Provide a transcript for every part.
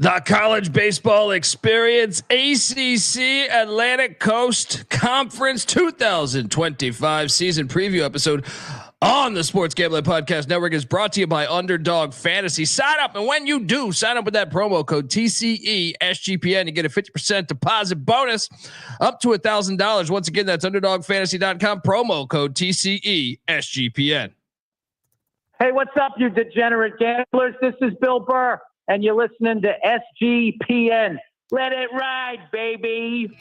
The College Baseball Experience ACC Atlantic Coast Conference 2025 season preview episode on the Sports Gambling Podcast Network is brought to you by Underdog Fantasy. Sign up, and when you do, sign up with that promo code TCE SGPN. You get a 50% deposit bonus up to $1,000. Once again, that's UnderdogFantasy.com, promo code TCE SGPN. Hey, what's up, you degenerate gamblers? This is Bill Burr, and you're listening to SGPN. Let it ride, baby.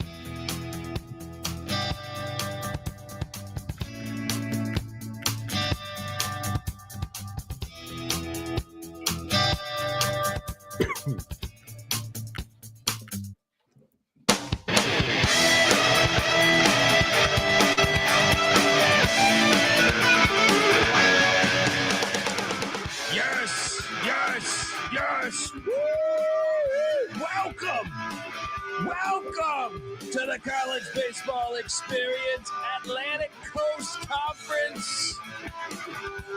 Yes. Woo! Welcome to the College Baseball Experience Atlantic Coast Conference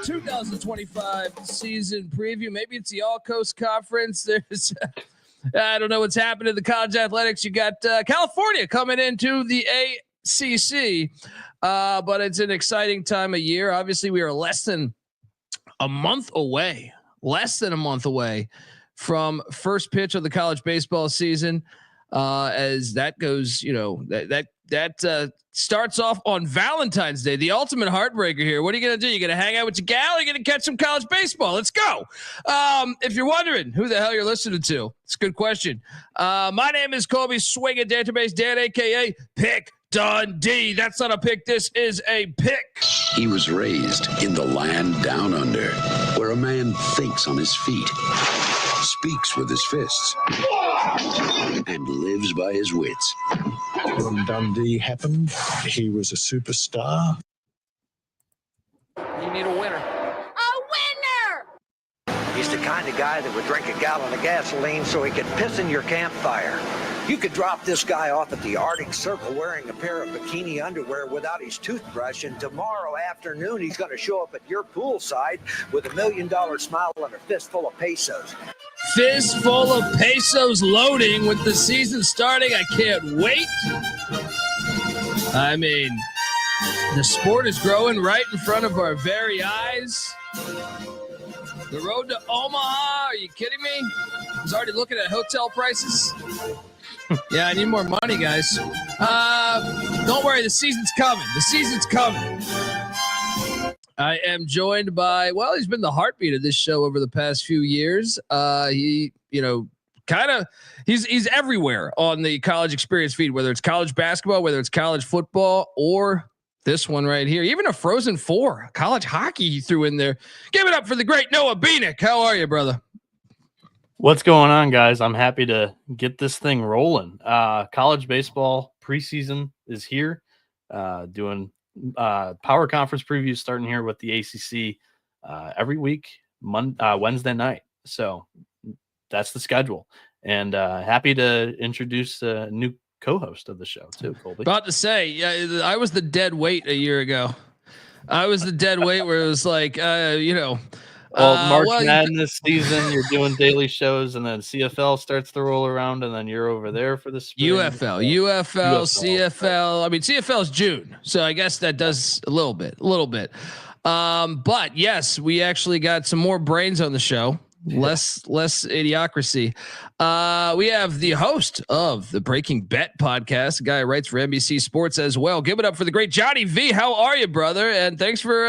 2025 season preview. Maybe it's the All Coast Conference. There's I don't know what's happening in the college athletics. You got California coming into the ACC, but it's an exciting time of year. Obviously, we are less than a month away from first pitch of the college baseball season. As that goes, that starts off on Valentine's Day, the ultimate heartbreaker here. What are you going to do? You're going to hang out with your gal, or you're going to catch some college baseball? Let's go. If you're wondering who the hell you're listening to, it's a good question. My name is Colby Swinging Database Dan, a.k.a. Pick Dundee. That's not a pick. This is a pick. He was raised in the land down under, where a man thinks on his feet, speaks with his fists, and lives by his wits. When Dundee happened, he was a superstar. You need a winner. A winner! He's the kind of guy that would drink a gallon of gasoline so he could piss in your campfire. You could drop this guy off at the Arctic Circle wearing a pair of bikini underwear without his toothbrush, and tomorrow afternoon he's going to show up at your poolside with $1 million smile and a fistful of pesos. Fistful of pesos loading with the season starting. I can't wait. I mean, the sport is growing right in front of our very eyes. The road to Omaha, are you kidding me? I was already looking at hotel prices. Yeah, I need more money, guys. Don't worry, the season's coming. I am joined by, he's been the heartbeat of this show over the past few years. He's everywhere on the college experience feed, whether it's college basketball, whether it's college football, or this one right here. Even a Frozen Four, college hockey he threw in there. Give it up for the great Noah Bieniek. How are you, brother? What's going on, guys? I'm happy to get this thing rolling. College baseball preseason is here. Doing power conference previews starting here with the ACC every week, Wednesday night. So that's the schedule. And happy to introduce a new co-host of the show too, Colby. About to say, yeah, I was the dead weight a year ago. I was the dead weight where it was like, March Madness season, you're doing daily shows, and then CFL starts to roll around, and then you're over there for the spring. UFL, CFL. I mean, CFL is June, so I guess that does a little bit. But yes, we actually got some more brains on the show. Less idiocracy. We have the host of the Breaking Bet podcast, a guy who writes for NBC Sports as well. Give it up for the great Johnny V. How are you, brother? And thanks for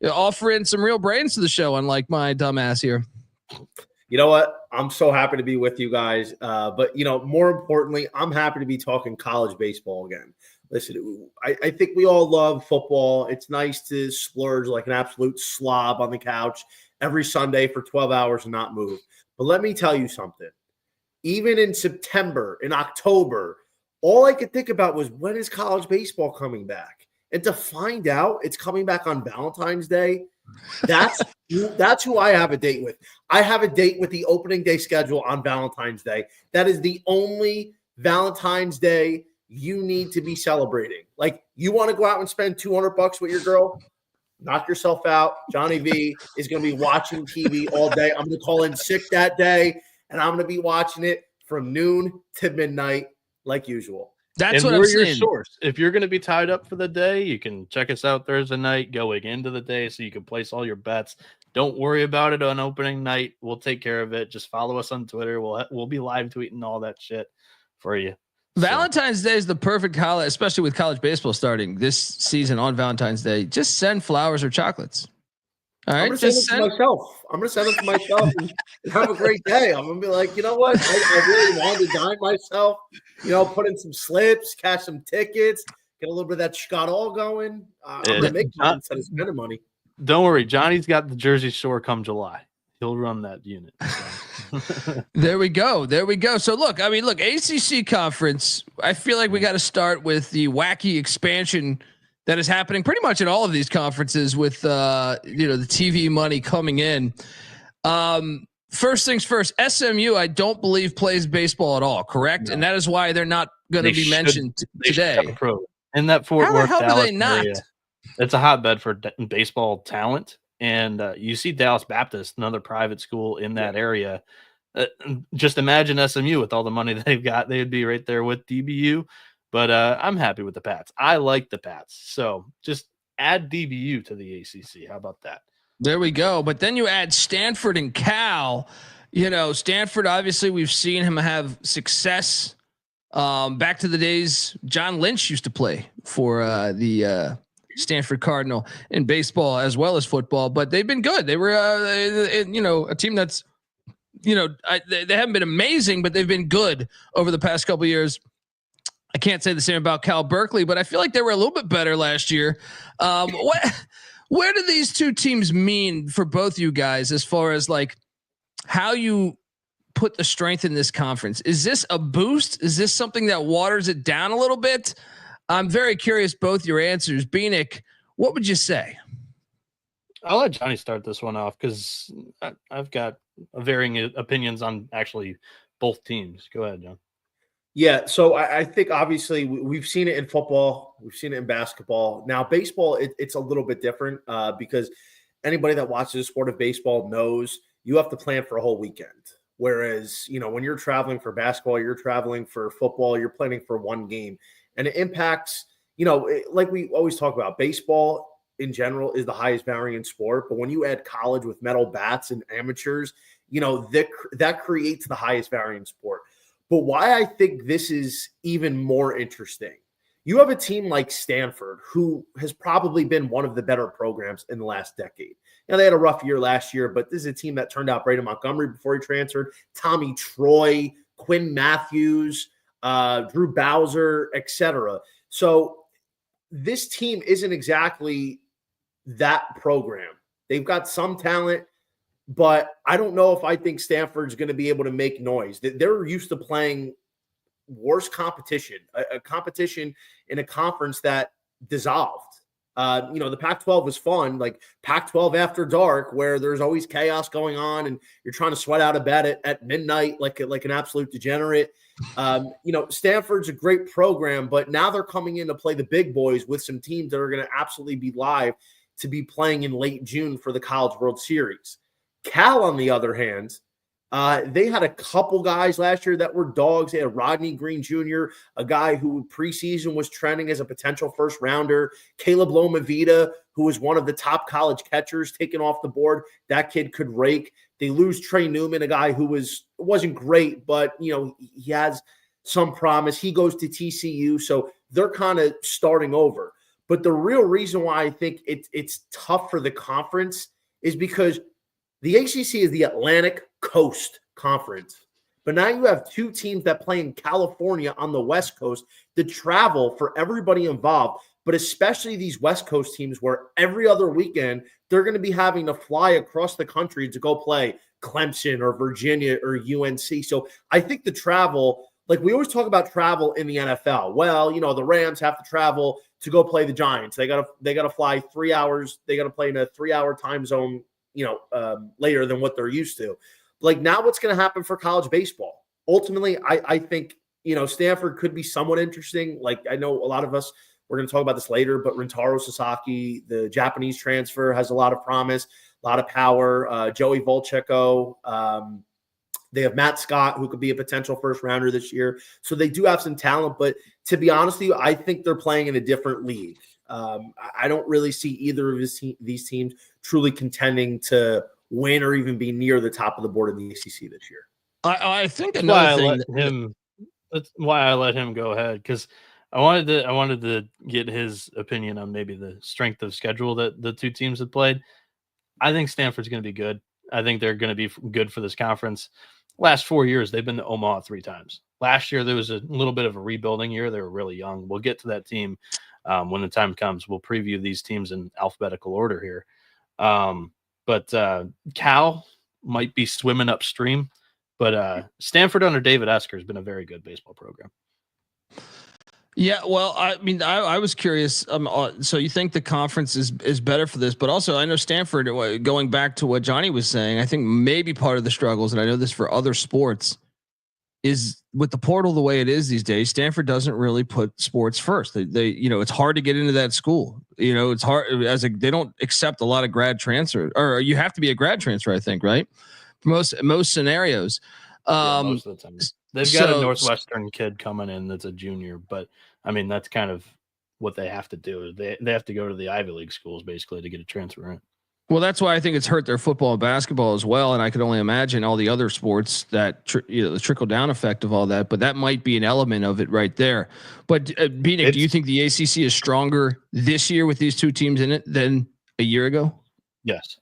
offering some real brains to the show, unlike my dumbass here. You know what? I'm so happy to be with you guys. But more importantly, I'm happy to be talking college baseball again. Listen, I think we all love football. It's nice to splurge like an absolute slob on the couch every Sunday for 12 hours and not move. But let me tell you something. Even in September, in October, all I could think about was, when is college baseball coming back? And to find out it's coming back on Valentine's Day, that's who I have a date with. I have a date with the opening day schedule on Valentine's Day. That is the only Valentine's Day you need to be celebrating. Like, you want to go out and spend $200 with your girl? Knock yourself out. Johnny V is going to be watching TV all day. I'm going to call in sick that day, and I'm going to be watching it from noon to midnight like usual. That's and what I'm we're saying. your source. If you're going to be tied up for the day, you can check us out Thursday night going into the day so you can place all your bets. Don't worry about it on opening night. We'll take care of it. Just follow us on Twitter. We'll be live tweeting all that shit for you. Valentine's Day is the perfect holiday, especially with college baseball starting this season on Valentine's Day. Just send flowers or chocolates. All right, I'm going to send them to myself. I'm going to send them to myself and have a great day. I'm going to be like, you know what? I really wanted to dine myself. Put in some slips, cash some tickets, get a little bit of that Scott all going. I'm going to make money instead of spending money. Don't worry. Johnny's got the Jersey Shore come July. He'll run that unit. So. There we go. So look, ACC conference, I feel like we got to start with the wacky expansion that is happening pretty much in all of these conferences with, the TV money coming in. First things first, SMU, I don't believe plays baseball at all, correct? No. And that is why they're not going to be mentioned today. In that Fort Worth, How the hell do they not? Area, it's a hotbed for baseball talent. And you see Dallas Baptist, another private school in that area. Just imagine SMU with all the money they've got. They'd be right there with DBU. But I'm happy with the Pats. I like the Pats. So just add DBU to the ACC. How about that? There we go. But then you add Stanford and Cal. Stanford, obviously, we've seen him have success. Back to the days John Lynch used to play for the Stanford Cardinal in baseball as well as football. But they've been good. They were, a team that's, they haven't been amazing, but they've been good over the past couple of years. I can't say the same about Cal Berkeley, but I feel like they were a little bit better last year. Where do these two teams mean for both you guys as far as like how you put the strength in this conference? Is this a boost? Is this something that waters it down a little bit? I'm very curious both your answers. Bieniek, what would you say? I'll let Johnny start this one off because I've got varying opinions on actually both teams. Go ahead, John. Yeah, so I think obviously we've seen it in football. We've seen it in basketball. Now, baseball, it's a little bit different because anybody that watches the sport of baseball knows you have to plan for a whole weekend. Whereas, when you're traveling for basketball, you're traveling for football, you're planning for one game. And it impacts, like we always talk about, baseball in general is the highest varying sport. But when you add college with metal bats and amateurs, that creates the highest varying sport. But why I think this is even more interesting, you have a team like Stanford, who has probably been one of the better programs in the last decade. They had a rough year last year, but this is a team that turned out Braden Montgomery before he transferred, Tommy Troy, Quinn Matthews, Drew Bowser, etc. So this team isn't exactly that program. They've got some talent, but I don't know if I think Stanford's going to be able to make noise. They're used to playing worse competition, a competition in a conference that dissolved. The Pac-12 was fun, like Pac-12 after dark, where there's always chaos going on and you're trying to sweat out of bed at midnight like an absolute degenerate. Stanford's a great program, but now they're coming in to play the big boys with some teams that are going to absolutely be live to be playing in late June for the College World Series. Cal, on the other hand, they had a couple guys last year that were dogs. They had Rodney Green Jr., a guy who preseason was trending as a potential first rounder. Caleb Lomavita, who was one of the top college catchers taken off the board. That kid could rake. They lose Trey Newman, a guy who wasn't great, but he has some promise. He goes to TCU, so they're kind of starting over. But the real reason why I think it's tough for the conference is because the ACC is the Atlantic Coast Conference. But now you have two teams that play in California on the West Coast to travel for everybody involved, but especially these West Coast teams where every other weekend they're going to be having to fly across the country to go play Clemson or Virginia or UNC. So I think the travel, like we always talk about travel in the NFL. Well, the Rams have to travel to go play the Giants. They got to fly 3 hours. They got to play in a 3-hour time zone later than what they're used to. Like now what's going to happen for college baseball? Ultimately, I think, Stanford could be somewhat interesting. Like I know a lot of us, we're going to talk about this later, but Rintaro Sasaki, the Japanese transfer, has a lot of promise, a lot of power. Joey Volcheko, They have Matt Scott, who could be a potential first rounder this year. So they do have some talent, but to be honest with you, I think they're playing in a different league. I don't really see either of these teams truly contending to win or even be near the top of the board in the ACC this year. I think another thing that's why I let him go ahead, because I wanted to get his opinion on maybe the strength of schedule that the two teams have played. I think Stanford's going to be good. I think they're going to be good for this conference. Last 4 years, they've been to Omaha 3 times. Last year, there was a little bit of a rebuilding year. They were really young. We'll get to that team when the time comes. We'll preview these teams in alphabetical order here. But Cal might be swimming upstream. But Stanford under David Esker has been a very good baseball program. Yeah, well, I mean, I was curious. So you think the conference is better for this, but also I know Stanford, going back to what Johnny was saying, I think maybe part of the struggles, and I know this for other sports, is with the portal the way it is these days. Stanford doesn't really put sports first. They it's hard to get into that school. It's hard they don't accept a lot of grad transfer, or you have to be a grad transfer, I think, right? Most scenarios. Most of the time. They've got a Northwestern kid coming in that's a junior, but I mean, that's kind of what they have to do. They have to go to the Ivy League schools basically to get a transfer in. Well, that's why I think it's hurt their football and basketball as well. And I could only imagine all the other sports that, the trickle down effect of all that, but that might be an element of it right there. But Bieniek, do you think the ACC is stronger this year with these two teams in it than a year ago? Yes.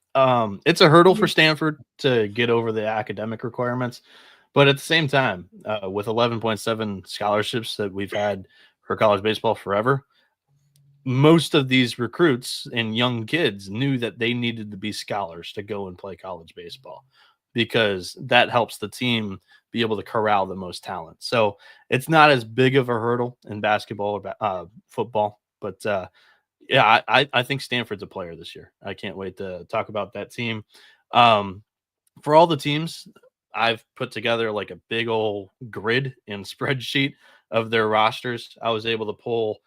It's a hurdle for Stanford to get over the academic requirements, but at the same time, with 11.7 scholarships that we've had for college baseball forever, most of these recruits and young kids knew that they needed to be scholars to go and play college baseball, because that helps the team be able to corral the most talent. So it's not as big of a hurdle in basketball or football, but yeah, I think Stanford's a player this year. I can't wait to talk about that team. For all the teams, I've put together like a big old grid and spreadsheet of their rosters. I was able to pull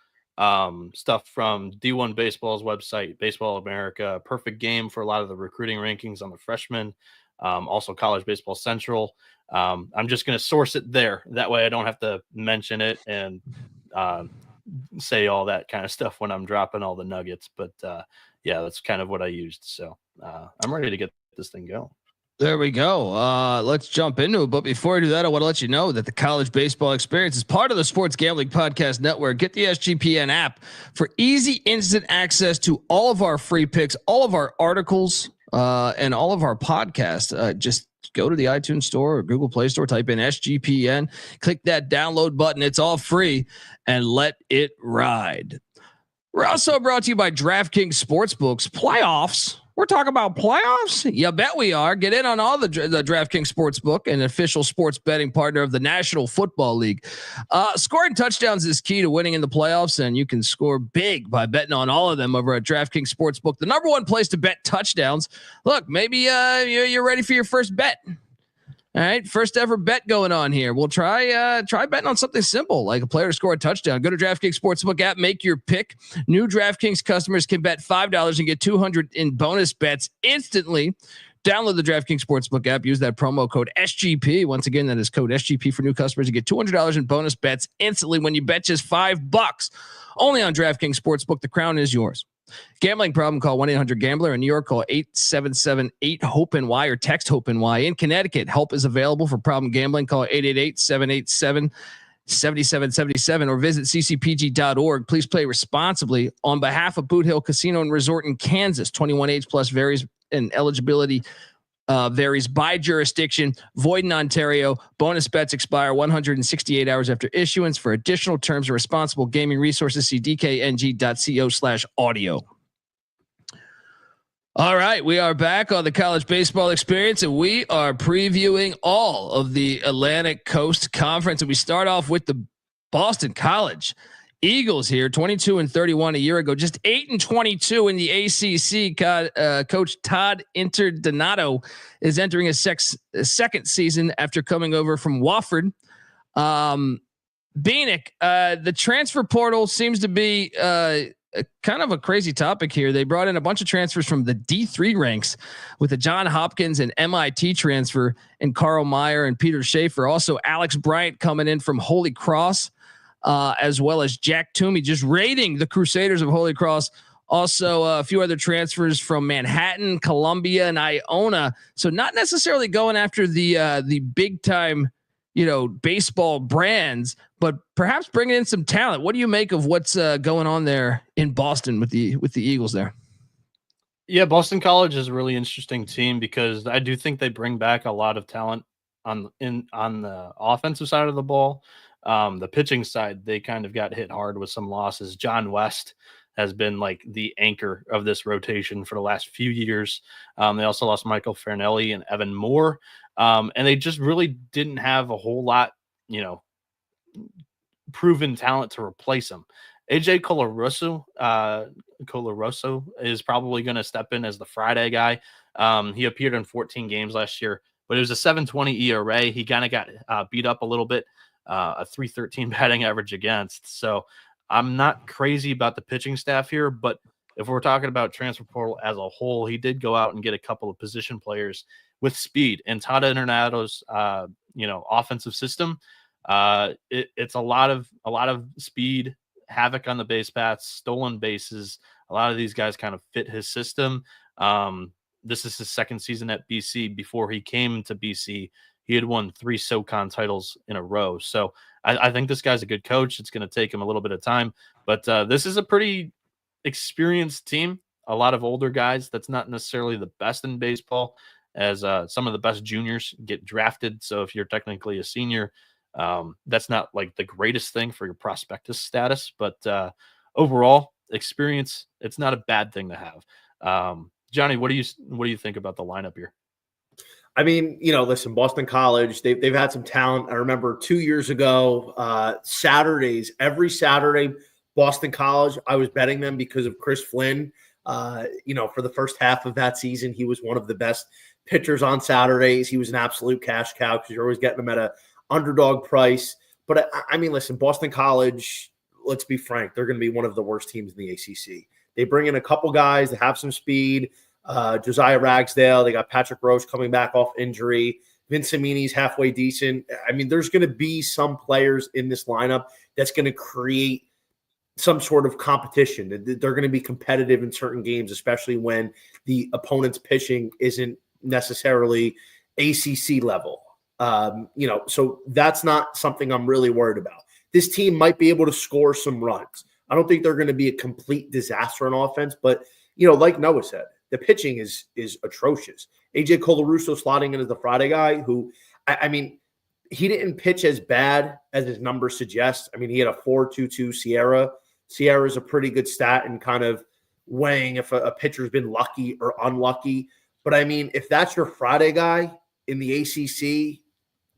stuff from D1 Baseball's website, Baseball America, Perfect Game for a lot of the recruiting rankings on the freshmen, also College Baseball Central. I'm just going to source it there. That way I don't have to mention it and say all that kind of stuff when I'm dropping all the nuggets. But yeah, that's kind of what I used. So I'm ready to get this thing going. There we go. Let's jump into it. But before I do that, I want to let you know that the College Baseball Experience is part of the Sports Gambling Podcast Network. Get the SGPN app for easy, instant access to all of our free picks, all of our articles, and all of our podcasts. Just go to the iTunes Store or Google Play Store, type in SGPN, click that download button. It's all free, and let it ride. We're also brought to you by DraftKings Sportsbooks. Playoffs. We're talking about playoffs? You bet we are. Get in on all the DraftKings Sportsbook, an official sports betting partner of the National Football League. Scoring touchdowns is key to winning in the playoffs, and you can score big by betting on all of them over at DraftKings Sportsbook, the number one place to bet touchdowns. Look, maybe you're ready for your first bet. All right, first ever bet going on here. We'll try betting on something simple, like a player to score a touchdown. Go to DraftKings Sportsbook app, make your pick. New DraftKings customers can bet $5 and get $200 in bonus bets instantly. Download the DraftKings Sportsbook app. Use that promo code SGP. Once again, that is code SGP for new customers. You get $200 in bonus bets instantly when you bet just $5. Only on DraftKings Sportsbook. The crown is yours. Gambling problem, call 1-800-GAMBLER. In New York, call 877-8-HOPE-NY or text HOPE-NY. In Connecticut, help is available for problem gambling. Call 888-787-7777 or visit ccpg.org. Please play responsibly. On behalf of Boot Hill Casino and Resort in Kansas, 21 age plus varies and eligibility varies by jurisdiction. Void in Ontario. Bonus bets expire 168 hours after issuance. For additional terms and responsible gaming resources, see dkng.co/audio. All right, we are back on the College Baseball Experience, and we are previewing all of the Atlantic Coast Conference. And we start off with the Boston College Eagles here, 22-31 a year ago, just 8-22 in the ACC. Coach Todd Interdonato is entering his second season after coming over from Wofford. Bieniek, the transfer portal seems to be kind of a crazy topic here. They brought in a bunch of transfers from the D3 ranks with a John Hopkins and MIT transfer and Carl Meyer and Peter Schaefer. Also Alex Bryant coming in from Holy Cross, as well as Jack Toomey just raiding the Crusaders of Holy Cross. Also a few other transfers from Manhattan, Columbia, and Iona. So not necessarily going after the big time, baseball brands, but perhaps bringing in some talent. What do you make of what's going on there in Boston with the Eagles there? Yeah, Boston College is a really interesting team because I do think they bring back a lot of talent on the offensive side of the ball. The pitching side, they kind of got hit hard with some losses. John West has been like the anchor of this rotation for the last few years. They also lost Michael Farinelli and Evan Moore. And they just really didn't have a whole lot, proven talent to replace him. AJ Colaroso is probably going to step in as the Friday guy. He appeared in 14 games last year, but it was a 7.20 ERA. He kind of got beat up a little bit, a 3.13 batting average against. So I'm not crazy about the pitching staff here, but if we're talking about transfer portal as a whole, he did go out and get a couple of position players with speed. And Tata Internato's, offensive system, it's a lot of speed, havoc on the base paths, stolen bases. A lot of these guys kind of fit his system. This is his second season at BC. Before he came to BC, he had won 3 SoCon titles in a row. So I think this guy's a good coach. It's going to take him a little bit of time, but this is a pretty experienced team. A lot of older guys. That's not necessarily the best in baseball, as some of the best juniors get drafted. So if you're technically a senior, that's not like the greatest thing for your prospectus status, but overall experience, it's not a bad thing to have. Johnny, what do you think about the lineup here? I mean, listen, Boston College, they've had some talent. I remember 2 years ago, Saturdays, every Saturday, Boston College, I was betting them because of Chris Flynn. For the first half of that season, he was one of the best pitchers on Saturdays. He was an absolute cash cow because you're always getting him at a underdog price. But I mean, listen, Boston College, let's be frank, they're going to be one of the worst teams in the ACC. They bring in a couple guys that have some speed. Josiah Ragsdale, they got Patrick Roche coming back off injury. Vince Amini's halfway decent. I mean, there's going to be some players in this lineup that's going to create some sort of competition. They're going to be competitive in certain games, especially when the opponent's pitching isn't necessarily ACC level. So that's not something I'm really worried about. This team might be able to score some runs. I don't think they're going to be a complete disaster on offense, but like Noah said, the pitching is atrocious. AJ Colarusso slotting in as the Friday guy, who, I mean, he didn't pitch as bad as his numbers suggest. I mean, he had a 4.22 Sierra. Sierra is a pretty good stat in kind of weighing if a pitcher's been lucky or unlucky. But I mean, if that's your Friday guy in the ACC,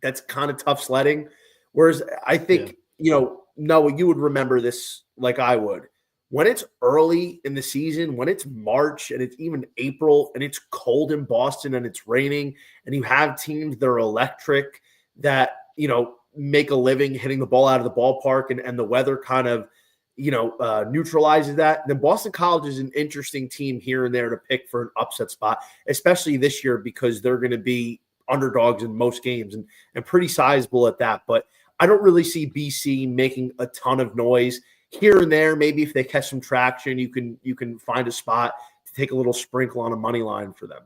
that's kind of tough sledding. Whereas I think, Noah, you would remember this like I would. When it's early in the season, when it's March and it's even April and it's cold in Boston and it's raining and you have teams that are electric that, make a living hitting the ball out of the ballpark and the weather kind of, neutralizes that, then Boston College is an interesting team here and there to pick for an upset spot, especially this year because they're going to be underdogs in most games and pretty sizable at that. But I don't really see BC making a ton of noise. Here and there, maybe if they catch some traction, you can find a spot to take a little sprinkle on a money line for them.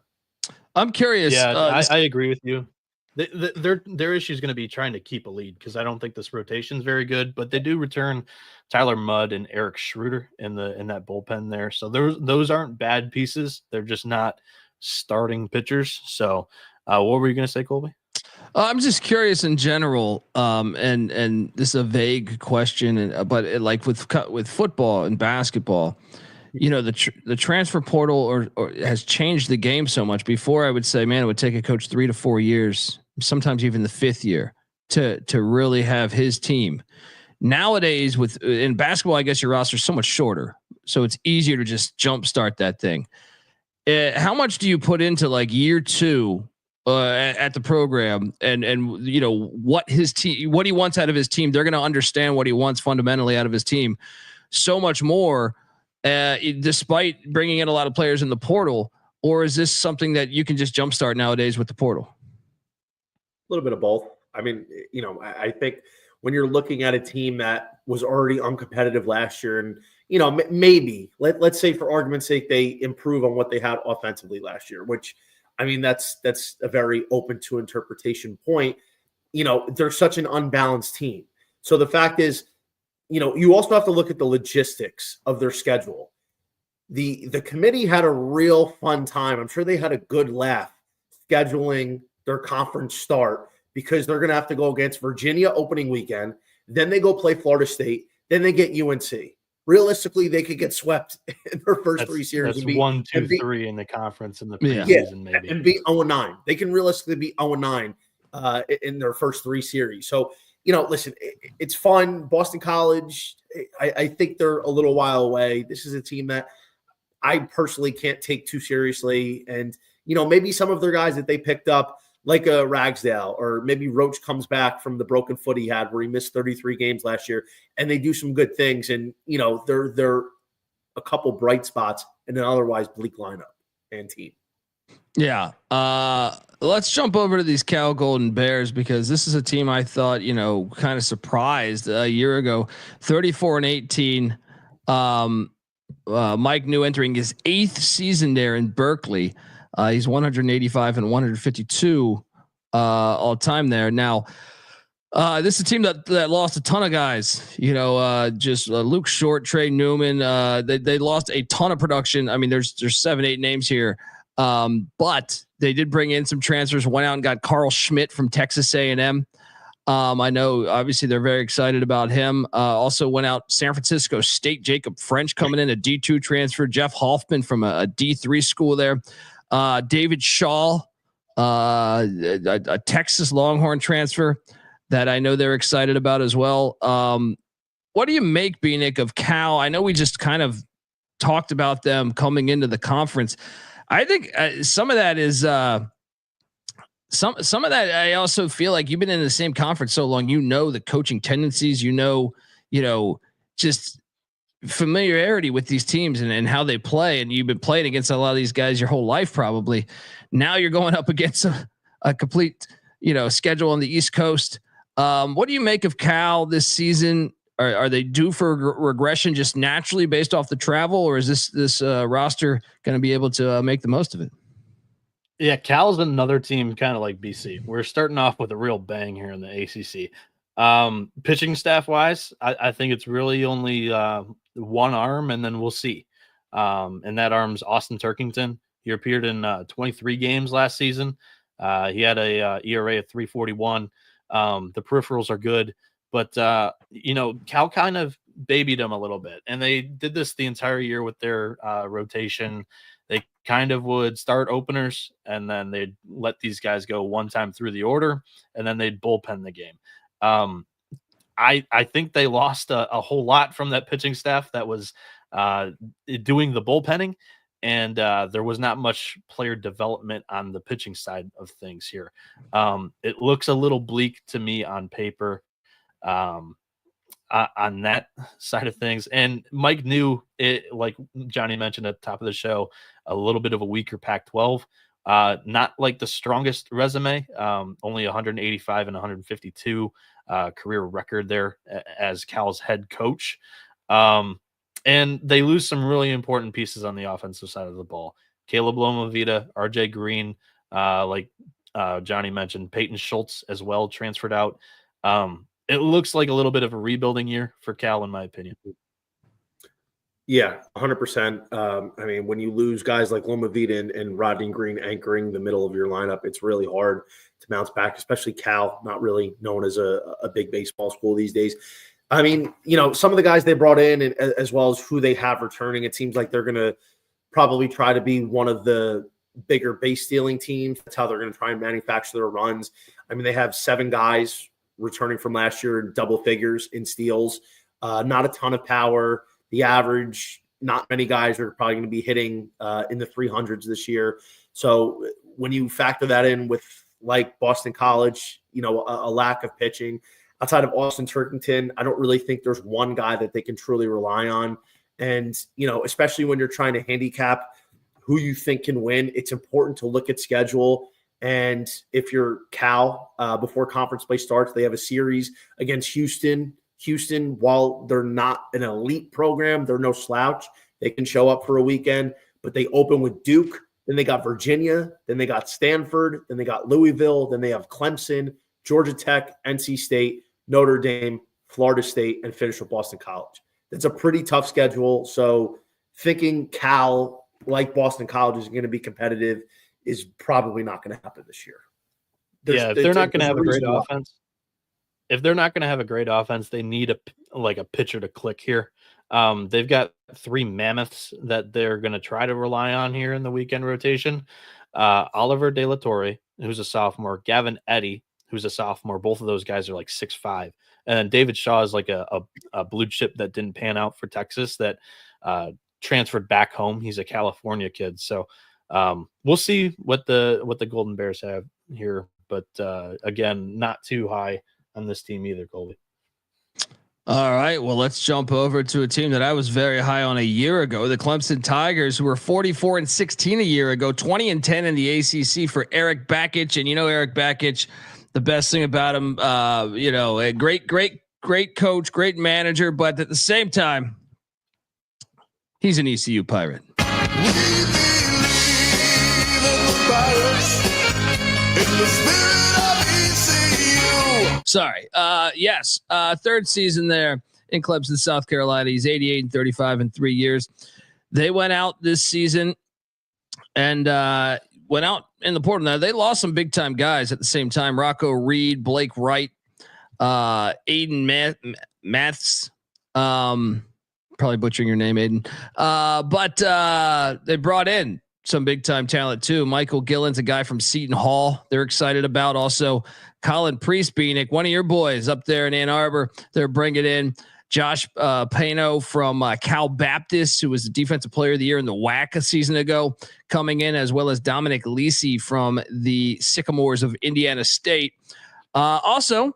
I'm curious. Yeah, I agree with you. Their issue is going to be trying to keep a lead because I don't think this rotation is very good. But they do return Tyler Mudd and Eric Schroeder in that bullpen there, so those aren't bad pieces. They're just not starting pitchers. So, what were you going to say, Colby? I'm just curious in general, and this is a vague question, but like with football and basketball, the transfer portal or has changed the game so much. Before, I would say, man, it would take a coach 3 to 4 years, sometimes even the 5th year, to really have his team. Nowadays, in basketball, I guess your roster is so much shorter, so it's easier to just jumpstart that thing. How much do you put into like year 2? At the program and what his team, what he wants out of his team, they're going to understand what he wants fundamentally out of his team so much more despite bringing in a lot of players in the portal, or is this something that you can just jumpstart nowadays with the portal? A little bit of both. I mean, I think when you're looking at a team that was already uncompetitive last year, and maybe let's say for argument's sake they improve on what they had offensively last year, which I mean that's a very open to interpretation point. They're such an unbalanced team. So the fact is, you also have to look at the logistics of their schedule. The committee had a real fun time. I'm sure they had a good laugh scheduling their conference start, because they're going to have to go against Virginia opening weekend. Then they go play Florida State. Then they get UNC. Realistically, they could get swept in their first three series. That's 1, 2, 3 in the conference in the preseason, maybe. And be 0-9. They can realistically be 0-9 in their first three series. So, listen, it's fun. Boston College, I think they're a little while away. This is a team that I personally can't take too seriously. And, maybe some of their guys that they picked up, like a Ragsdale, or maybe Roach comes back from the broken foot he had where he missed 33 games last year, and they do some good things. And, they're a couple bright spots in an otherwise bleak lineup and team. Yeah. Let's jump over to these Cal Golden Bears, because this is a team I thought, kind of surprised a year ago. 34-18. Mike New entering his 8th season there in Berkeley. He's 185 and 152 all time there. Now, this is a team that lost a ton of guys. Luke Short, Trey Newman. They lost a ton of production. I mean, there's 7-8 names here, but they did bring in some transfers. Went out and got Carl Schmidt from Texas A&M. I know, obviously, they're very excited about him. Also went out San Francisco State, Jacob French coming in, a D2 transfer. Jeff Hoffman from a D3 school there. David Shaw, a Texas Longhorn transfer that I know they're excited about as well. What do you make, Bieniek, of Cal? I know we just kind of talked about them coming into the conference. I think some of that is some of that. I also feel like you've been in the same conference so long, the coaching tendencies, just familiarity with these teams and how they play. And you've been playing against a lot of these guys your whole life, probably. Now you're going up against a complete, schedule on the East Coast. What do you make of Cal this season? Are they due for regression just naturally based off the travel, or is this roster going to be able to make the most of it? Yeah, Cal's another team kind of like BC. We're starting off with a real bang here in the ACC. Pitching staff wise, I think it's really only one arm, and then we'll see. And that arm's Austin Turkington. He appeared in 23 games last season. He had a ERA of 3.41. The peripherals are good, but Cal kind of babied him a little bit, and they did this the entire year with their rotation. They kind of would start openers, and then they'd let these guys go one time through the order, and then they'd bullpen the game. I think they lost a whole lot from that pitching staff that was doing the bullpenning, and there was not much player development on the pitching side of things here. It looks a little bleak to me on paper on that side of things. And Mike knew it, like Johnny mentioned at the top of the show, a little bit of a weaker Pac-12. Not like the strongest resume, only 185 and 152 career record there as Cal's head coach. And they lose some really important pieces on the offensive side of the ball. Caleb Lomavita, RJ Green, like Johnny mentioned, Peyton Schultz as well transferred out. It looks like a little bit of a rebuilding year for Cal, in my opinion. Yeah, 100%. I mean, when you lose guys like Lomavita and Rodney Green anchoring the middle of your lineup, it's really hard to bounce back, especially Cal, not really known as a big baseball school these days. I mean, some of the guys they brought in, and as well as who they have returning, it seems like they're going to probably try to be one of the bigger base stealing teams. That's how they're going to try and manufacture their runs. I mean, they have 7 guys returning from last year in double figures in steals. Not a ton of power. The average, not many guys are probably going to be hitting in the 300s this year. So when you factor that in with like Boston College, a lack of pitching outside of Austin Turkington, I don't really think there's one guy that they can truly rely on. And, especially when you're trying to handicap who you think can win, it's important to look at schedule. And if you're Cal, before conference play starts, they have a series against Houston. Houston, while they're not an elite program, they're no slouch. They can show up for a weekend, but they open with Duke. Then they got Virginia. Then they got Stanford. Then they got Louisville. Then they have Clemson, Georgia Tech, NC State, Notre Dame, Florida State, and finish with Boston College. That's a pretty tough schedule. So thinking Cal, like Boston College, is going to be competitive is probably not going to happen this year. If they're not going to have a great offense, they need a pitcher to click here. They've got 3 mammoths that they're going to try to rely on here in the weekend rotation. Oliver De La Torre, who's a sophomore, Gavin Eddy, who's a sophomore. Both of those guys are like 6'5". And then David Shaw is like a blue chip that didn't pan out for Texas that transferred back home. He's a California kid. So we'll see what the Golden Bears have here. But again, not too high on this team either, Colby. All right, well, let's jump over to a team that I was very high on a year ago, the Clemson Tigers, who were 44-16 a year ago, 20-10 in the ACC for Eric Bakich. And Eric Bakich, the best thing about him, a great coach, great manager, but at the same time, he's an ECU Pirate. Sorry. Yes. Third season there in Clemson, South Carolina. He's 88-35 in 3 years. They went out this season and went out in the portal. Now they lost some big time guys at the same time. Rocco Reed, Blake Wright, Aiden Maths. Probably butchering your name, Aiden. But they brought in some big time talent too. Michael Gillen's a guy from Seton Hall. They're excited about. Also, Colin Priest, Bieniek, one of your boys up there in Ann Arbor. They're bringing in Josh Pano from Cal Baptist, who was the defensive player of the year in the WAC a season ago, coming in, as well as Dominic Lisi from the Sycamores of Indiana State. Also,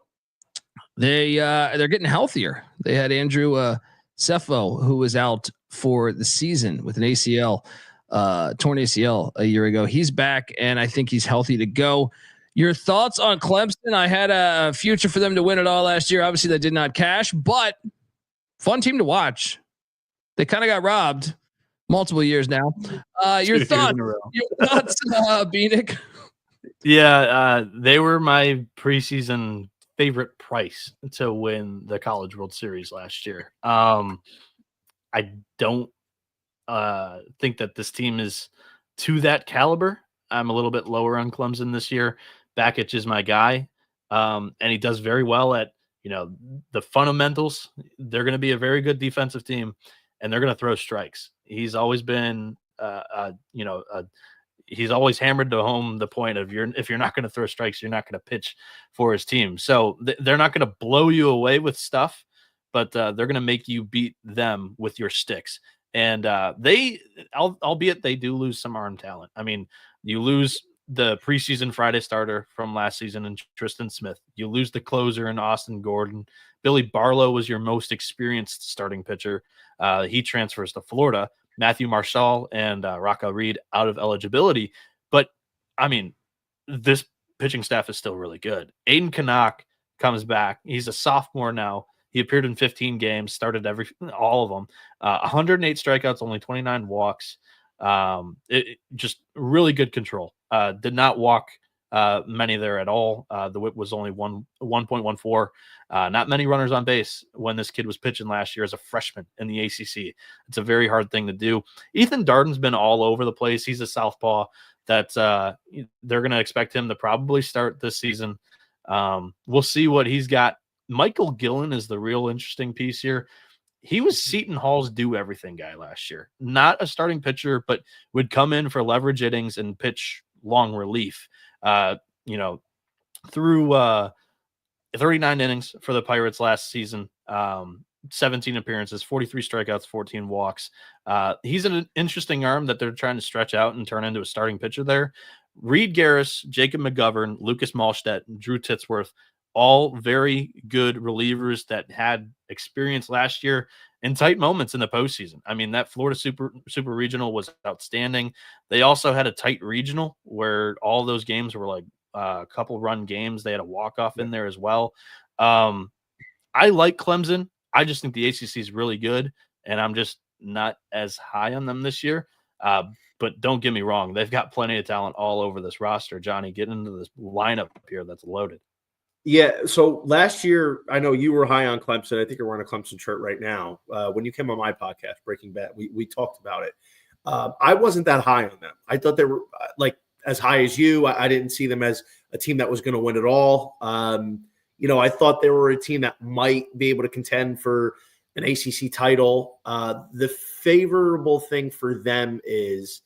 they're getting healthier. They had Andrew Cepho, who was out for the season with an ACL, torn ACL a year ago. He's back, and I think he's healthy to go. Your thoughts on Clemson? I had a future for them to win it all last year. Obviously, that did not cash, but fun team to watch. They kind of got robbed multiple years now. Your thoughts, Bieniek? Yeah, they were my preseason favorite price to win the College World Series last year. I don't think that this team is to that caliber. I'm a little bit lower on Clemson this year. Bakich is my guy, and he does very well at the fundamentals. They're going to be a very good defensive team, and they're going to throw strikes. He's always been, he's always hammered to home the point of if you're not going to throw strikes, you're not going to pitch for his team. So they're not going to blow you away with stuff, but they're going to make you beat them with your sticks. And albeit they do lose some arm talent. I mean, you lose the preseason Friday starter from last season in Tristan Smith. You lose the closer in Austin Gordon. Billy Barlow was your most experienced starting pitcher. He transfers to Florida. Matthew Marshall and Rocco Reed out of eligibility. But, I mean, this pitching staff is still really good. Aiden Kanak comes back. He's a sophomore now. He appeared in 15 games, started all of them. 108 strikeouts, only 29 walks. Just really good control. Did not walk many there at all. The whip was only 1.14. Not many runners on base when this kid was pitching last year as a freshman in the ACC. It's a very hard thing to do. Ethan Darden's been all over the place. He's a southpaw that they're going to expect him to probably start this season. We'll see what he's got. Michael Gillen is the real interesting piece here. He was Seton Hall's do everything guy last year. Not a starting pitcher, but would come in for leverage innings and pitch long relief. Through 39 innings for the Pirates last season, 17 appearances, 43 strikeouts, 14 walks. He's an interesting arm that they're trying to stretch out and turn into a starting pitcher there. Reed Garris, Jacob McGovern, Lucas Malstedt, Drew Titsworth, all very good relievers that had experience last year in tight moments in the postseason. I mean, that Florida Super Regional was outstanding. They also had a tight regional where all those games were like a couple run games. They had a walk-off in there as well. I like Clemson. I just think the ACC is really good, and I'm just not as high on them this year. But don't get me wrong. They've got plenty of talent all over this roster. Johnny, get into this lineup here that's loaded. Yeah, so last year, I know you were high on Clemson. I think you're wearing a Clemson shirt right now. When you came on my podcast, Breaking Bad, we talked about it. I wasn't that high on them. I thought they were like as high as you. I didn't see them as a team that was going to win it all. I thought they were a team that might be able to contend for an ACC title. The favorable thing for them is,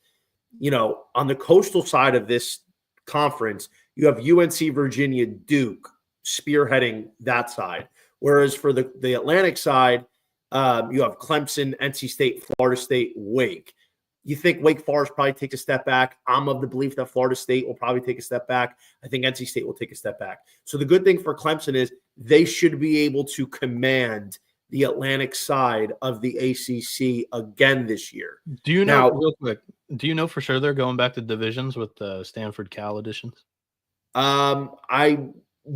on the coastal side of this conference, you have UNC, Virginia, Duke spearheading that side. Whereas for the Atlantic side, you have Clemson, NC State, Florida State, Wake. You think Wake Forest probably takes a step back. I'm of the belief that Florida State will probably take a step back. I think NC State will take a step back. So the good thing for Clemson is they should be able to command the Atlantic side of the ACC again this year. Do you know, real quick, do you know for sure they're going back to divisions with the Stanford Cal editions? I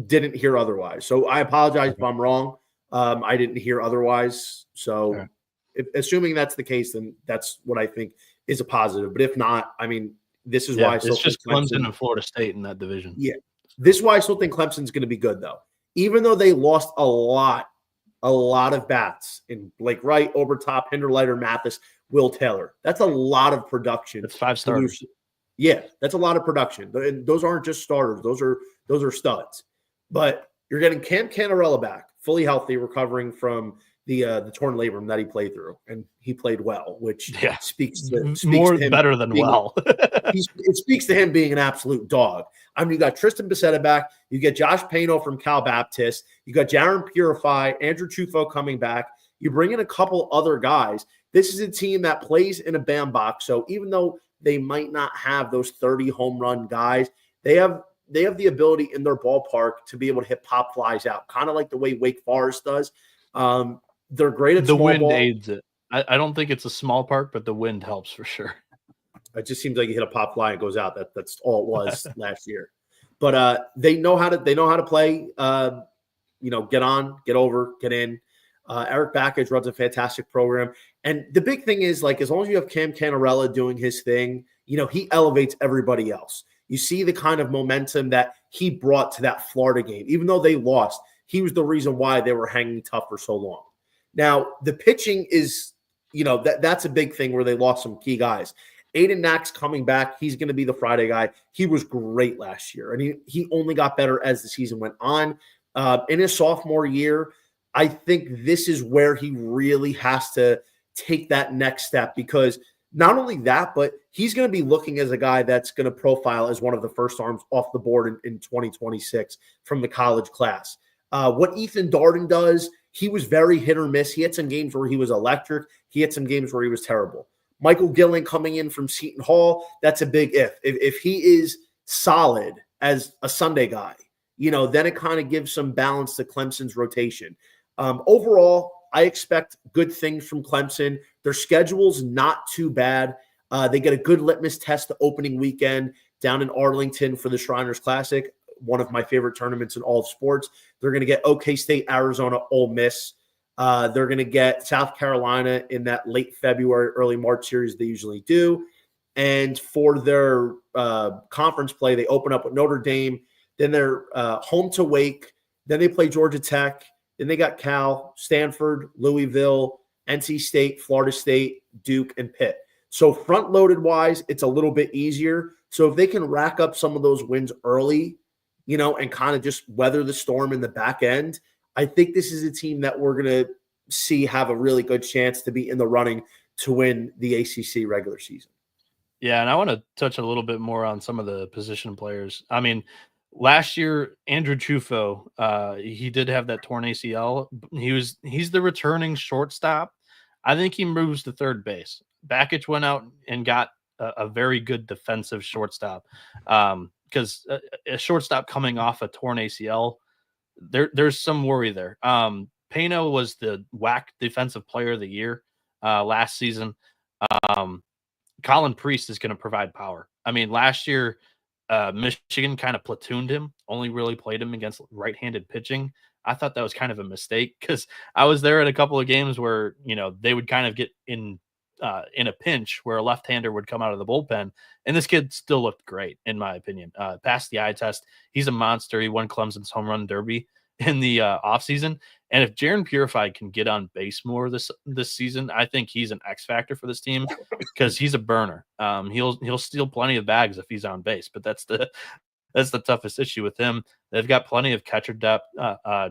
didn't hear otherwise. So I apologize if I'm wrong. I didn't hear otherwise. So assuming that's the case, then that's what I think is a positive. But if not, I mean, this is why I still it's just think Clemson and Florida State in that division. Yeah. This is why I still think Clemson's going to be good, though. Even though they lost a lot of bats in Blake Wright, Obertop, Hinderleiter, Mathis, Will Taylor. That's a lot of production. It's 5 starters. Yeah, that's a lot of production. And those aren't just starters. Those are studs. But you're getting Cam Canarella back, fully healthy, recovering from the torn labrum that he played through, and he played well, which speaks more to him better than well. It speaks to him being an absolute dog. I mean, you got Tristan Becerra back. You get Josh Pano from Cal Baptist. You got Jaron Purify, Andrew Chufo coming back. You bring in a couple other guys. This is a team that plays in a bandbox. So even though they might not have those 30 home run guys, they have the ability in their ballpark to be able to hit pop flies out, kind of like the way Wake Forest does. They're great at the small wind ball. aids it. I don't think it's a small park, but the wind helps for sure. It just seems like you hit a pop fly and it goes out. That's all it was last year. But they know how to play. Get on, get over, get in. Eric Backage runs a fantastic program. And the big thing is, like, as long as you have Cam Canarella doing his thing, he elevates everybody else. You see the kind of momentum that he brought to that Florida game. Even though they lost, he was the reason why they were hanging tough for so long. Now, the pitching is, that's a big thing where they lost some key guys. Aiden Knack's coming back. He's going to be the Friday guy. He was great last year, and he only got better as the season went on. In his sophomore year, I think this is where he really has to take that next step, because not only that, but he's going to be looking as a guy that's going to profile as one of the first arms off the board in 2026 from the college class. What Ethan Darden does, he was very hit or miss. He had some games where he was electric. He had some games where he was terrible. Michael Gillen coming in from Seton Hall, that's a big if. If he is solid as a Sunday guy, then it kind of gives some balance to Clemson's rotation. Overall, I expect good things from Clemson. Their schedule's not too bad. They get a good litmus test the opening weekend down in Arlington for the Shriners Classic, one of my favorite tournaments in all of sports. They're going to get OK State, Arizona, Ole Miss. They're going to get South Carolina in that late February, early March series they usually do. And for their conference play, they open up with Notre Dame. Then they're home to Wake. Then they play Georgia Tech. Then they got Cal, Stanford, Louisville, NC State, Florida State, Duke, and Pitt. So front-loaded wise, it's a little bit easier. So if they can rack up some of those wins early, and kind of just weather the storm in the back end, I think this is a team that we're going to see have a really good chance to be in the running to win the ACC regular season. Yeah, and I want to touch a little bit more on some of the position players. I mean, last year, Andrew Chufo, he did have that torn ACL. He's the returning shortstop. I think he moves to third base. Backich went out and got a very good defensive shortstop, because a shortstop coming off a torn ACL, there's some worry there. Pano was the WAC Defensive Player of the Year last season. Colin Priest is going to provide power. I mean, last year, Michigan kind of platooned him, only really played him against right-handed pitching. I thought that was kind of a mistake because I was there at a couple of games where, they would kind of get in a pinch where a left-hander would come out of the bullpen, and this kid still looked great, in my opinion. Passed the eye test. He's a monster. He won Clemson's home run derby in the offseason. And if Jaron Purify can get on base more this season, I think he's an X factor for this team because he's a burner. He'll steal plenty of bags if he's on base, but that's the toughest issue with him. They've got plenty of catcher depth.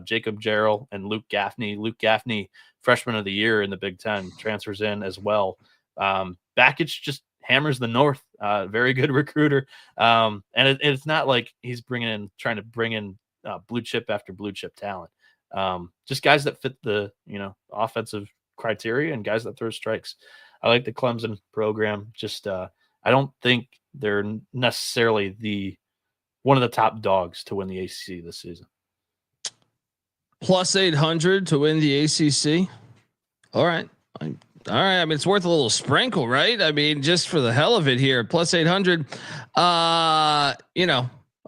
Jacob Jarrell and Luke Gaffney. Luke Gaffney, freshman of the year in the Big Ten, transfers in as well. Bakich just hammers the North. Very good recruiter. And it's not like he's trying to bring in blue chip after blue chip talent. Just guys that fit the offensive criteria and guys that throw strikes. I like the Clemson program. Just I don't think they're necessarily one of the top dogs to win the ACC this season. Plus 800 to win the ACC. All right. I mean, it's worth a little sprinkle, right? I mean, just for the hell of it here, plus 800. I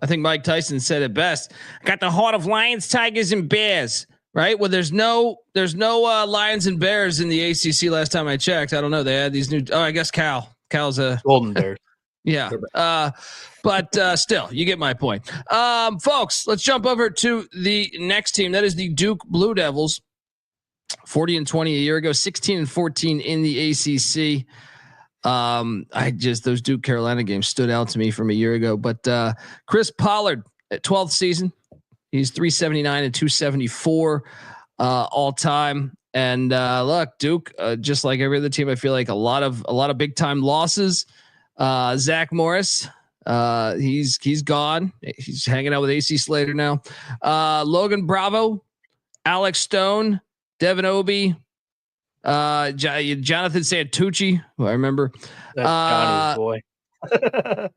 think Mike Tyson said it best. Got the heart of lions, tigers, and bears. Right. Well, there's no lions and bears in the ACC. Last time I checked, I don't know. They had these new. Oh, I guess Cal's a Golden Bears. Yeah. But still, you get my point. Folks, let's jump over to the next team. That is the Duke Blue Devils. 40-20 a year ago, 16-14 in the ACC. Those Duke Carolina games stood out to me from a year ago. But Chris Pollard at 12th season, he's 379 and 274 all time. And look, Duke, just like every other team, I feel like a lot of big time losses. Zach Morris, he's gone. He's hanging out with AC Slater now. Logan Bravo, Alex Stone, Devin Obie, Jonathan Santucci, who I remember. That's Johnny's boy. Oh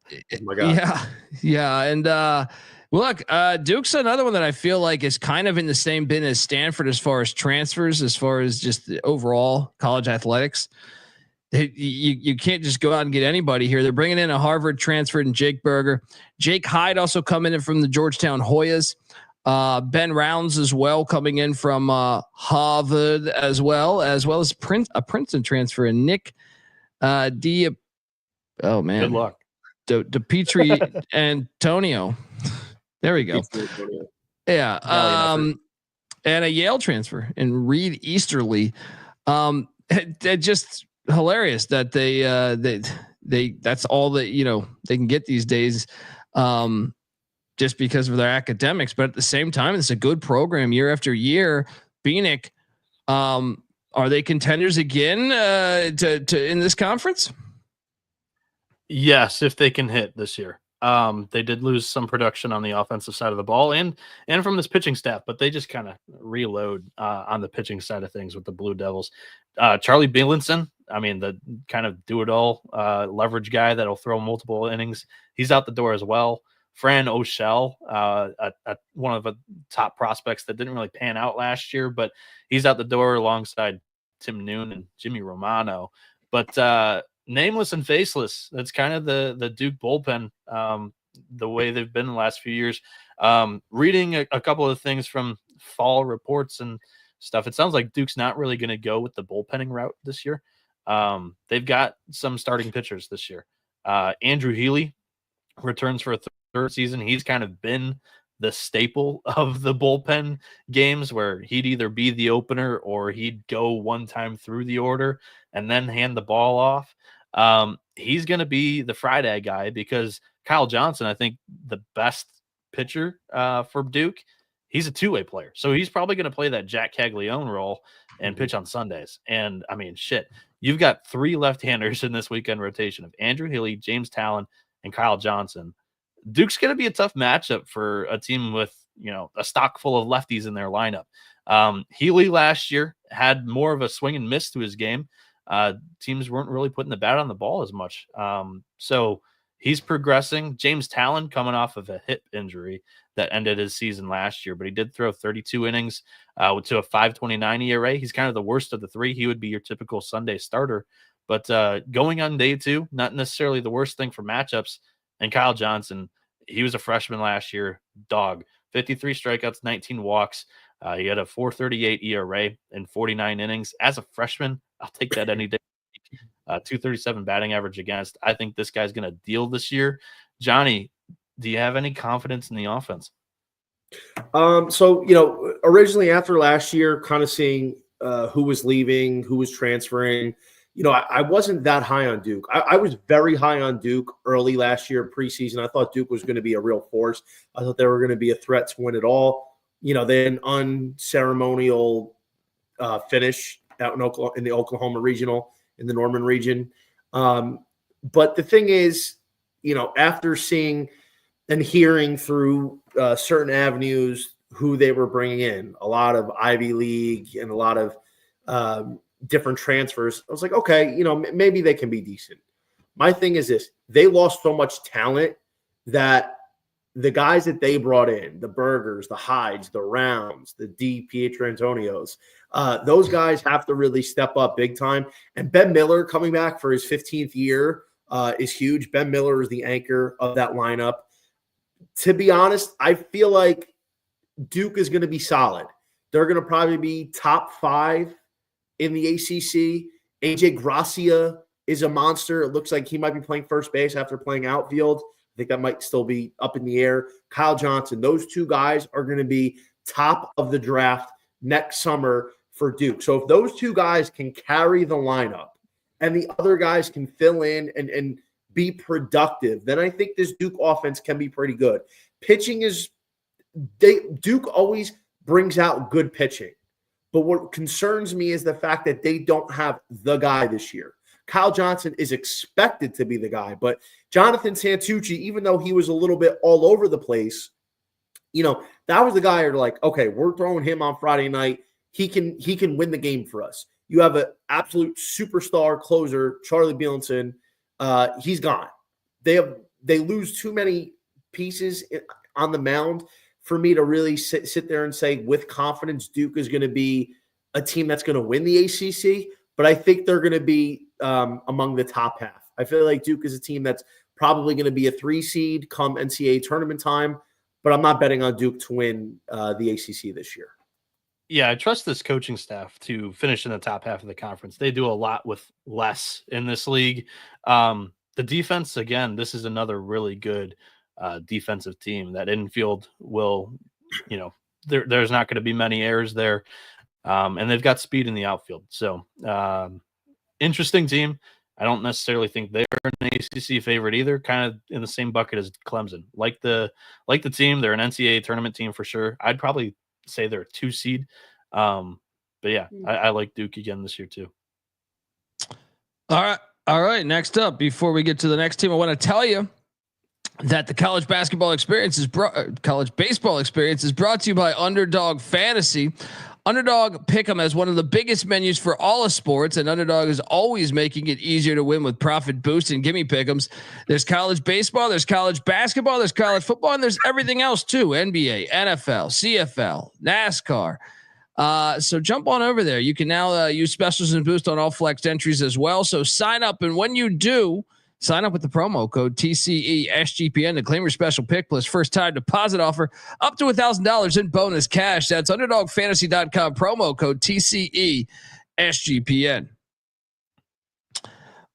my God. Yeah. And look, Duke's another one that I feel like is kind of in the same bin as Stanford as far as transfers, as far as just the overall college athletics. You can't just go out and get anybody here. They're bringing in a Harvard transfer and Jake Berger. Jake Hyde also coming in from the Georgetown Hoyas. Ben Rounds as well coming in from Harvard as well as a Princeton transfer and Nick D. Oh man, good luck. DePietri Antonio. There we go. Yeah. And a Yale transfer and Reed Easterly. They're just hilarious that they that's all that they can get these days. Just because of their academics, but at the same time, it's a good program year after year. Bieniek, are they contenders again to in this conference? Yes, if they can hit this year. They did lose some production on the offensive side of the ball and from this pitching staff, but they just kind of reload on the pitching side of things with the Blue Devils. Charlie Bielenson, I mean, the kind of do-it-all leverage guy that'll throw multiple innings. He's out the door as well. Fran O'Shell, one of the top prospects that didn't really pan out last year, but he's out the door alongside Tim Noon and Jimmy Romano. But nameless and faceless, that's kind of the Duke bullpen, the way they've been the last few years. Reading a couple of things from fall reports and stuff, it sounds like Duke's not really going to go with the bullpenning route this year. They've got some starting pitchers this year. Andrew Healy returns for a third season. He's kind of been the staple of the bullpen games where he'd either be the opener or he'd go one time through the order and then hand the ball off. He's going to be the Friday guy because Kyle Johnson, I think the best pitcher for Duke, he's a two-way player. So he's probably going to play that Jack Caglione role and pitch on Sundays. And I mean, shit, you've got three left-handers in this weekend rotation of Andrew Healy, James Talon, and Kyle Johnson. Duke's going to be a tough matchup for a team with, a stock full of lefties in their lineup. Healy last year had more of a swing and miss to his game. Teams weren't really putting the bat on the ball as much. So he's progressing. James Talon coming off of a hip injury that ended his season last year, but he did throw 32 innings to a 5.29 ERA. He's kind of the worst of the three. He would be your typical Sunday starter, but going on day 2, not necessarily the worst thing for matchups. And Kyle Johnson, he was a freshman last year, 53 strikeouts, 19 walks. He had a 4.38 ERA in 49 innings. As a freshman, I'll take that any day. 237 batting average against. I think this guy's going to deal this year. Johnny, do you have any confidence in the offense? So, originally after last year, kind of seeing who was leaving, who was transferring, I wasn't that high on Duke. I was very high on Duke early last year, preseason. I thought Duke was going to be a real force. I thought they were going to be a threat to win it all. They had an unceremonial finish out in the Oklahoma regional, in the Norman region. But the thing is, after seeing and hearing through certain avenues who they were bringing in, a lot of Ivy League and a lot of different transfers, I was like, okay, maybe they can be decent. My thing is this: they lost so much talent that the guys that they brought in, the Bergers, the Hydes, the Rounds, the D. Pietrantonios, those guys have to really step up big time. And Ben Miller coming back for his 15th year is huge. Ben Miller is the anchor of that lineup. To be honest, I feel like Duke is going to be solid. They're going to probably be top 5 in the ACC. AJ Gracia is a monster. It looks like he might be playing first base after playing outfield. I think that might still be up in the air. Kyle Johnson, those two guys are going to be top of the draft next summer for Duke. So if those two guys can carry the lineup and the other guys can fill in and be productive, then I think this Duke offense can be pretty good. Pitching is Duke always brings out good pitching. But what concerns me is the fact that they don't have the guy this year. Kyle Johnson is expected to be the guy, but Jonathan Santucci, even though he was a little bit all over the place, that was the guy who're like, okay, we're throwing him on Friday night. He can win the game for us. You have an absolute superstar closer, Charlie Bielenson. He's gone. They lose too many pieces on the mound for me to really sit there and say with confidence Duke is going to be a team that's going to win the ACC. But I think they're going to be among the top half. I feel like Duke is a team that's probably going to be a 3 seed come NCAA tournament time, but I'm not betting on Duke to win the ACC this year. Yeah, I trust this coaching staff to finish in the top half of the conference. They do a lot with less in this league. The defense, again, this is another really good defensive team. That infield will, there's not going to be many errors there. And they've got speed in the outfield. So interesting team. I don't necessarily think they're an ACC favorite either. Kind of in the same bucket as Clemson. Like the team, they're an NCAA tournament team for sure. I'd probably say they're a 2 seed. But yeah, I like Duke again this year too. All right. Next up, before we get to the next team, I want to tell you that the college baseball experience is brought to you by Underdog Fantasy. Underdog Pick'em has one of the biggest menus for all of sports, and Underdog is always making it easier to win with profit boost and gimme pick'ems. There's college baseball, there's college basketball, there's college football, and there's everything else too: NBA, NFL, CFL, NASCAR. So jump on over there. You can now use specials and boost on all flex entries as well. So sign up, and when you do, sign up with the promo code TCESGPN to claim your special pick plus first time deposit offer up to $1,000 in bonus cash. That's UnderdogFantasy.com, promo code TCESGPN.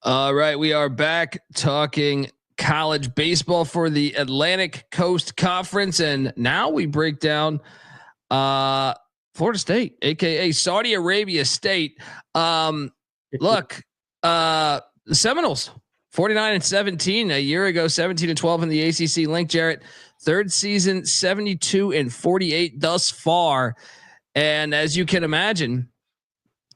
All right, we are back talking college baseball for the Atlantic Coast Conference, and now we break down Florida State, aka Saudi Arabia State. Look, the Seminoles. 49-17 a year ago, 17-12 in the ACC. Link Jarrett, third season, 72-48 thus far. And as you can imagine,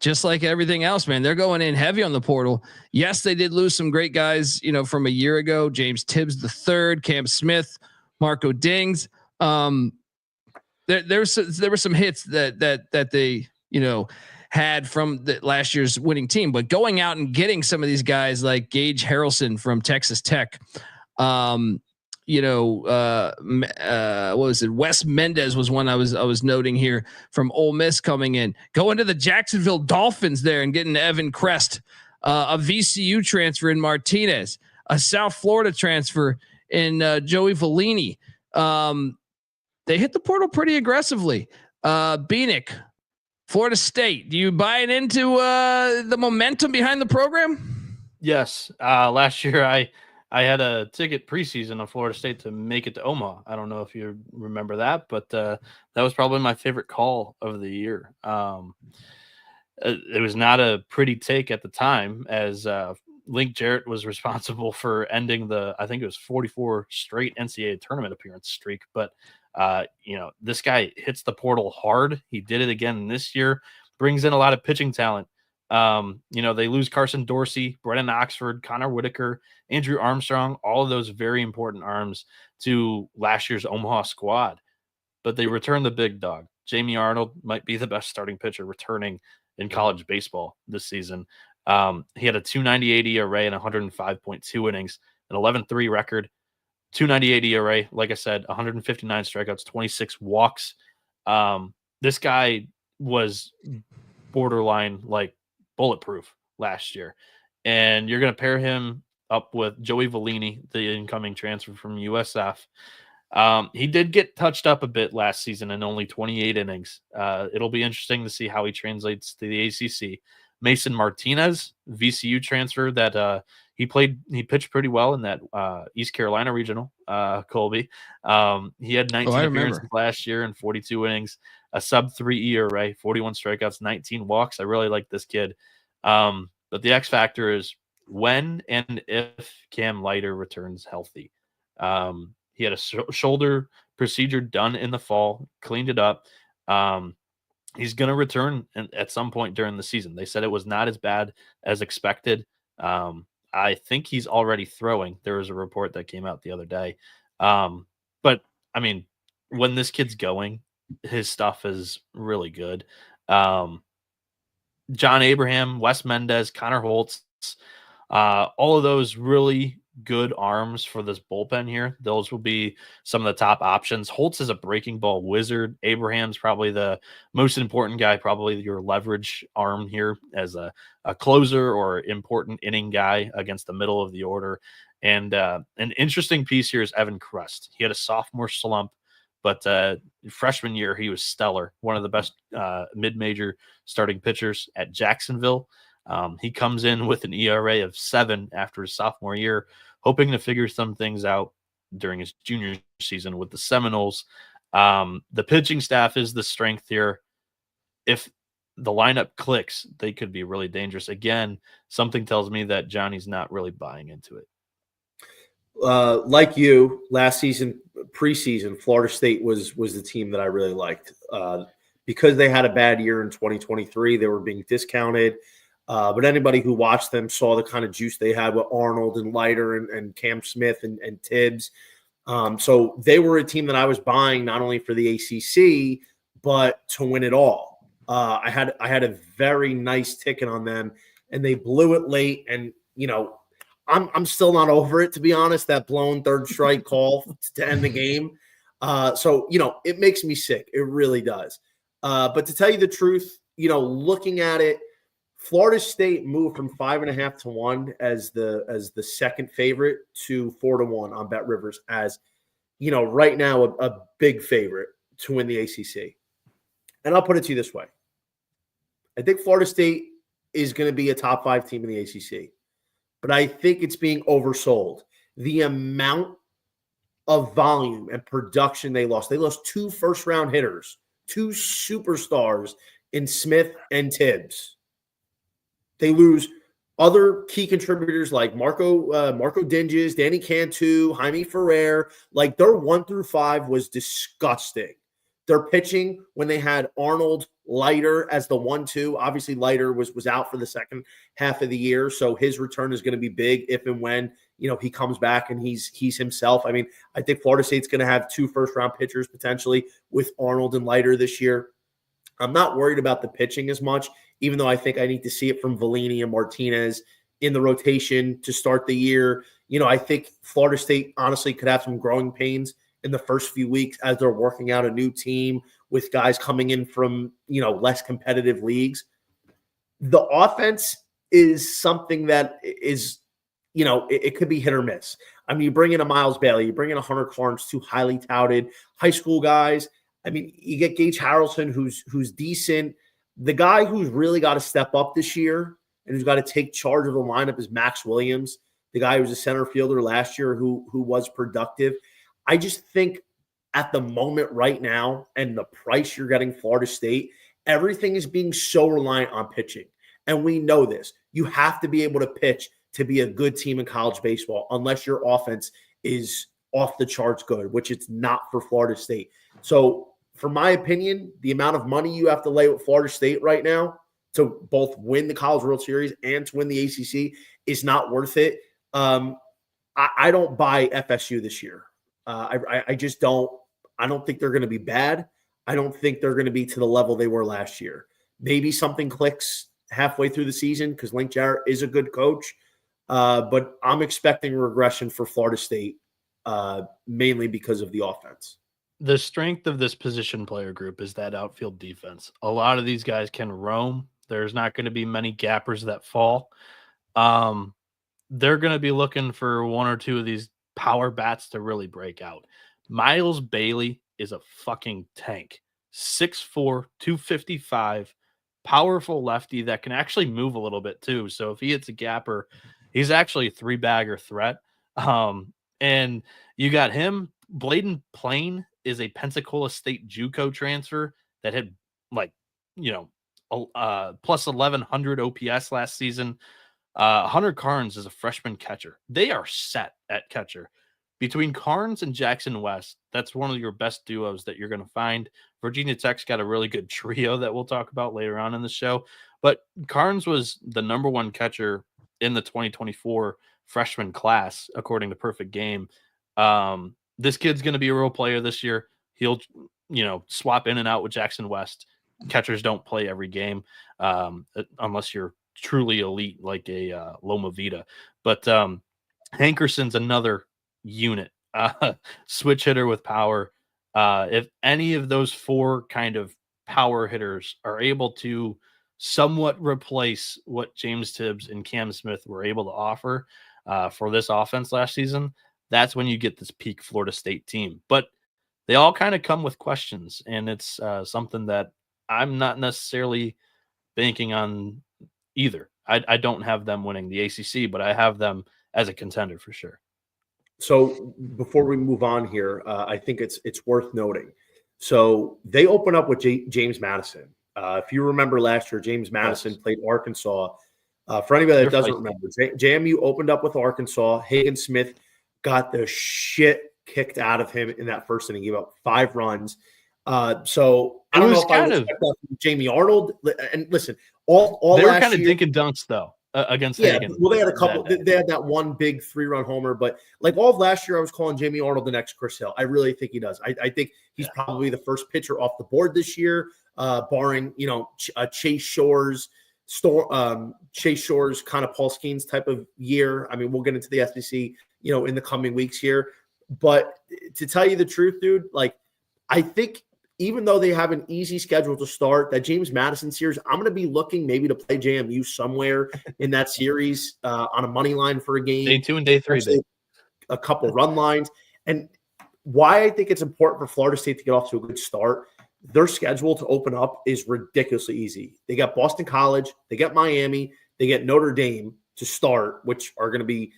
just like everything else, man, they're going in heavy on the portal. Yes, they did lose some great guys, from a year ago. James Tibbs III, Cam Smith, Marco Dings. There were some hits that they, had from the last year's winning team, but going out and getting some of these guys like Gage Harrelson from Texas Tech, What was it? Wes Mendez was one I was noting here from Ole Miss coming in, going to the Jacksonville Dolphins there and getting Evan Crest, a VCU transfer in Martinez, a South Florida transfer in Joey Vellini. They hit the portal pretty aggressively. Bieniek, Florida State. Do you buying into the momentum behind the program? Yes. Last year I had a ticket preseason of Florida State to make it to Omaha. I don't know if you remember that, but that was probably my favorite call of the year. It was not a pretty take at the time, as Link Jarrett was responsible for ending I think it was 44 straight NCAA tournament appearance streak. But this guy hits the portal hard. He did it again this year, brings in a lot of pitching talent. They lose Carson Dorsey, Brennan Oxford, Connor Whitaker, Andrew Armstrong, all of those very important arms to last year's Omaha squad. But they return the big dog. Jamie Arnold might be the best starting pitcher returning in college baseball this season. He had a 2.98 ERA and 105.2 innings, an 11-3 record, 2.98 ERA. Like I said, 159 strikeouts, 26 walks. This guy was borderline like bulletproof last year. And you're going to pair him up with Joey Vellini, the incoming transfer from USF. He did get touched up a bit last season in only 28 innings. It'll be interesting to see how he translates to the ACC. Mason Martinez, VCU transfer that he pitched pretty well in that East Carolina regional, Colby. He had 19 appearances last year and 42 innings, a sub-3 ERA, 41 strikeouts, 19 walks. I really like this kid. But the X factor is when and if Cam Leiter returns healthy. He had a shoulder procedure done in the fall, cleaned it up. He's going to return at some point during the season. They said it was not as bad as expected. I think he's already throwing. There was a report that came out the other day. But, I mean, when this kid's going, his stuff is really good. John Abraham, Wes Mendez, Connor Holtz, all of those really good arms for this bullpen here. Those will be some of the top options. Holtz is a breaking ball wizard. Abraham's probably the most important guy, probably your leverage arm here as a closer or important inning guy against the middle of the order. And an interesting piece here is Evan Crest. He had a sophomore slump, but freshman year he was stellar. One of the best mid-major starting pitchers at Jacksonville. He comes in with an ERA of 7 after his sophomore year, hoping to figure some things out during his junior season with the Seminoles. The pitching staff is the strength here. If the lineup clicks, they could be really dangerous. Again, something tells me that Johnny's not really buying into it. Like you, last season, preseason, Florida State was the team that I really liked. Because they had a bad year in 2023, they were being discounted. But anybody who watched them saw the kind of juice they had with Arnold and Leiter and Cam Smith and Tibbs. So they were a team that I was buying not only for the ACC, but to win it all. I had a very nice ticket on them, and they blew it late. And, I'm still not over it, to be honest, that blown third strike call to end the game. So, it makes me sick. It really does. But to tell you the truth, looking at it, Florida State moved from 5.5 to 1 as the second favorite to 4 to 1 on Bet Rivers as, right now a big favorite to win the ACC. And I'll put it to you this way. I think Florida State is going to be a top 5 team in the ACC, but I think it's being oversold. The amount of volume and production they lost 2 first-round hitters, 2 superstars in Smith and Tibbs. They lose other key contributors like Marco Dinges, Danny Cantu, Jaime Ferrer. Like their 1 through 5 was disgusting. Their pitching when they had Arnold, Leiter as the 1-2. Obviously, Leiter was out for the second half of the year, so his return is going to be big if and when he comes back and he's himself. I mean, I think Florida State's going to have 2 first-round pitchers potentially with Arnold and Leiter this year. I'm not worried about the pitching as much, even though I think I need to see it from Vellini and Martinez in the rotation to start the year. I think Florida State honestly could have some growing pains in the first few weeks as they're working out a new team with guys coming in from, less competitive leagues. The offense is something that is, it could be hit or miss. I mean, you bring in a Miles Bailey, you bring in a Hunter Carnes, two highly touted high school guys. I mean, you get Gage Harrelson, who's decent. The guy who's really got to step up this year and who's got to take charge of the lineup is Max Williams, the guy who was a center fielder last year who was productive. I just think at the moment right now and the price you're getting Florida State, everything is being so reliant on pitching. And we know this. You have to be able to pitch to be a good team in college baseball unless your offense is off the charts good, which it's not for Florida State. So, for my opinion, the amount of money you have to lay with Florida State right now to both win the College World Series and to win the ACC is not worth it. I don't buy FSU this year. I just don't. I don't think they're going to be bad. I don't think they're going to be to the level they were last year. Maybe something clicks halfway through the season because Link Jarrett is a good coach. But I'm expecting regression for Florida State, mainly because of the offense. The strength of this position player group is that outfield defense. A lot of these guys can roam. There's not going to be many gappers that fall. They're going to be looking for one or two of these power bats to really break out. Miles Bailey is a fucking tank. 6'4", 255, powerful lefty that can actually move a little bit too. So if he hits a gapper, he's actually a three-bagger threat. And you got him. Bladen Plain is a Pensacola State JUCO transfer that had plus 1,100 OPS last season. Hunter Carnes is a freshman catcher. They are set at catcher. Between Carnes and Jackson West, that's one of your best duos that you're going to find. Virginia Tech's got a really good trio that we'll talk about later on in the show. But Carnes was the number one catcher in the 2024 freshman class, according to Perfect Game. This kid's going to be a real player this year. He'll, swap in and out with Jackson West. Catchers don't play every game unless you're truly elite like a Loma Vita. But Hankerson's another unit, switch hitter with power. If any of those four kind of power hitters are able to somewhat replace what James Tibbs and Cam Smith were able to offer for this offense last season, that's when you get this peak Florida State team. But they all kind of come with questions, and it's something that I'm not necessarily banking on either. I don't have them winning the ACC, but I have them as a contender for sure. So before we move on here, I think it's worth noting. So they open up with James Madison. If you remember last year, James Madison played Arkansas. For anybody that doesn't remember, JMU opened up with Arkansas. Hagen Smith got the shit kicked out of him in that first inning. He gave up 5 runs. So I don't know if I would expect that from Jamie Arnold. And listen, all they were last kind of year, dink and dunks though. Against Hagen. Well, they had a couple. They had that one big 3-run homer, but like all of last year, I was calling Jamie Arnold the next Chris Hill. I really think he does. I think he's probably the first pitcher off the board this year, barring Chase Shores, kind of Paul Skeens type of year. I mean, we'll get into the SEC, in the coming weeks here. But to tell you the truth, dude, like I think even though they have an easy schedule to start, that James Madison series, I'm going to be looking maybe to play JMU somewhere in that series on a money line for a game. Day 2 and day 3. A couple run lines. And why I think it's important for Florida State to get off to a good start, their schedule to open up is ridiculously easy. They got Boston College, they got Miami, they get Notre Dame to start, which are going to be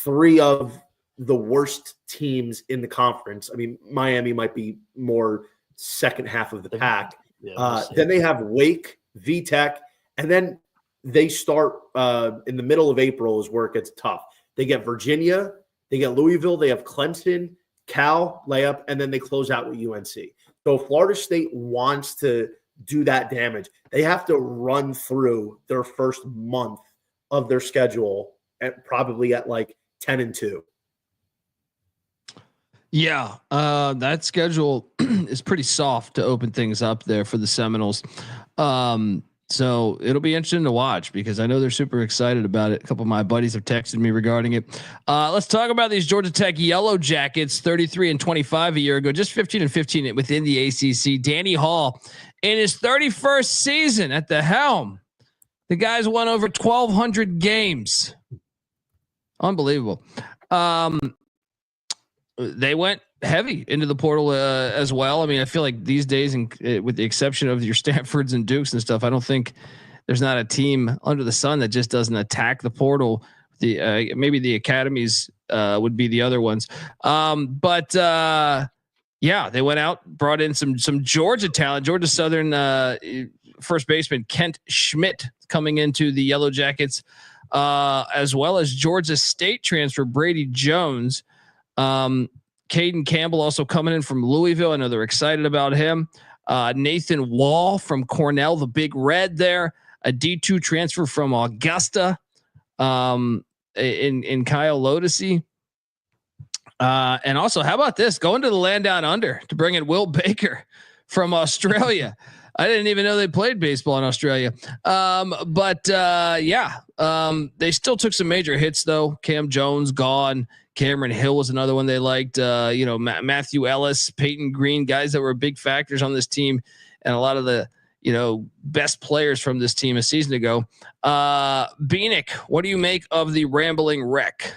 3 of the worst teams in the conference. I mean, Miami might be more second half of the pack. Then they have Wake, VTech, and then they start in the middle of April is where it gets tough. They get Virginia, they get Louisville, they have Clemson, Cal, layup, and then they close out with UNC. So if Florida State wants to do that damage, they have to run through their first month of their schedule probably at like 10-2. Yeah, that schedule is pretty soft to open things up there for the Seminoles. So So it'll be interesting to watch because I know they're super excited about it. A couple of my buddies have texted me regarding it. Let's talk about these Georgia Tech Yellow Jackets, 33-25 a year ago, just 15-15 within the ACC. Danny Hall in his 31st season at the helm. The guys won over 1,200 games. Unbelievable. They went heavy into the portal as well. I mean, I feel like these days, with the exception of your Stanfords and Dukes and stuff, I don't think there's not a team under the sun that just doesn't attack the portal. Maybe the academies would be the other ones. Yeah, they went out, brought in some Georgia talent. Georgia Southern first baseman Kent Schmidt coming into the Yellow Jackets, as well as Georgia State transfer Brady Jones. Caden Campbell also coming in from Louisville. I know they're excited about him. Nathan Wall from Cornell, the Big Red there. A D2 transfer from Augusta in Kyle Lodesy. And also, how about this? Going to the land down under to bring in Will Baker from Australia. I didn't even know they played baseball in Australia. They still took some major hits though. Cam Jones gone. Cameron Hill was another one they liked. Matthew Ellis, Peyton Green, guys that were big factors on this team, and a lot of the best players from this team a season ago. Bieniek, what do you make of the rambling wreck?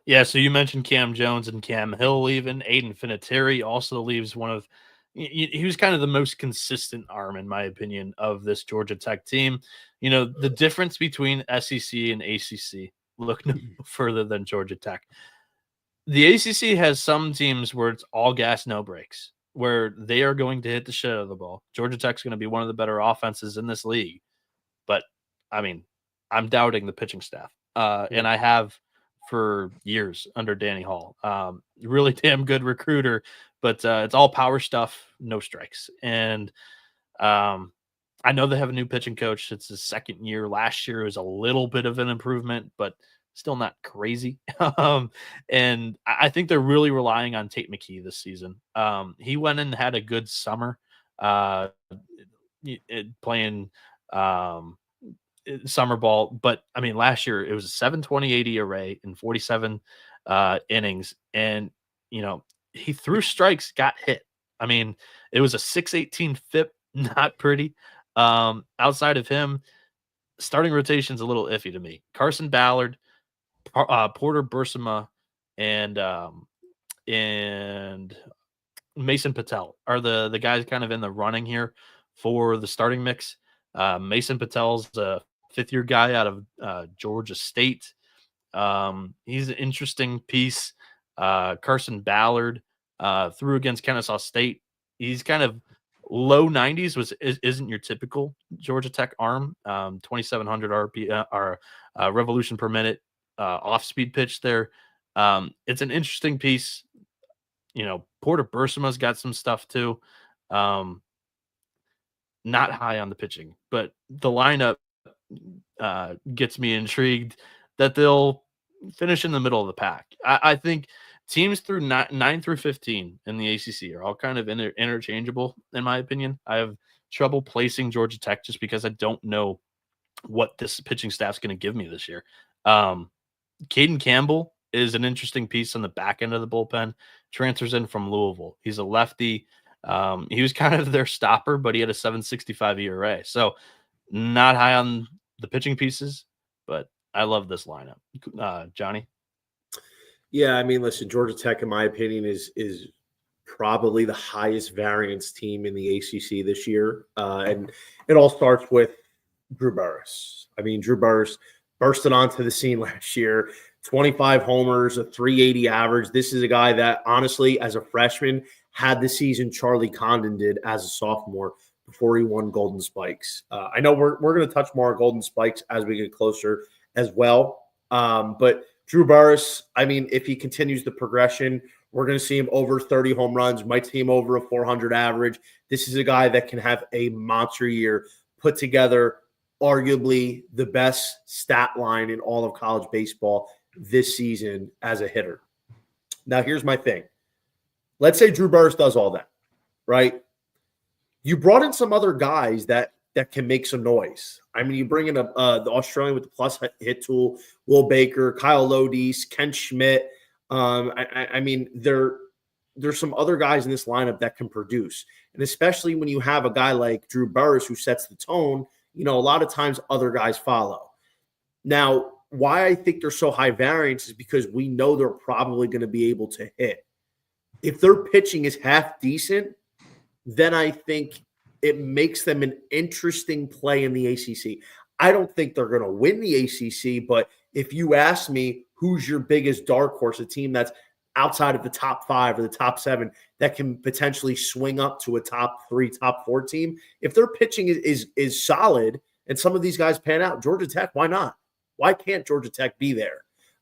Yeah, so you mentioned Cam Jones and Cam Hill leaving. Aiden Finatieri also leaves. He was kind of the most consistent arm, in my opinion, of this Georgia Tech team. The difference between SEC and ACC, look no further than Georgia Tech. The ACC has some teams where it's all gas, no brakes, where they are going to hit the shit out of the ball. Georgia Tech's going to be one of the better offenses in this league. But, I mean, I'm doubting the pitching staff. And I have for years under Danny Hall. Really damn good recruiter, but it's all power stuff, no strikes. And I know they have a new pitching coach. It's his second year. Last year was a little bit of an improvement, but still not crazy. And I think they're really relying on Tate McKee this season. He went and had a good summer playing summer ball. But, I mean, last year it was a 7.20 ERA in 47 innings. And, he threw strikes, got hit. I mean, it was a 6.18 FIP, not pretty. Outside of him, starting rotation's a little iffy to me. Carson Ballard, Porter Bursama, and Mason Patel are the guys kind of in the running here for the starting mix. Mason Patel's a fifth-year guy out of Georgia State. He's an interesting piece. Carson Ballard threw against Kennesaw State. He's kind of low 90s, isn't your typical Georgia Tech arm. 2,700 RP or revolution per minute off-speed pitch there. It's an interesting piece. Porter Bursama's got some stuff too. Not high on the pitching, but the lineup gets me intrigued that they'll finish in the middle of the pack. I think teams through 9 through 15 in the ACC are all kind of interchangeable, in my opinion. I have trouble placing Georgia Tech just because I don't know what this pitching staff's going to give me this year. Caden Campbell is an interesting piece on the back end of the bullpen. Transfers in from Louisville. He's a lefty. He was kind of their stopper, but he had a 7.65 ERA. So not high on the pitching pieces, but I love this lineup. Johnny? Yeah, I mean, listen, Georgia Tech, in my opinion, is probably the highest variance team in the ACC this year. And it all starts with Drew Burress. I mean, Drew Burress bursted onto the scene last year, 25 homers, a 380 average. This is a guy that, honestly, as a freshman, had the season Charlie Condon did as a sophomore before he won Golden Spikes. I know we're going to touch more on Golden Spikes as we get closer as well. But Drew Burress, I mean, if he continues the progression, we're going to see him over 30 home runs, might see him over a 400 average. This is a guy that can have a monster year, put together arguably the best stat line in all of college baseball this season as a hitter. Now, here's my thing. Let's say Drew Burress does all that, right? You brought in some other guys that that can make some noise. I mean, you bring in the Australian with the plus hit tool, Will Baker, Kyle Lodis, Ken Schmidt. I mean, there's some other guys in this lineup that can produce. And especially when you have a guy like Drew Burress who sets the tone, a lot of times other guys follow. Now, why I think they're so high variance is because we know they're probably going to be able to hit. If their pitching is half decent, then I think it makes them an interesting play in the ACC. I don't think they're going to win the ACC, but if you ask me who's your biggest dark horse, a team that's outside of the top 5 or the top 7 that can potentially swing up to a top 3, top 4 team, if their pitching is solid and some of these guys pan out, Georgia Tech, why not? Why can't Georgia Tech be there?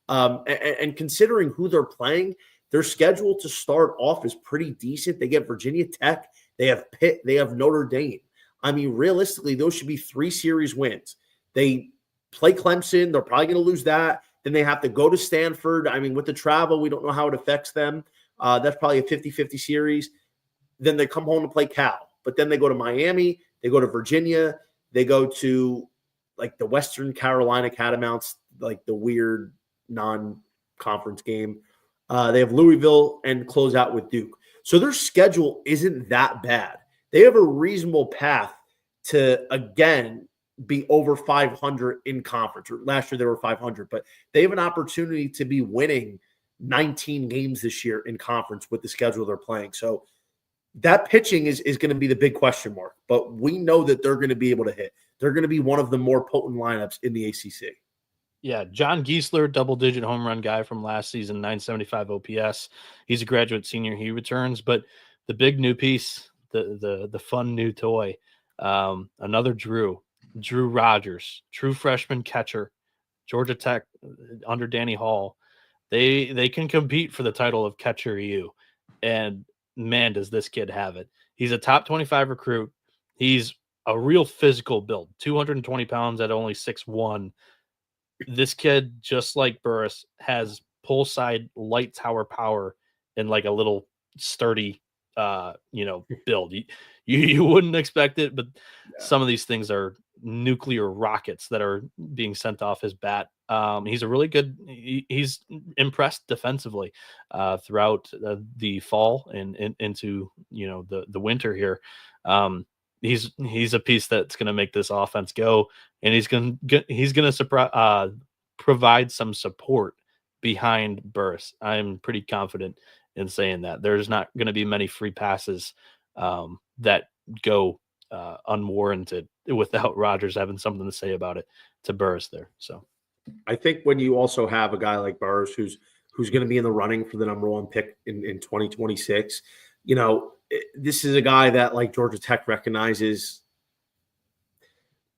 And considering who they're playing, their schedule to start off is pretty decent. They get Virginia Tech, they have Pitt, they have Notre Dame. I mean, realistically, those should be 3 series wins. They play Clemson. They're probably going to lose that. Then they have to go to Stanford. I mean, with the travel, we don't know how it affects them. That's probably a 50-50 series. Then they come home to play Cal. But then they go to Miami. They go to Virginia. They go to, like, the Western Carolina Catamounts, like the weird non-conference game. They have Louisville and close out with Duke. So their schedule isn't that bad. They have a reasonable path to, again, be over 500 in conference. Last year they were 500, but they have an opportunity to be winning 19 games this year in conference with the schedule they're playing. So that pitching is going to be the big question mark, but we know that they're going to be able to hit. They're going to be one of the more potent lineups in the ACC. Yeah, John Giesler, double-digit home run guy from last season, 975 OPS. He's a graduate senior. He returns, but the big new piece, the fun new toy, another Drew Rogers, true freshman catcher, Georgia Tech under Danny Hall. They can compete for the title of catcher EU, and man, does this kid have it. He's a top 25 recruit. He's a real physical build, 220 pounds at only 6'1". This kid, just like Burris, has pull side light tower power and like a little sturdy, build. You wouldn't expect it, but some of these things are nuclear rockets that are being sent off his bat. He's a really good. He's impressed defensively throughout the fall and into the winter here. He's a piece that's going to make this offense go, and he's going to provide some support behind Burris. I'm pretty confident in saying that there's not going to be many free passes that go unwarranted without Rogers having something to say about it to Burris there. So I think when you also have a guy like Burris who's going to be in the running for the number 1 pick in 2026, this is a guy that, like, Georgia Tech recognizes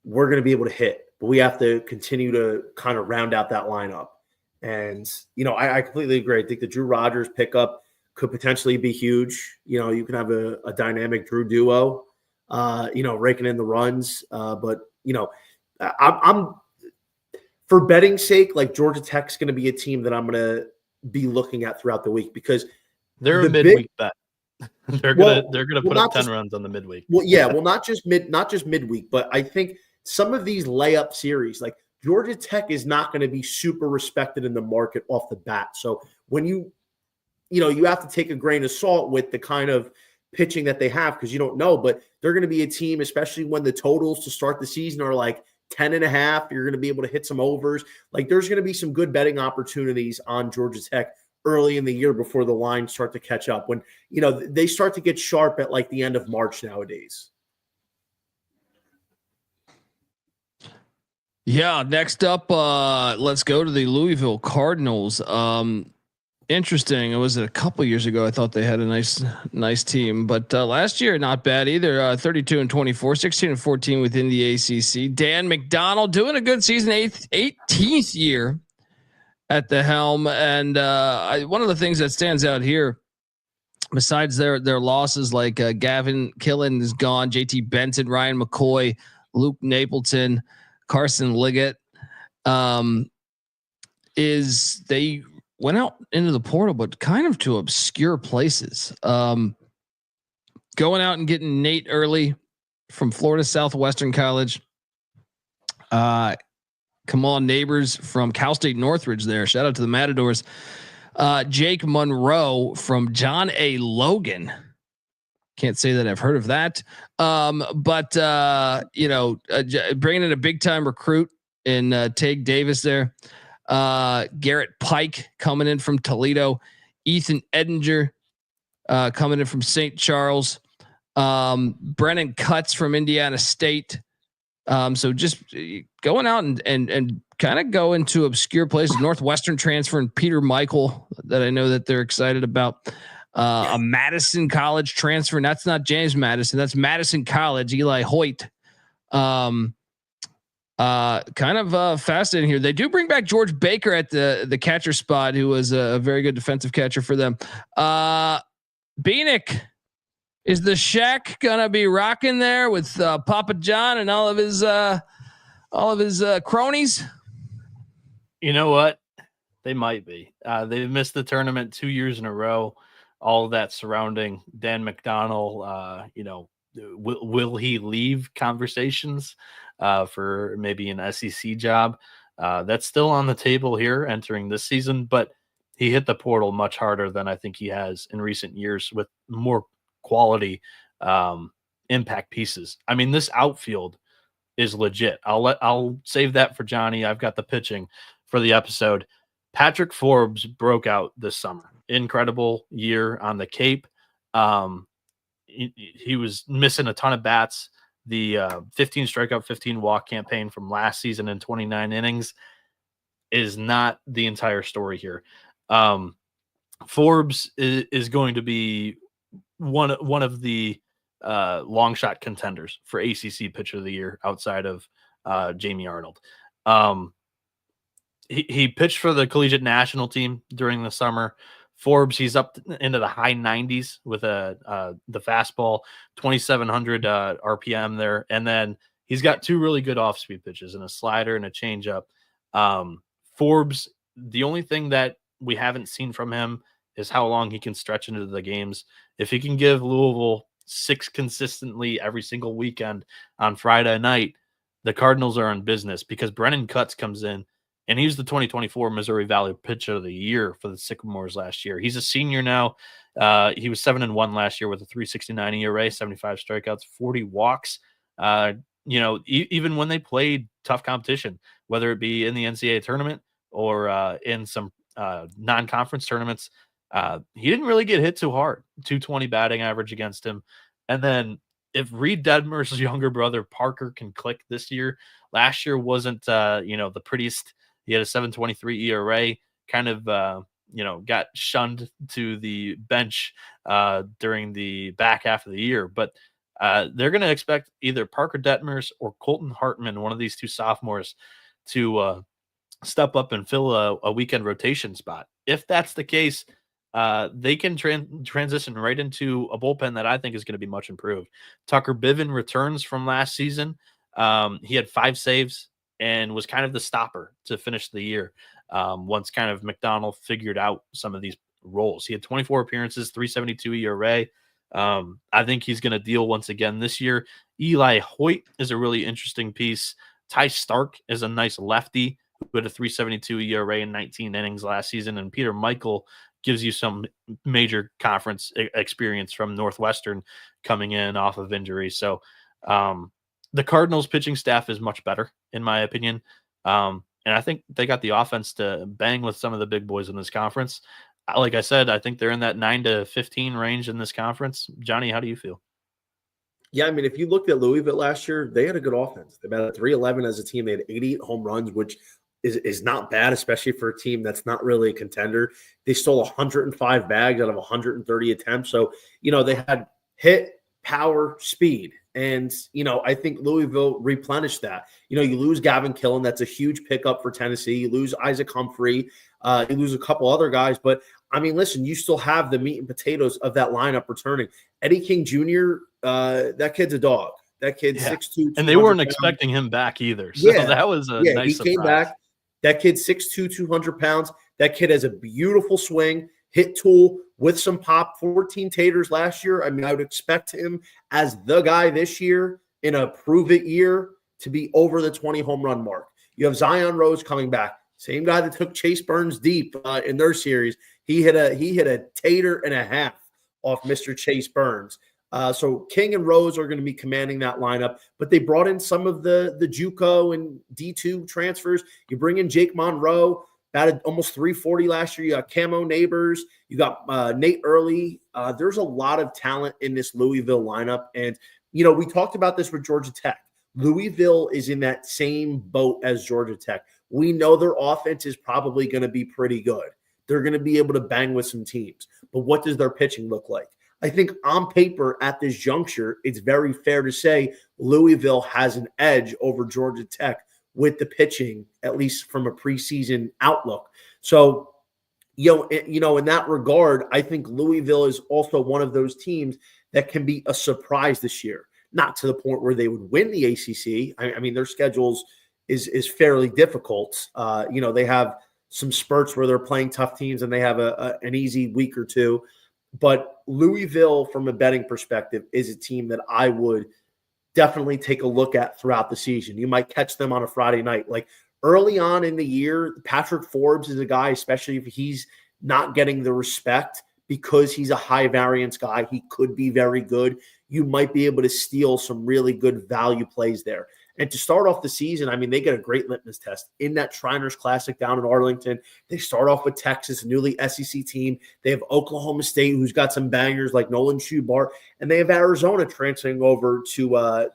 we're going to be able to hit, but we have to continue to kind of round out that lineup. And, I completely agree. I think the Drew Rogers pickup could potentially be huge. You can have a dynamic Drew duo, raking in the runs. But, I'm for betting sake, like, Georgia Tech's going to be a team that I'm going to be looking at throughout the week because they're a midweek bet. They're gonna put up 10 runs on the midweek. Well, yeah, not just midweek, but I think some of these layup series, like Georgia Tech, is not going to be super respected in the market off the bat. So when you have to take a grain of salt with the kind of pitching that they have because you don't know, but they're going to be a team, especially when the totals to start the season are like 10.5. You're going to be able to hit some overs. Like, there's going to be some good betting opportunities on Georgia Tech early in the year before the lines start to catch up, when they start to get sharp at like the end of March nowadays. Yeah, next up, let's go to the Louisville Cardinals. Interesting. It was a couple years ago. I thought they had a nice team, but last year not bad either. 32-24, 16-14 within the ACC. Dan McDonald doing a good season, 18th year at the helm. And one of the things that stands out here, besides their losses, like Gavin Killen is gone, JT Benton, Ryan McCoy, Luke Napleton, Carson Liggett, is they went out into the portal, but kind of to obscure places. Going out and getting Nate early from Florida Southwestern College. Kamal Neighbors from Cal State Northridge there. Shout out to the Matadors. Jake Monroe from John A. Logan. Can't say that I've heard of that. But bringing in a big time recruit in Tage Davis there. Garrett Pike coming in from Toledo. Ethan Edinger coming in from St. Charles. Brennan Cutts from Indiana State. So just going out and kind of go into obscure places. Northwestern transfer and Peter Michael that I know that they're excited about. A Madison College transfer, and that's not James Madison. That's Madison College. Eli Hoyt. Kind of fascinating here. They do bring back George Baker at the catcher spot, who was a very good defensive catcher for them. Bieniek. Is the Shack gonna be rocking there with Papa John and all of his cronies? You know what? They might be. They've missed the tournament 2 years in a row. All of that surrounding Dan McDonnell. Will he leave conversations for maybe an SEC job? That's still on the table here entering this season, but he hit the portal much harder than I think he has in recent years with more quality impact pieces. I mean, this outfield is legit. I'll save that for Johnny. I've got the pitching for the episode. Patrick Forbes broke out this summer. Incredible year on the Cape. He was missing a ton of bats. The 15 strikeout, 15 walk campaign from last season in 29 innings is not the entire story here. Forbes is going to be one of the long shot contenders for ACC Pitcher of the Year outside of Jamie Arnold. He pitched for the collegiate national team during the summer. Forbes, he's up into the high 90s with the fastball, 2,700 RPM there, and then he's got two really good off-speed pitches and a slider and a changeup. Forbes, the only thing that we haven't seen from him is how long he can stretch into the games. If he can give Louisville 6 consistently every single weekend on Friday night, the Cardinals are in business because Brennan Cutts comes in, and he was the 2024 Missouri Valley Pitcher of the Year for the Sycamores last year. He's a senior now. He was 7-1 last year with a 3.69 ERA, 75 strikeouts, 40 walks. Even when they played tough competition, whether it be in the NCAA tournament or in some non-conference tournaments, he didn't really get hit too hard. 220 batting average against him. And then if Reed Detmer's younger brother Parker can click this year, last year wasn't the prettiest. He had a 7.23 ERA, kind of got shunned to the bench during the back half of the year. But they're going to expect either Parker Detmers or Colton Hartman, one of these two sophomores, to step up and fill a weekend rotation spot. If that's the case, they can transition right into a bullpen that I think is going to be much improved. Tucker Biven returns from last season. He had 5 saves and was kind of the stopper to finish the year once kind of McDonnell figured out some of these roles. He had 24 appearances, 3.72 ERA. I think he's going to deal once again this year. Eli Hoyt is a really interesting piece. Ty Stark is a nice lefty who had a 3.72 ERA in 19 innings last season. And Peter Michael gives you some major conference experience from Northwestern coming in off of injury. So the Cardinals pitching staff is much better, in my opinion. And I think they got the offense to bang with some of the big boys in this conference. Like I said, I think they're in that 9 to 15 range in this conference. Johnny, how do you feel? Yeah, I mean, if you looked at Louisville last year, they had a good offense. They batted 311 as a team. They had 88 home runs, which is not bad, especially for a team that's not really a contender. They stole 105 bags out of 130 attempts. So, they had hit, power, speed. And, I think Louisville replenished that. You lose Gavin Killen. That's a huge pickup for Tennessee. You lose Isaac Humphrey. You lose a couple other guys. But, I mean, listen, you still have the meat and potatoes of that lineup returning. Eddie King Jr., that kid's a dog. That kid's 6'2". And they weren't expecting him back either. So that was a nice surprise. He came back. That kid's 6'2", 200 pounds. That kid has a beautiful swing, hit tool with some pop, 14 taters last year. I mean, I would expect him as the guy this year in a prove-it year to be over the 20 home run mark. You have Zion Rose coming back, same guy that took Chase Burns deep in their series. He hit a tater and a half off Mr. Chase Burns. So King and Rose are going to be commanding that lineup, but they brought in some of the JUCO and D2 transfers. You bring in Jake Monroe, batted almost 340 last year. You got Camo Neighbors. You got Nate Early. There's a lot of talent in this Louisville lineup. And, we talked about this with Georgia Tech. Louisville is in that same boat as Georgia Tech. We know their offense is probably going to be pretty good. They're going to be able to bang with some teams. But what does their pitching look like? I think on paper at this juncture, it's very fair to say Louisville has an edge over Georgia Tech with the pitching, at least from a preseason outlook. So, in that regard, I think Louisville is also one of those teams that can be a surprise this year. Not to the point where they would win the ACC. I mean, their schedules is fairly difficult. They have some spurts where they're playing tough teams and they have an easy week or two. But Louisville, from a betting perspective, is a team that I would definitely take a look at throughout the season. You might catch them on a Friday night. Like early on in the year, Patrick Forbes is a guy, especially if he's not getting the respect because he's a high variance guy. He could be very good. You might be able to steal some really good value plays there. And to start off the season, I mean, they get a great litmus test in that Shriners Classic down in Arlington. They start off with Texas, a newly SEC team. They have Oklahoma State, who's got some bangers like Nolan Schubart, and they have Arizona transferring over to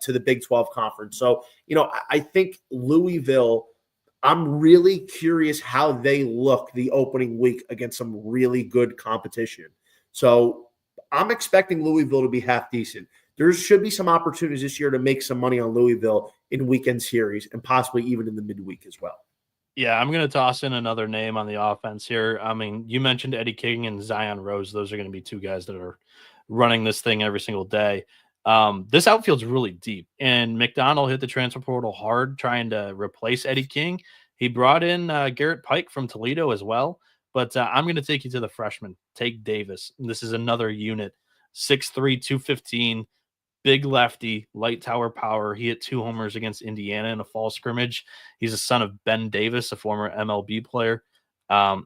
the Big 12 Conference. So, I think Louisville, I'm really curious how they look the opening week against some really good competition. So I'm expecting Louisville to be half decent. There should be some opportunities this year to make some money on Louisville in weekend series and possibly even in the midweek as well. Yeah, I'm going to toss in another name on the offense here. I mean, you mentioned Eddie King and Zion Rose. Those are going to be two guys that are running this thing every single day. This outfield's really deep, and McDonald hit the transfer portal hard trying to replace Eddie King. He brought in Garrett Pike from Toledo as well, but I'm going to take you to the freshman, Take Davis. This is another unit, 6'3", 215, big lefty, light tower power. He hit 2 homers against Indiana in a fall scrimmage. He's a son of Ben Davis, a former MLB player.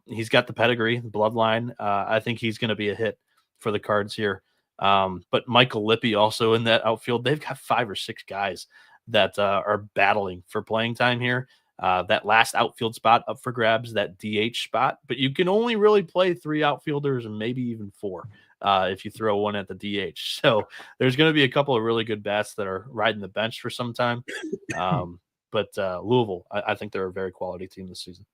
He's got the pedigree, the bloodline. I think he's going to be a hit for the Cards here. But Michael Lippy also in that outfield. They've got 5 or 6 guys that are battling for playing time here. That last outfield spot up for grabs, that DH spot. But you can only really play 3 outfielders and maybe even 4. If you throw one at the DH. So there's going to be a couple of really good bats that are riding the bench for some time. But Louisville, I think they're a very quality team this season.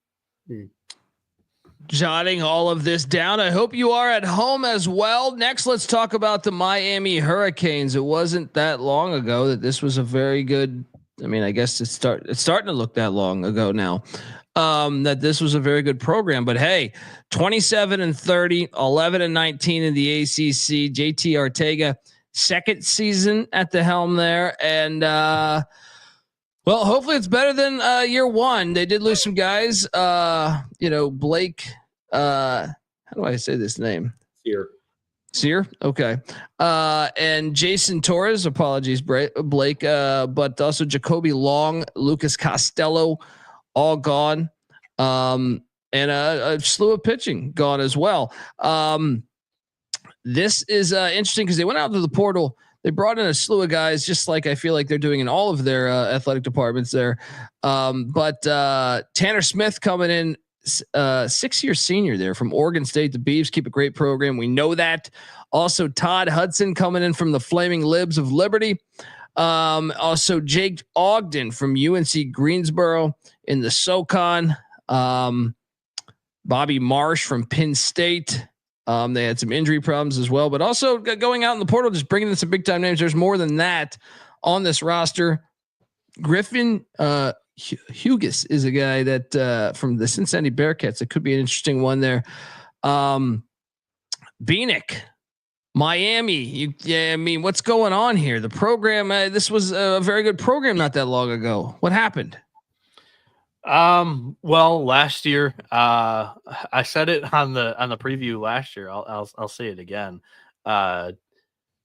Jotting all of this down. I hope you are at home as well. Next, let's talk about the Miami Hurricanes. It wasn't that long ago that this was a very good, I mean, I guess it's starting to look that long ago now. That this was a very good program, but hey, 27-30, 11-19 in the ACC. JT Ortega, second season at the helm there, and well, hopefully it's better than year one. They did lose some guys. Blake. How do I say this name? Sear. Okay. And Jason Torres. Apologies, Blake. But also Jacoby Long, Lucas Costello. All gone, and a slew of pitching gone as well. This is interesting because they went out to the portal. They brought in a slew of guys, just like I feel like they're doing in all of their athletic departments there. But Tanner Smith coming in, 6-year senior there from Oregon State. The Beavs keep a great program. We know that. Also, Todd Hudson coming in from the Flaming Libs of Liberty. Also Jake Ogden from UNC Greensboro in the SoCon. Bobby Marsh from Penn State. They had some injury problems as well, but also going out in the portal, just bringing in some big time names. There's more than that on this roster. Griffin Hughes is a guy that from the Cincinnati Bearcats. It could be an interesting one there. Bieniek, Miami. I mean, what's going on here? The program. This was a very good program not that long ago. What happened? Well, last year, I said it on the preview last year. I'll say it again.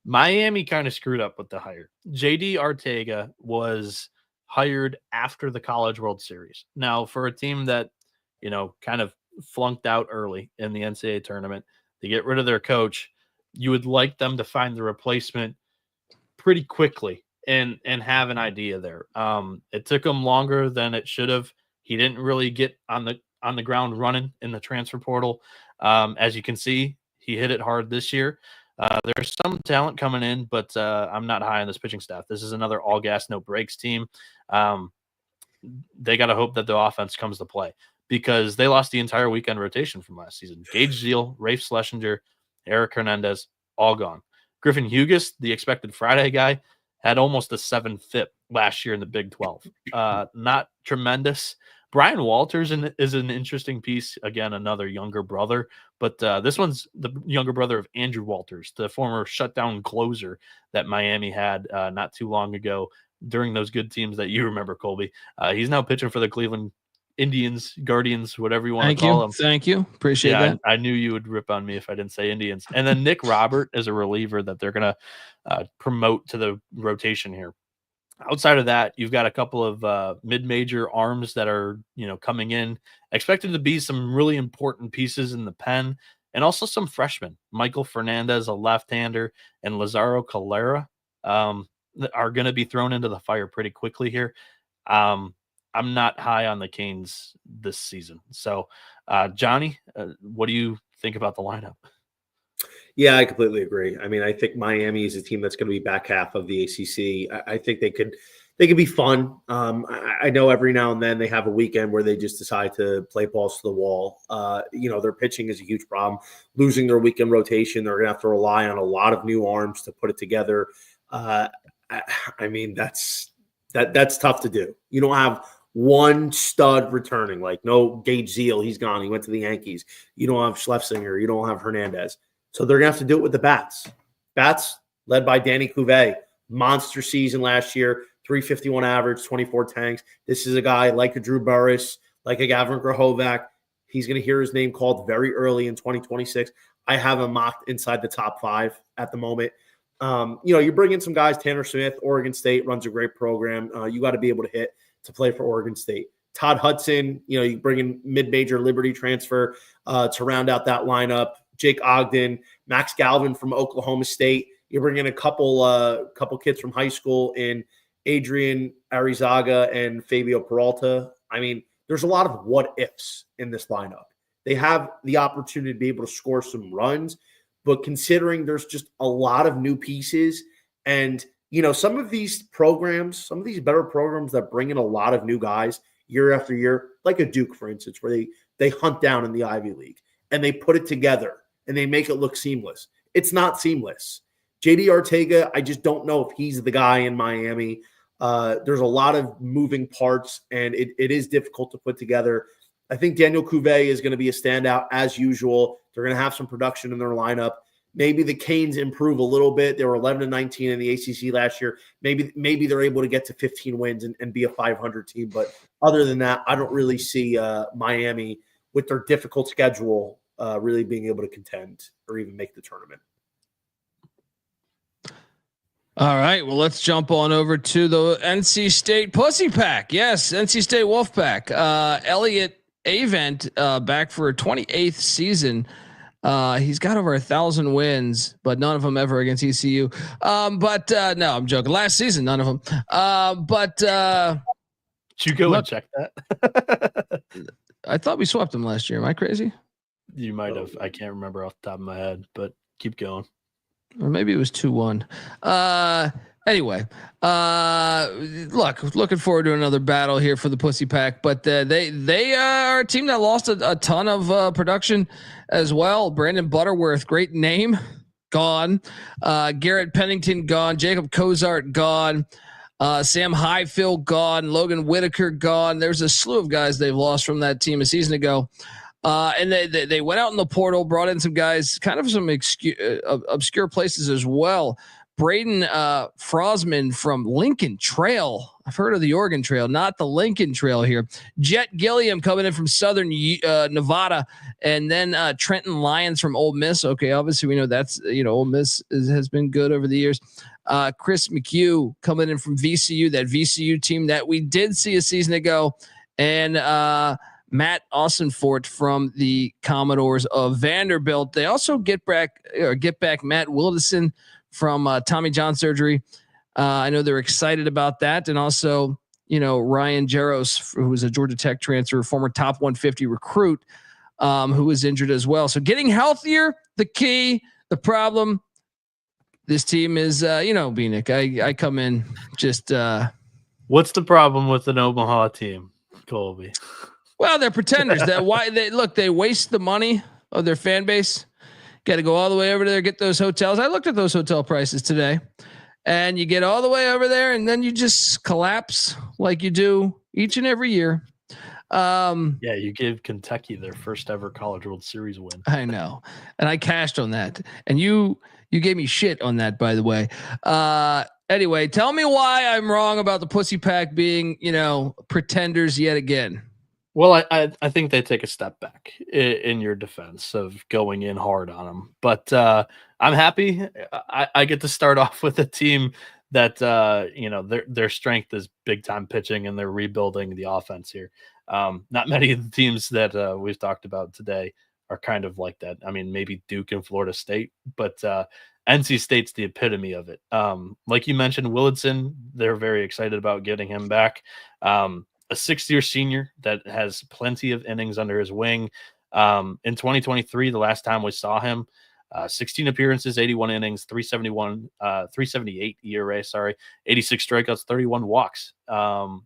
Miami kind of screwed up with the hire. JD Arteaga was hired after the College World Series. Now, for a team that, kind of flunked out early in the NCAA tournament, to get rid of their coach, you would like them to find the replacement pretty quickly and have an idea there. It took him longer than it should have. He didn't really get on the ground running in the transfer portal. As you can see, he hit it hard this year. There's some talent coming in, but I'm not high on this pitching staff. This is another all gas, no breaks team. They got to hope that the offense comes to play because they lost the entire weekend rotation from last season. Gage Zeal, Rafe Schlesinger, Eric Hernandez, all gone. Griffin Hughes, the expected Friday guy, had almost a 7 FIP last year in the Big 12. Not tremendous. Brian Walters is an interesting piece. Again, another younger brother, but this one's the younger brother of Andrew Walters, the former shutdown closer that Miami had not too long ago during those good teams that you remember, Colby. He's now pitching for the Cleveland Indians, Guardians, whatever you want to call them. Thank you. Appreciate that. I knew you would rip on me if I didn't say Indians. And then Nick Robert is a reliever that they're going to promote to the rotation here. Outside of that, you've got a couple of mid-major arms that are, coming in, expected to be some really important pieces in the pen, and also some freshmen. Michael Fernandez, a left-hander, and Lazaro Calera are going to be thrown into the fire pretty quickly here. I'm not high on the Canes this season. So, Johnny, what do you think about the lineup? Yeah, I completely agree. I mean, I think Miami is a team that's going to be back half of the ACC. I think they could be fun. I know every now and then they have a weekend where they just decide to play balls to the wall. Their pitching is a huge problem. Losing their weekend rotation, they're going to have to rely on a lot of new arms to put it together. I mean, that's tough to do. You don't have one stud returning, like no Gage Zeal. He's gone. He went to the Yankees. You don't have Schlesinger. You don't have Hernandez. So they're going to have to do it with the bats. Bats led by Danny Cuvée. Monster season last year, 351 average, 24 tanks. This is a guy like a Drew Burris, like a Gavin Grahovac. He's going to hear his name called very early in 2026. I have him mocked inside the top 5 at the moment. You bring in some guys, Tanner Smith, Oregon State runs a great program. You got to be able to hit to play for Oregon State. Todd Hudson, you bring in mid-major Liberty transfer to round out that lineup. Jake Ogden, Max Galvin from Oklahoma State. You bring in a couple kids from high school in Adrian Arizaga and Fabio Peralta. I mean, there's a lot of what ifs in this lineup. They have the opportunity to be able to score some runs, but considering there's just a lot of new pieces and, some of these programs, some of these better programs that bring in a lot of new guys year after year, like a Duke, for instance, where they hunt down in the Ivy League and they put it together and they make it look seamless. It's not seamless. JD Arteaga, I just don't know if he's the guy in Miami. There's a lot of moving parts, and it is difficult to put together. I think Daniel Cuvée is going to be a standout as usual. They're going to have some production in their lineup. Maybe the Canes improve a little bit. They were 11-19 in the ACC last year. Maybe they're able to get to 15 wins and be a 500 team. But other than that, I don't really see Miami with their difficult schedule really being able to contend or even make the tournament. All right, well, let's jump on over to the NC State Pussy Pack. Yes, NC State Wolf Pack. Elliott Avent back for a 28th season. He's got over 1,000 wins, but none of them ever against ECU. No, I'm joking. Last season, none of them. Did you go and check that? I thought we swept them last year. Am I crazy? You might have. I can't remember off the top of my head, but keep going. Or maybe it was 2-1. Anyway, looking forward to another battle here for the Pussy Pack. But they are a team that lost a ton of production as well. Brandon Butterworth, great name, gone. Garrett Pennington gone. Jacob Cozart gone. Sam Highfield gone. Logan Whitaker gone. There's a slew of guys they've lost from that team a season ago. And they went out in the portal, brought in some guys, kind of some obscure places as well. Braden Frosman from Lincoln Trail. I've heard of the Oregon Trail, not the Lincoln Trail here. Jet Gilliam coming in from Southern Nevada, and then Trenton Lyons from Ole Miss. Okay, obviously we know that's Ole Miss has been good over the years. Chris McHugh coming in from VCU, that VCU team that we did see a season ago, and Matt Austinfort from the Commodores of Vanderbilt. They also get back Matt Wildison from Tommy John surgery. I know they're excited about that. And also, Ryan Jaros, who was a Georgia Tech transfer, former top 150 recruit, who was injured as well. So getting healthier, the key. The problem, this team is, Bieniek. I come in just. What's the problem with an Omaha team, Colby? Well, they're pretenders. They waste the money of their fan base. Got to go all the way over there, get those hotels. I looked at those hotel prices today, and you get all the way over there, and then you just collapse like you do each and every year. You gave Kentucky their first ever College World Series win. I know, and I cashed on that, and you gave me shit on that, by the way. Anyway, tell me why I'm wrong about the Pussy Pack being, pretenders yet again. Well, I think they take a step back in your defense of going in hard on them. But I'm happy. I get to start off with a team that, their strength is big-time pitching, and they're rebuilding the offense here. Not many of the teams that we've talked about today are kind of like that. I mean, maybe Duke and Florida State, but NC State's the epitome of it. Like you mentioned, Willardson, they're very excited about getting him back. A sixth-year senior that has plenty of innings under his wing. In 2023, the last time we saw him, 16 appearances, 81 innings, 378 ERA, 86 strikeouts, 31 walks. Dom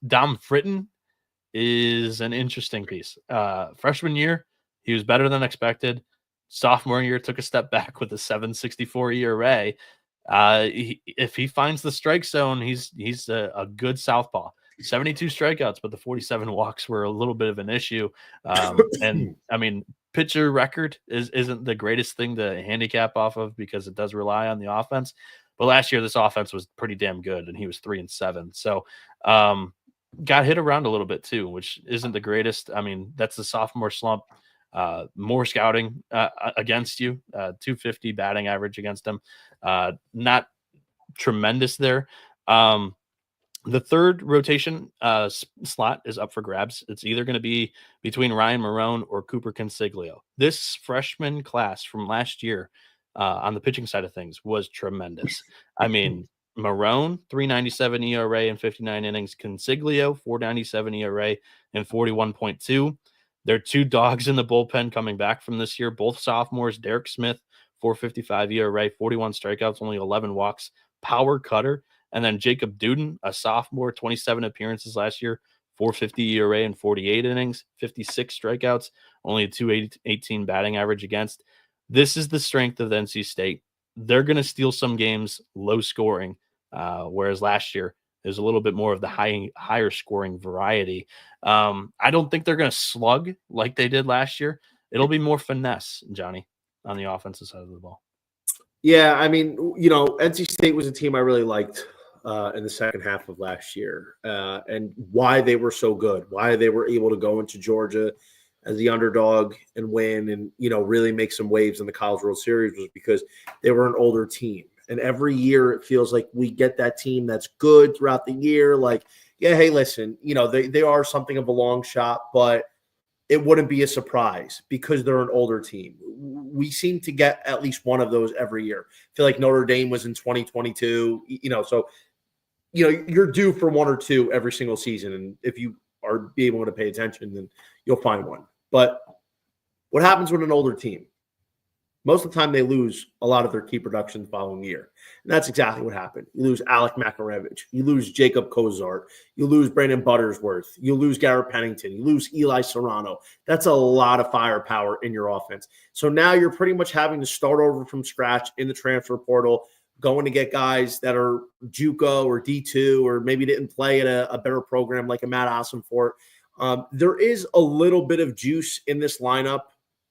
Fritton is an interesting piece. Freshman year, he was better than expected. Sophomore year, took a step back with a 7.64 ERA. If he finds the strike zone, he's a good southpaw. 72 strikeouts, but the 47 walks were a little bit of an issue. And I mean, pitcher record isn't the greatest thing to handicap off of because it does rely on the offense. But last year, this offense was pretty damn good, and he was 3-7. So got hit around a little bit too, which isn't the greatest. I mean, that's the sophomore slump. More scouting against you, 250 batting average against him. Not tremendous there. The third rotation slot is up for grabs. It's either going to be between Ryan Marone or Cooper Consiglio. This freshman class from last year on the pitching side of things was tremendous. I mean, Marone, 3.97 ERA in 59 innings. Consiglio, 4.97 ERA and 41.2. There are two dogs in the bullpen coming back from this year, both sophomores. Derek Smith, 4.55 ERA, 41 strikeouts, only 11 walks. Power cutter. And then Jacob Duden, a sophomore, 27 appearances last year, 4.50 ERA and 48 innings, 56 strikeouts, only a 2.18 batting average against. This is the strength of NC State. They're going to steal some games low scoring, whereas last year there's a little bit more of the higher scoring variety. I don't think they're going to slug like they did last year. It'll be more finesse, Johnny, on the offensive side of the ball. Yeah, I mean, NC State was a team I really liked in the second half of last year, and why they were so good, why they were able to go into Georgia as the underdog and win and, really make some waves in the College World Series was because they were an older team. And every year it feels like we get that team that's good throughout the year. Like, yeah, hey, listen, they are something of a long shot, but it wouldn't be a surprise because they're an older team. We seem to get at least one of those every year. I feel like Notre Dame was in 2022, so you're due for one or two every single season. And if you are able to pay attention, then you'll find one. But what happens with an older team? Most of the time they lose a lot of their key production the following year. And that's exactly what happened. You lose Alec Makarevich. You lose Jacob Kozart. You lose Brandon Buttersworth. You lose Garrett Pennington. You lose Eli Serrano. That's a lot of firepower in your offense. So now you're pretty much having to start over from scratch in the transfer portal, going to get guys that are JUCO or D2 or maybe didn't play at a better program like a Matt Ossenfort. There is a little bit of juice in this lineup.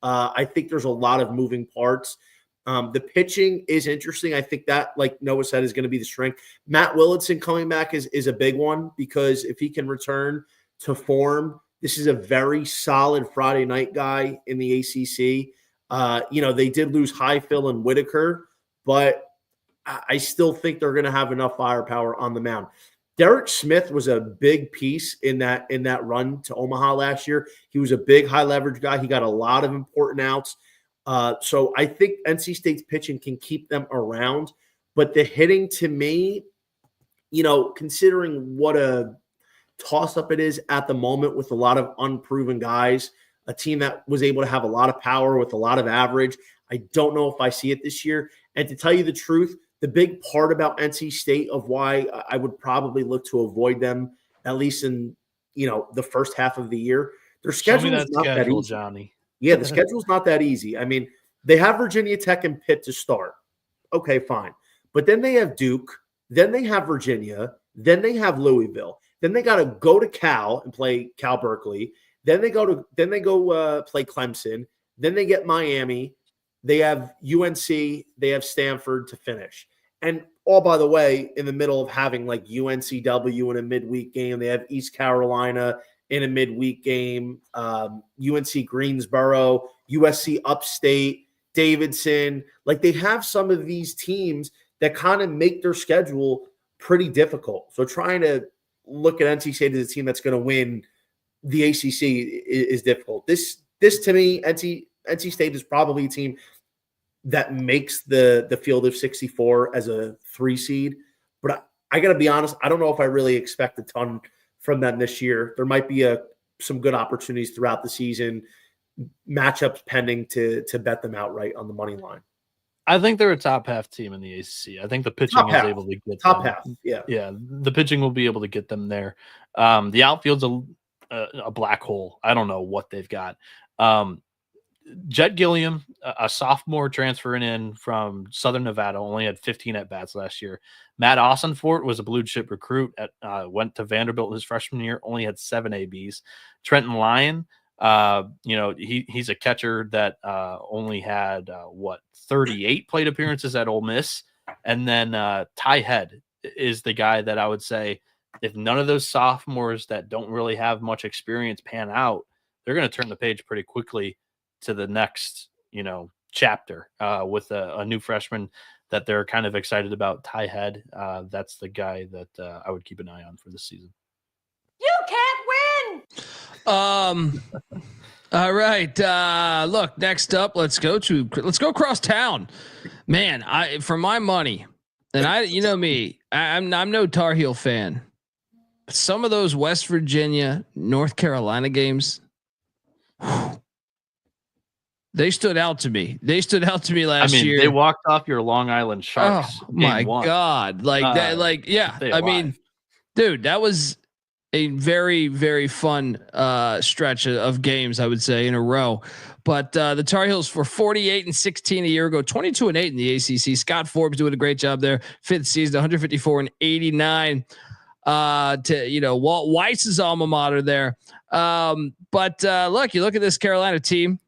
I think there's a lot of moving parts, The pitching is interesting. I think that, like Noah said, is going to be the strength. Matt Willardson coming back is a big one, because if he can return to form, this is a very solid Friday night guy in the ACC. They did lose Highfill and Whitaker, but I still think they're going to have enough firepower on the mound. Derek Smith was a big piece in that run to Omaha last year. He was a big high leverage guy. He got a lot of important outs. So I think NC State's pitching can keep them around. But the hitting, to me, considering what a toss-up it is at the moment with a lot of unproven guys, a team that was able to have a lot of power with a lot of average, I don't know if I see it this year. And to tell you the truth, the big part about NC State of why I would probably look to avoid them, at least in the first half of the year, their schedule is not that easy. Johnny. Yeah, the schedule's not that easy. I mean, they have Virginia Tech and Pitt to start. Okay, fine. But then they have Duke, then they have Virginia, then they have Louisville. Then they got to go to Cal and play Cal Berkeley. Then they go play Clemson. Then they get Miami. They have UNC. They have Stanford to finish. And all, by the way, in the middle of having like UNCW in a midweek game, they have East Carolina in a midweek game, UNC Greensboro, USC Upstate, Davidson. Like, they have some of these teams that kind of make their schedule pretty difficult. So trying to look at NC State as a team that's going to win the ACC is difficult. This to me, NC State is probably a team that makes the field of 64 as a 3 seed. But I got to be honest, I don't know if I really expect a ton from them this year. There might be some good opportunities throughout the season, matchups pending to bet them outright on the money line. I think they're a top half team in the ACC. I think the pitching is able to get top them. Half. Yeah. Yeah. The pitching will be able to get them there. The outfield's a black hole. I don't know what they've got. Jet Gilliam, a sophomore transferring in from Southern Nevada, only had 15 at-bats last year. Matt Ossenfort was a blue-chip recruit, went to Vanderbilt his freshman year, only had 7 ABs. Trenton Lyon, he's a catcher that only had, 38 plate appearances at Ole Miss. And then Ty Head is the guy that I would say, if none of those sophomores that don't really have much experience pan out, they're going to turn the page pretty quickly to the next, chapter with a new freshman that they're kind of excited about. Ty Head, that's the guy that I would keep an eye on for this season. You can't win. All right. Look, next up, let's go across town, man. For my money, and me, I'm no Tar Heel fan. But some of those West Virginia, North Carolina games, they stood out to me. Last year. They walked off your Long Island Sharks. Oh my God. Dude, that was a very, very fun stretch of games, I would say, in a row. But the Tar Heels were 48-16 a year ago, 22-8 in the ACC. Scott Forbes doing a great job there. 5th season, 154-89. To Walt Weiss's alma mater there. But look, you look at this Carolina team.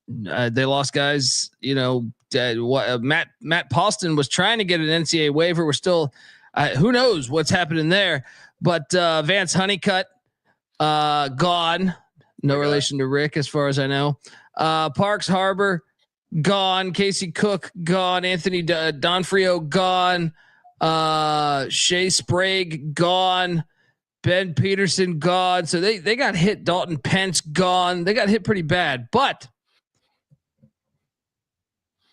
They lost guys. Matt Paulston was trying to get an NCAA waiver. We're still, who knows what's happening there. But Vance Honeycutt, gone. No relation to Rick, as far as I know. Parks Harbor, gone. Casey Cook, gone. Anthony Donfrio, gone. Shea Sprague, gone. Ben Peterson, gone. So they got hit. Dalton Pence, gone. They got hit pretty bad, but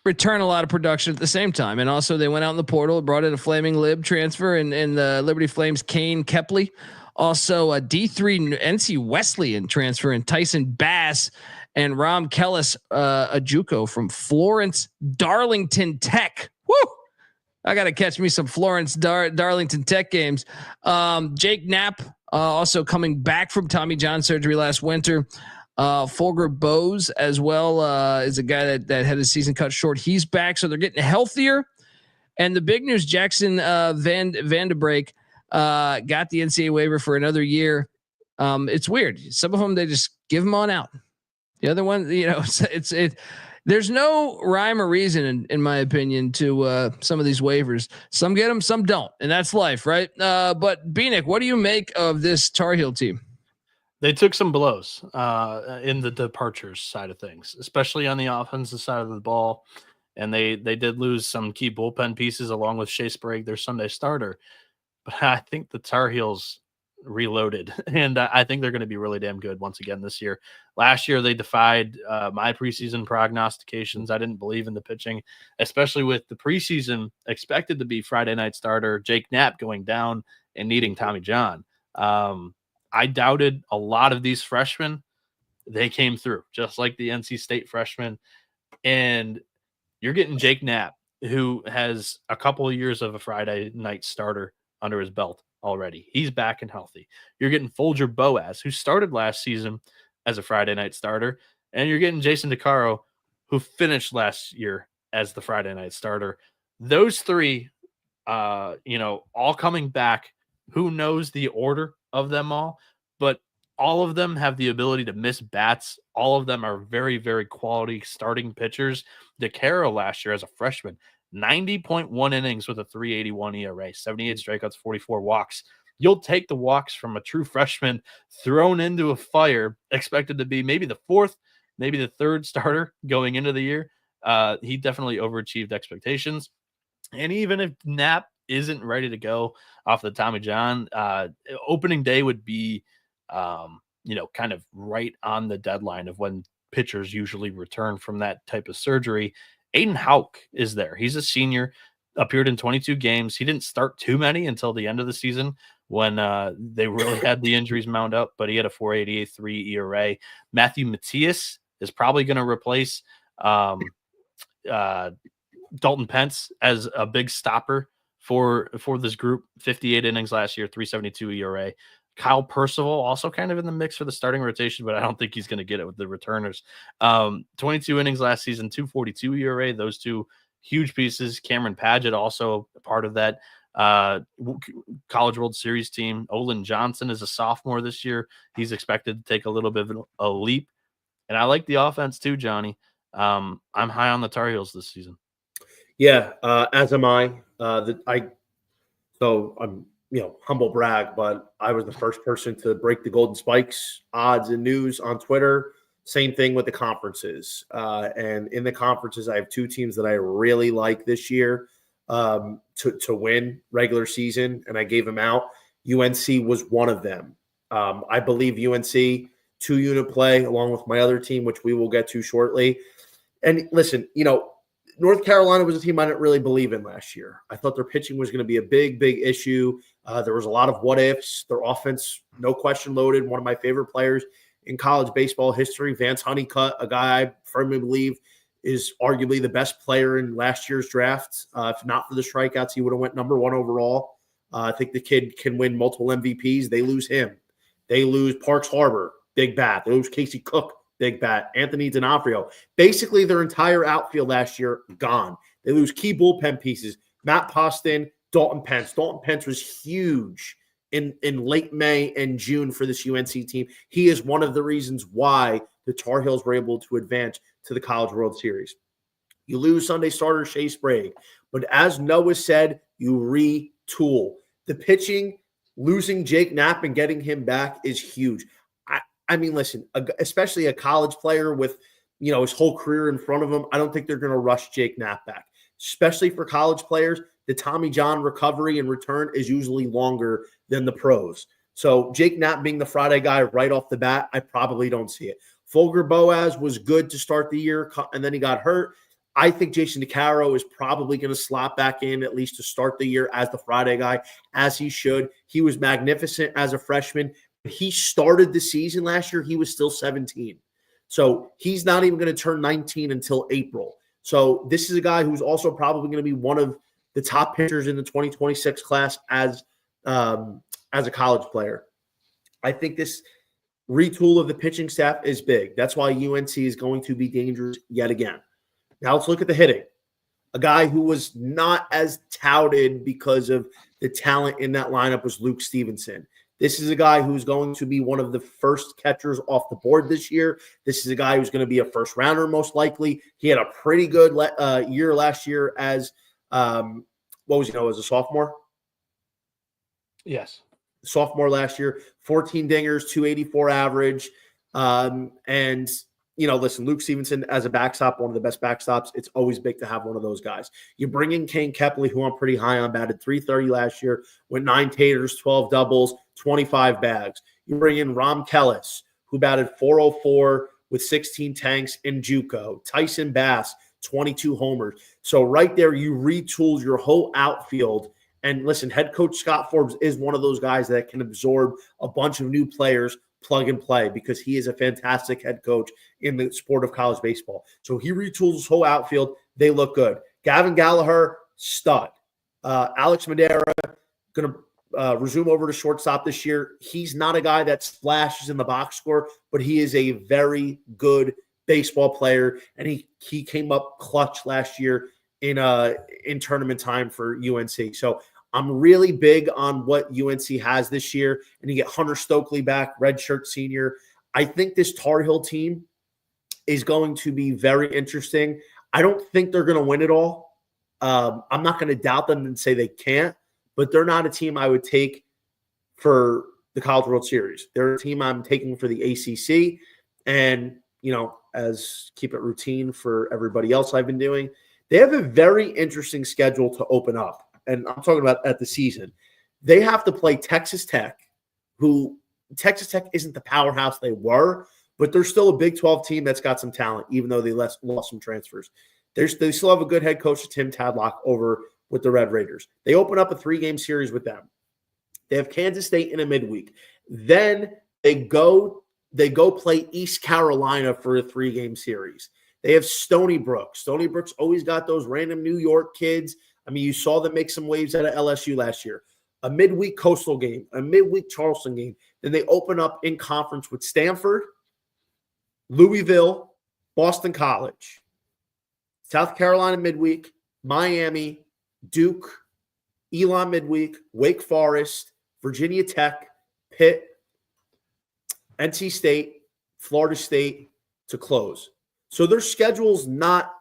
return a lot of production at the same time. And also they went out in the portal, brought in a Flaming Lib transfer and the Liberty Flames, Kane Kepley. Also a D3 NC Wesleyan transfer in Tyson Bass and Ram Kellis, a JUCO from Florence Darlington Tech. Woo! I got to catch me some Florence Darlington Tech games. Jake Knapp, also coming back from Tommy John surgery last winter. Folger Bose as well is a guy that had his season cut short. He's back, so they're getting healthier. And the big news: Jackson Vanderbrake got the NCAA waiver for another year. It's weird. Some of them they just give them on out. The other one, There's no rhyme or reason, in my opinion, to some of these waivers. Some get them, some don't, and that's life, right? But Bieniek, what do you make of this Tar Heel team? They took some blows in the departures side of things, especially on the offensive side of the ball. And they did lose some key bullpen pieces along with Shea Sprague, their Sunday starter. But I think the Tar Heels reloaded, and I think they're going to be really damn good once again this year. Last year, they defied my preseason prognostications. I didn't believe in the pitching, especially with the preseason expected to be Friday night starter Jake Knapp going down and needing Tommy John. I doubted a lot of these freshmen. They came through, just like the NC State freshmen. And you're getting Jake Knapp, who has a couple of years of a Friday night starter under his belt already. He's back and healthy. You're getting Folger Boaz, who started last season as a Friday night starter. And you're getting Jason DeCaro, who finished last year as the Friday night starter. Those three, all coming back. Who knows the order of them all, but all of them have the ability to miss bats. All of them are very, very quality starting pitchers. DeCaro last year as a freshman, 90.1 innings with a 3.81 ERA, 78 strikeouts, 44 walks. You'll take the walks from a true freshman thrown into a fire, expected to be maybe the fourth, maybe the third starter going into the year. He definitely overachieved expectations. And even if Knapp isn't ready to go off the Tommy John, opening day would be, kind of right on the deadline of when pitchers usually return from that type of surgery. Aiden Houck is there. He's a senior, appeared in 22 games. He didn't start too many until the end of the season when they really had the injuries mount up, but he had a 4.88 ERA. Matthew Matias is probably going to replace Dalton Pence as a big stopper for this group. 58 innings last year, 3.72 ERA. Kyle Percival also kind of in the mix for the starting rotation, but I don't think he's going to get it with the returners. 22 innings last season, 2.42 ERA. Those two huge pieces. Cameron Padgett also a part of that College World Series team. Olin Johnson is a sophomore this year. He's expected to take a little bit of a leap. And I like the offense too, Johnny. I'm high on the Tar Heels this season. Yeah, as am I. I'm humble brag, but I was the first person to break the Golden Spikes odds and news on Twitter. Same thing with the conferences. And in the conferences, I have two teams that I really like this year to win regular season, and I gave them out. UNC was one of them. I believe UNC 2-unit play along with my other team, which we will get to shortly. And listen, North Carolina was a team I didn't really believe in last year. I thought their pitching was going to be a big, big issue. There was a lot of what ifs. Their offense, no question, loaded. One of my favorite players in college baseball history, Vance Honeycutt, a guy I firmly believe is arguably the best player in last year's draft. If not for the strikeouts, he would have went number 1 overall. I think the kid can win multiple MVPs. They lose him. They lose Parks Harbor, big bat. They lose Casey Cook, big bat. Anthony D'Onofrio. Basically, their entire outfield last year gone. They lose key bullpen pieces. Matt Poston, Dalton Pence. Dalton Pence was huge in late May and June for this UNC team. He is one of the reasons why the Tar Heels were able to advance to the College World Series. You lose Sunday starter Shea Sprague. But as Noah said, you retool. The pitching, losing Jake Knapp and getting him back is huge. I mean, listen, especially a college player with, his whole career in front of him, I don't think they're going to rush Jake Knapp back. Especially for college players, the Tommy John recovery and return is usually longer than the pros. So Jake Knapp being the Friday guy right off the bat, I probably don't see it. Folger Boaz was good to start the year, and then he got hurt. I think Jason DeCaro is probably going to slot back in at least to start the year as the Friday guy, as he should. He was magnificent as a freshman. He started the season last year. He was still 17. So he's not even going to turn 19 until April. So this is a guy who's also probably going to be one of the top pitchers in the 2026 class as a college player. I think this retool of the pitching staff is big. That's why UNC is going to be dangerous yet again. Now let's look at the hitting. A guy who was not as touted because of the talent in that lineup was Luke Stevenson. This is a guy who's going to be one of the first catchers off the board this year. This is a guy who's going to be a first rounder most likely. He had a pretty good year last year as as a sophomore? Yes. Sophomore last year, 14 dingers, 284 average. And listen, Luke Stevenson as a backstop, one of the best backstops. It's always big to have one of those guys. You bring in Kane Kepley, who I'm pretty high on, batted .330 last year, went 9 taters, 12 doubles, 25 bags. You bring in Rom Kellis, who batted .404 with 16 tanks in JUCO. Tyson Bass, 22 homers. So right there, you retooled your whole outfield. And listen, head coach Scott Forbes is one of those guys that can absorb a bunch of new players, plug and play, because he is a fantastic head coach in the sport of college baseball. So he retools his whole outfield. They look good. Gavin Gallagher, stud. Alex Madera, going to resume over to shortstop this year. He's not a guy that splashes in the box score, but he is a very good baseball player, and he came up clutch last year in tournament time for UNC. So I'm really big on what UNC has this year, and you get Hunter Stokely back, redshirt senior. I think this Tar Heel team is going to be very interesting. I don't think they're going to win it all. I'm not going to doubt them and say they can't, but they're not a team I would take for the College World Series. They're a team I'm taking for the ACC, and as keep it routine for everybody else I've been doing, they have a very interesting schedule to open up. And I'm talking about at the season. They have to play Texas Tech, who Texas Tech isn't the powerhouse they were, but they're still a Big 12 team that's got some talent, even though they lost some transfers. They still have a good head coach, Tim Tadlock, over with the Red Raiders. They open up a 3-game series with them. They have Kansas State in a midweek. Then they go play East Carolina for a 3-game series. They have Stony Brook. Stony Brook's always got those random New York kids. I mean, you saw them make some waves out of LSU last year. A midweek Coastal game, a midweek Charleston game. Then they open up in conference with Stanford, Louisville, Boston College, South Carolina midweek, Miami, Duke, Elon midweek, Wake Forest, Virginia Tech, Pitt, NC State, Florida State to close. So their schedule's not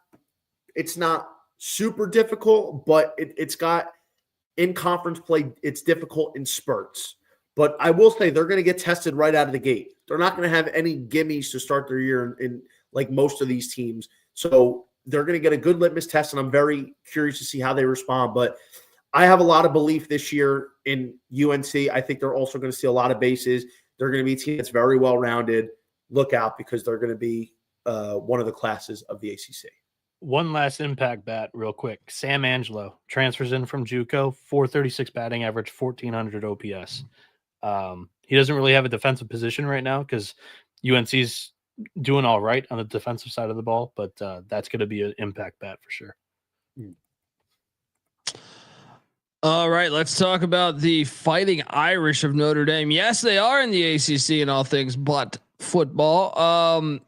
super difficult, but it's got in conference play, it's difficult in spurts. But I will say they're going to get tested right out of the gate. They're not going to have any gimmies to start their year in like most of these teams. So they're going to get a good litmus test, and I'm very curious to see how they respond. But I have a lot of belief this year in UNC. I think they're also going to see a lot of bases. They're going to be a team that's very well-rounded. Look out, because they're going to be one of the classes of the ACC. One last impact bat real quick. Sam Angelo transfers in from JUCO, 436 batting average, 1,400 OPS. He doesn't really have a defensive position right now because UNC's doing all right on the defensive side of the ball, but that's going to be an impact bat for sure. All right, let's talk about the Fighting Irish of Notre Dame. Yes, they are in the ACC in all things but football.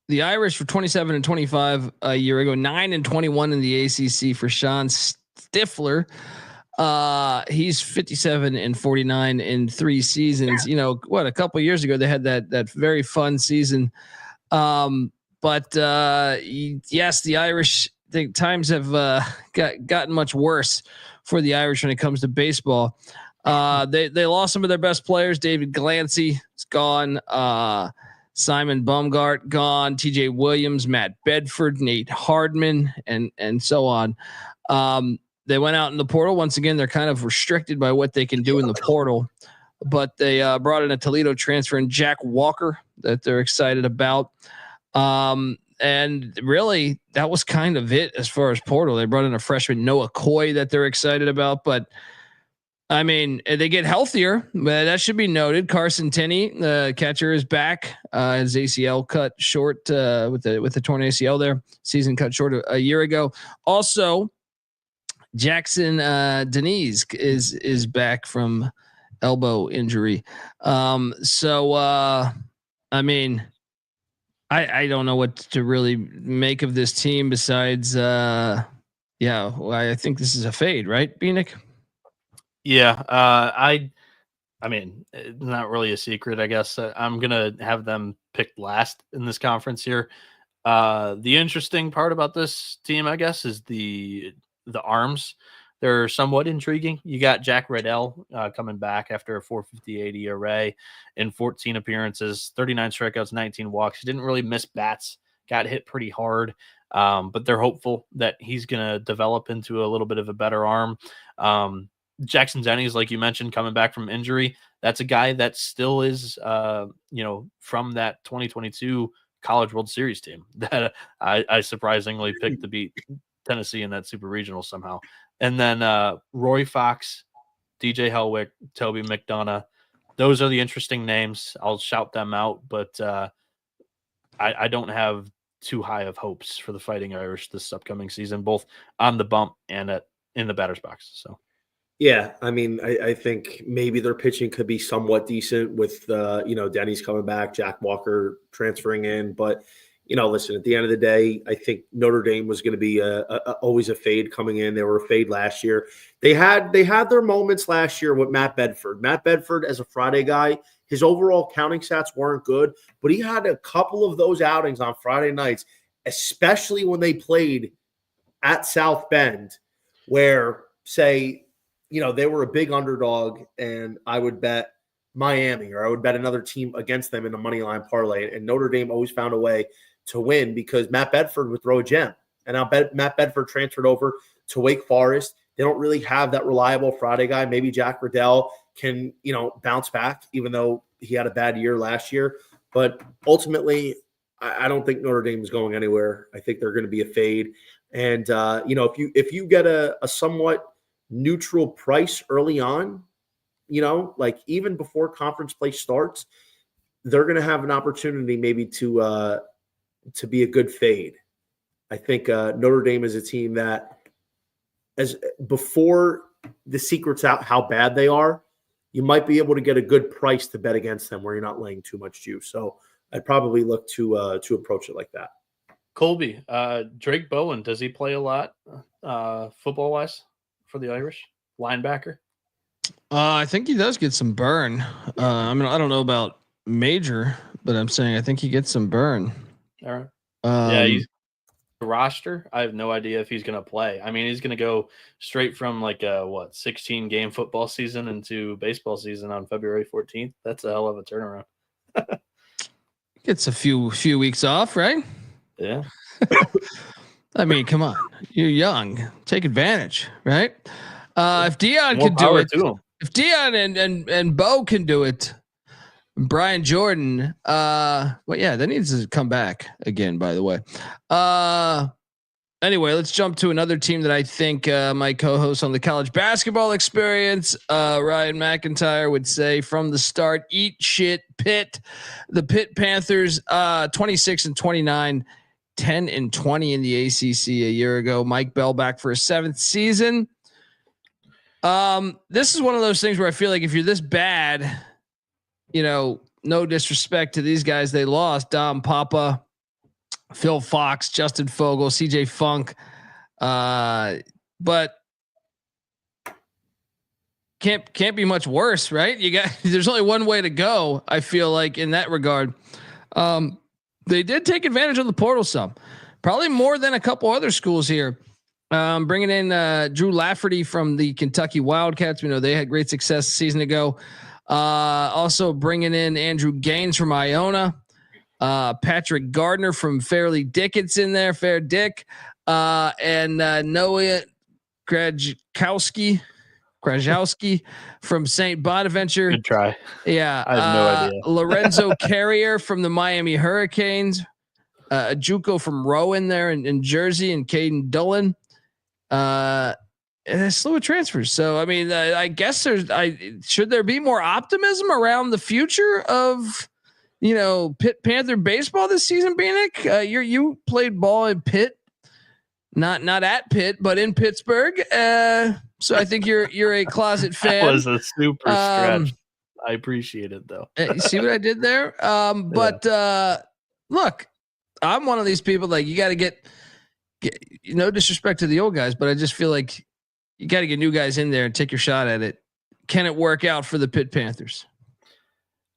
The Irish were 27-25 a year ago, 9-21 in the ACC for Sean Stifler. He's 57-49 in 3 seasons. A couple of years ago they had that very fun season. But yes, the Irish, I think times have gotten much worse for the Irish when it comes to baseball. They lost some of their best players. David Glancy is gone. Simon Baumgart gone, TJ Williams, Matt Bedford, Nate Hardman, and so on. They went out in the portal. Once again, they're kind of restricted by what they can do in the portal, but they brought in a Toledo transfer and Jack Walker that they're excited about. And really that was kind of it as far as portal. They brought in a freshman, Noah Coy, that they're excited about, but I mean, they get healthier, but that should be noted. Carson Tenney, the catcher, is back. His ACL cut short with the torn ACL there. Season cut short a year ago. Also, Jackson Denise is back from elbow injury. I mean, I don't know what to really make of this team besides, I think this is a fade, right, Bieniek? Yeah, I mean, it's not really a secret, I guess. I'm going to have them picked last in this conference here. The interesting part about this team, I guess, is the arms. They're somewhat intriguing. You got Jack Riddell coming back after a 458 ERA in 14 appearances, 39 strikeouts, 19 walks. He didn't really miss bats, got hit pretty hard, but they're hopeful that he's going to develop into a little bit of a better arm. Jackson Denny's, like you mentioned, coming back from injury. That's a guy that still is, from that 2022 College World Series team that I surprisingly picked to beat Tennessee in that Super Regional somehow. And then Roy Fox, DJ Hellwick, Toby McDonough. Those are the interesting names. I'll shout them out, but I don't have too high of hopes for the Fighting Irish this upcoming season, both on the bump and in the batter's box. So. Yeah, I mean, I think maybe their pitching could be somewhat decent with, Denny's coming back, Jack Walker transferring in. But, listen, at the end of the day, I think Notre Dame was going to be always a fade coming in. They were a fade last year. They had their moments last year with Matt Bedford. Matt Bedford, as a Friday guy, his overall counting stats weren't good, but he had a couple of those outings on Friday nights, especially when they played at South Bend, where, say, they were a big underdog, and I would bet Miami or I would bet another team against them in a money line parlay. And Notre Dame always found a way to win because Matt Bedford would throw a gem. And now Matt Bedford transferred over to Wake Forest. They don't really have that reliable Friday guy. Maybe Jack Riddell can, bounce back, even though he had a bad year last year. But ultimately, I don't think Notre Dame is going anywhere. I think they're going to be a fade. And, if you get a somewhat neutral price early on, like even before conference play starts, they're going to have an opportunity maybe to be a good fade. I think Notre Dame is a team that, as before the secret's out how bad they are, you might be able to get a good price to bet against them where you're not laying too much juice. So I'd probably look to approach it like that. Colby, Drake Bowen, does he play a lot football wise for the Irish linebacker? I think he does get some burn. I don't know about major, but I'm saying I think he gets some burn. All right. Yeah, he's the roster. I have no idea if he's going to play. I mean, he's going to go straight from like a 16 game football season into baseball season on February 14th. That's a hell of a turnaround. Gets a few weeks off, right? Yeah. I mean, come on, you're young. Take advantage, right? If Dion can do it, if Dion and Bo can do it, Brian Jordan, that needs to come back again, by the way. Anyway, let's jump to another team that I think my co-host on the College Basketball Experience, Ryan McIntyre, would say from the start, eat shit, Pitt. The Pitt Panthers, 26-29. 10-20 in the ACC a year ago. Mike Bell back for a 7th season. This is one of those things where I feel like if you're this bad, no disrespect to these guys they lost, Dom Papa, Phil Fox, Justin Fogel, CJ Funk, but can't be much worse, right? There's only one way to go, I feel like, in that regard. They did take advantage of the portal some, probably more than a couple other schools here. Bringing in Drew Lafferty from the Kentucky Wildcats. We know they had great success a season ago. Also bringing in Andrew Gaines from Iona. Patrick Gardner from Fairleigh Dickinson there, Fair Dick. And Noah Krajkowski from St. Bonaventure. Good try. Yeah. I have no idea. Lorenzo Carrier from the Miami Hurricanes. Juco from Rowan there in Jersey, and Caden Dullen. And a slew of transfers. So, I mean, I guess should there be more optimism around the future of, Pitt Panther baseball this season, Bieniek? You played ball in Pitt, not at Pitt, but in Pittsburgh. So I think you're a closet fan. That was a super stretch. I appreciate it though. You see what I did there? Look, I'm one of these people, like, you got to get no disrespect to the old guys, but I just feel like you got to get new guys in there and take your shot at it. can it work out for the Pitt Panthers?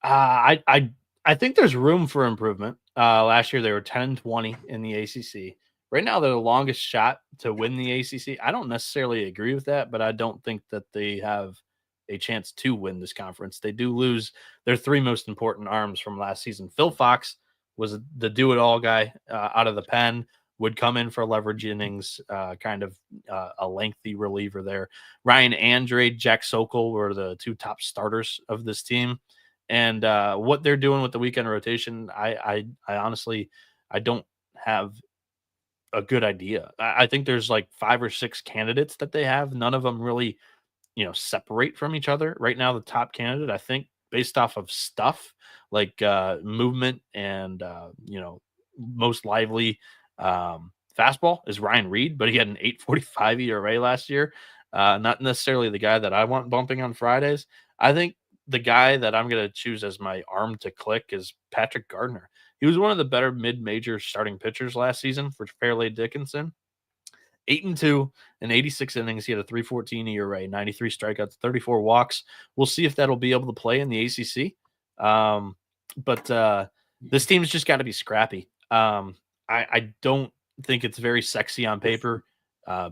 I think there's room for improvement. Last year they were 10-20 in the ACC. Right now they're the longest shot to win the ACC. I don't necessarily agree with that, but I don't think that they have a chance to win this conference. They do lose their 3 most important arms from last season. Phil Fox was the do-it-all guy out of the pen, would come in for leverage innings, kind of a lengthy reliever there. Ryan Andrade, Jack Sokol were the 2 top starters of this team. And what they're doing with the weekend rotation, I honestly, I don't have a good idea. I think there's like 5 or 6 candidates that they have. None of them really, separate from each other. Right now, the top candidate, I think, based off of stuff like movement and, most lively fastball is Ryan Reed, but he had an 8.45 ERA last year. Not necessarily the guy that I want bumping on Fridays. I think the guy that I'm going to choose as my arm to click is Patrick Gardner. He was one of the better mid-major starting pitchers last season for Fairleigh Dickinson. 8-2 in 86 innings. He had a 3.14 ERA, 93 strikeouts, 34 walks. We'll see if that'll be able to play in the ACC. But this team's just got to be scrappy. I don't think it's very sexy on paper.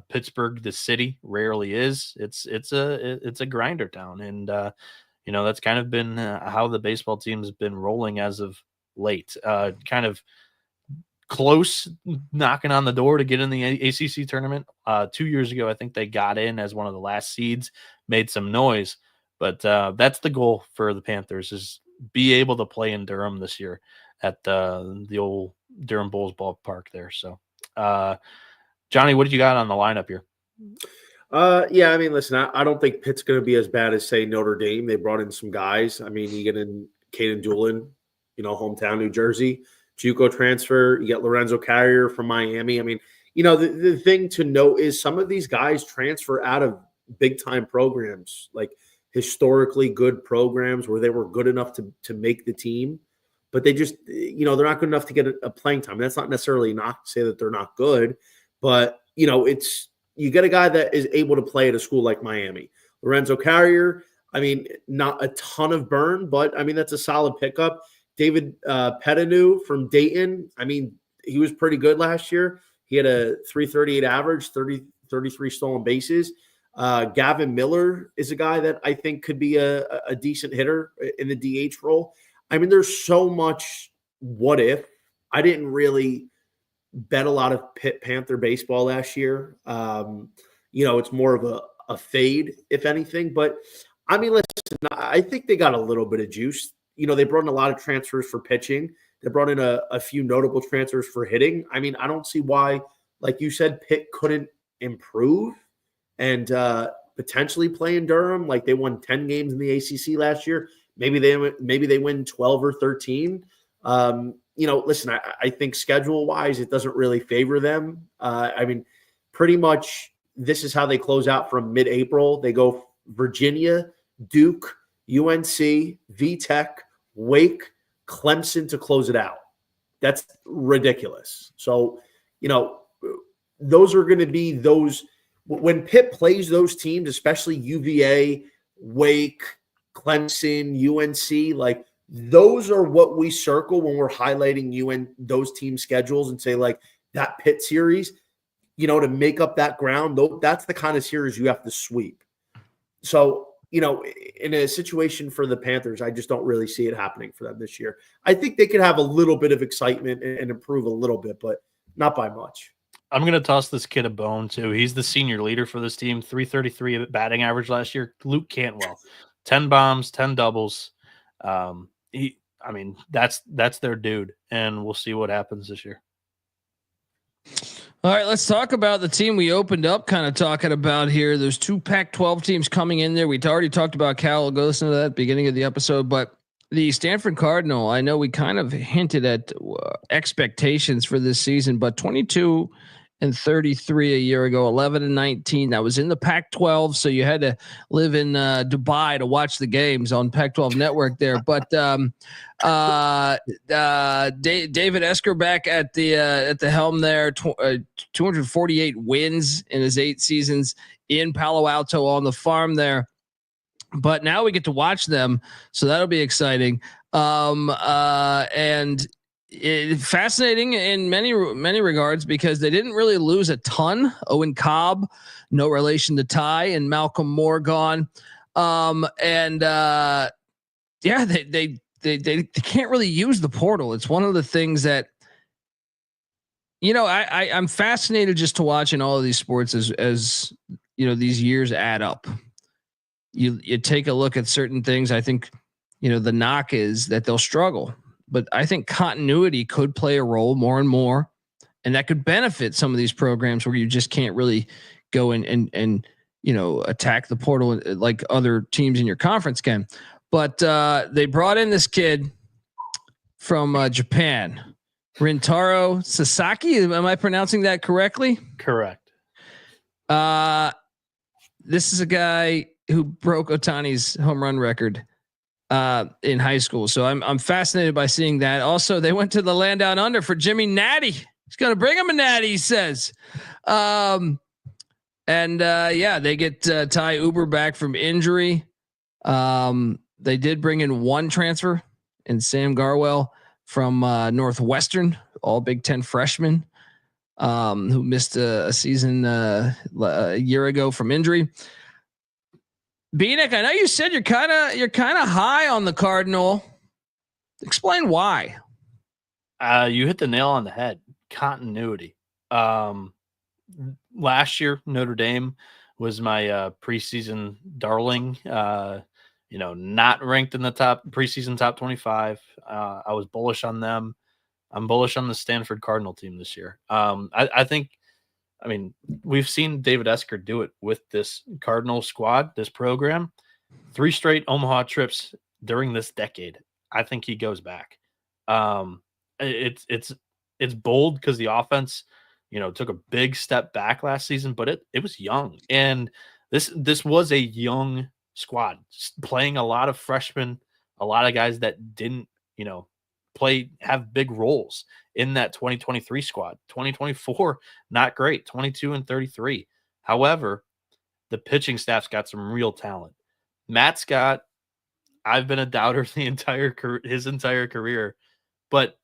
Pittsburgh, the city, rarely is. It's a grinder town, and that's kind of been how the baseball team's been rolling as of late. Kind of close, knocking on the door to get in the ACC tournament. 2 years ago, I think they got in as one of the last seeds, made some noise, but that's the goal for the Panthers, is be able to play in Durham this year at the old Durham Bulls ballpark there. So, Johnny, what did you got on the lineup here? Yeah, I mean, listen, I don't think Pitt's going to be as bad as, say, Notre Dame. They brought in some guys. I mean, you get in Caden Doolin, hometown New Jersey, JUCO transfer. You get Lorenzo Carrier from Miami. I mean, the thing to note is some of these guys transfer out of big-time programs, like historically good programs where they were good enough to make the team, but they just, they're not good enough to get a playing time. That's not necessarily not to say that they're not good, but, you get a guy that is able to play at a school like Miami. Lorenzo Carrier, I mean, not a ton of burn, but, I mean, that's a solid pickup. David Pettigrew from Dayton, I mean, he was pretty good last year. He had a 338 average, 33 stolen bases. Gavin Miller is a guy that I think could be a decent hitter in the DH role. I mean, there's so much what if. I didn't really bet a lot of Pitt Panther baseball last year. It's more of a fade, if anything. But, I mean, listen, I think they got a little bit of juice. They brought in a lot of transfers for pitching. They brought in a few notable transfers for hitting. I mean, I don't see why, like you said, Pitt couldn't improve and potentially play in Durham. Like, they won 10 games in the ACC last year. Maybe they win 12 or 13. Listen, I think schedule-wise, it doesn't really favor them. I mean, pretty much this is how they close out from mid-April. They go Virginia, Duke, UNC, VTech, Wake, Clemson to close it out. That's ridiculous. So, those are going to be those – when Pitt plays those teams, especially UVA, Wake, Clemson, UNC, like – those are what we circle when we're highlighting those team schedules and say, like, that Pitt series, to make up that ground, that's the kind of series you have to sweep. So, in a situation for the Panthers, I just don't really see it happening for them this year. I think they could have a little bit of excitement and improve a little bit, but not by much. I'm going to toss this kid a bone, too. He's the senior leader for this team, 333 batting average last year. Luke Cantwell, 10 bombs, 10 doubles. That's their dude, and we'll see what happens this year. All right, let's talk about the team we opened up kind of talking about here. There's 2 Pac-12 teams coming in there. We already talked about Cal. I'll go listen to that at the beginning of the episode, but the Stanford Cardinal, I know we kind of hinted at expectations for this season, but 22-33 a year ago, 11-19. That was in the Pac-12, so you had to live in Dubai to watch the games on Pac-12 Network there. But David Esker back at the helm there, 248 wins in his 8 seasons in Palo Alto on the farm there. but now we get to watch them. So that'll be exciting. And fascinating in many regards because they didn't really lose a ton. Owen Cobb, no relation to Ty, and Malcolm Moore gone. They can't really use the portal. It's one of the things that, I'm fascinated just to watching all of these sports as these years add up. You take a look at certain things. I think, the knock is that they'll struggle, but I think continuity could play a role more and more, and that could benefit some of these programs where you just can't really go and attack the portal like other teams in your conference can. But they brought in this kid from Japan, Rintaro Sasaki. Am I pronouncing that correctly? Correct. This is a guy who broke Ohtani's home run record in high school. So I'm fascinated by seeing that. Also, they went to the land down under for Jimmy Natty. He's going to bring him a natty, he says. They get Ty Uber back from injury. They did bring in one transfer in Sam Garwell from Northwestern, all Big Ten freshman, who missed a season a year ago from injury. Bieniek, I know you said you're kind of high on the Cardinal. Explain why. You hit the nail on the head. Continuity. Last year, Notre Dame was my preseason darling. Not ranked in the preseason top 25. I was bullish on them. I'm bullish on the Stanford Cardinal team this year. I think, we've seen David Esker do it with this Cardinal squad, this program, 3 straight Omaha trips during this decade. I think he goes back. It's bold because the offense, took a big step back last season, but it was young. And this was a young squad playing a lot of freshmen, a lot of guys that didn't, have big roles in that 2023 squad. 2024, not great, 22-33. However, the pitching staff's got some real talent. Matt Scott, I've been a doubter his entire career, but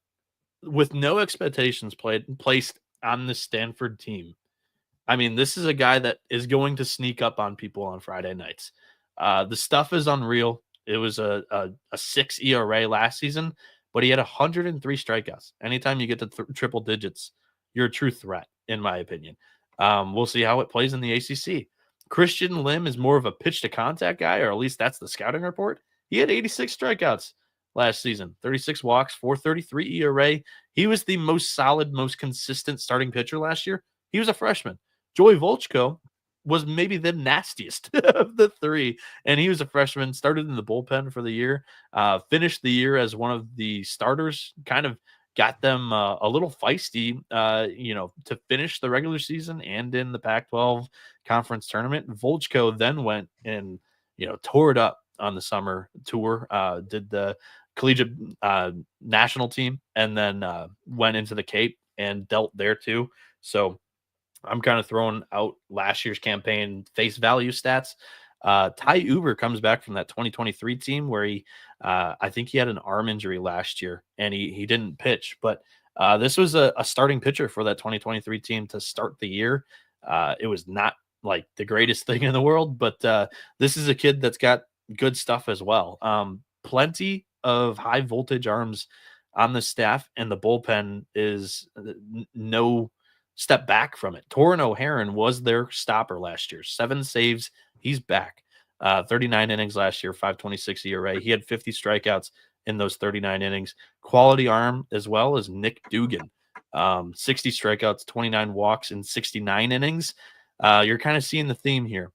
with no expectations placed on the Stanford team, this is a guy that is going to sneak up on people on Friday nights. The stuff is unreal. It was a 6 ERA last season, but he had 103 strikeouts. Anytime you get to triple digits, you're a true threat, in my opinion. We'll see how it plays in the ACC. Christian Lim is more of a pitch to contact guy, or at least that's the scouting report. He had 86 strikeouts last season, 36 walks, 4.33 ERA. He was the most solid, most consistent starting pitcher last year. He was a freshman. Joey Volchko was maybe the nastiest of the 3, and he was a freshman, started in the bullpen for the year, finished the year as one of the starters, kind of got them a little feisty, to finish the regular season and in the Pac-12 conference tournament. Volchko then went and, tore it up on the summer tour, did the collegiate national team, and then went into the Cape and dealt there too. So I'm kind of throwing out last year's campaign face value stats. Ty Uber comes back from that 2023 team where he, I think he had an arm injury last year and he didn't pitch, but this was a starting pitcher for that 2023 team to start the year. It was not like the greatest thing in the world, but this is a kid that's got good stuff as well. Plenty of high voltage arms on the staff, and the bullpen is no step back from it. Torin O'Haron was their stopper last year. 7 saves. He's back. 39 innings last year, 5.26 ERA. He had 50 strikeouts in those 39 innings. Quality arm as well as Nick Dugan. 60 strikeouts, 29 walks in 69 innings. You're kind of seeing the theme here.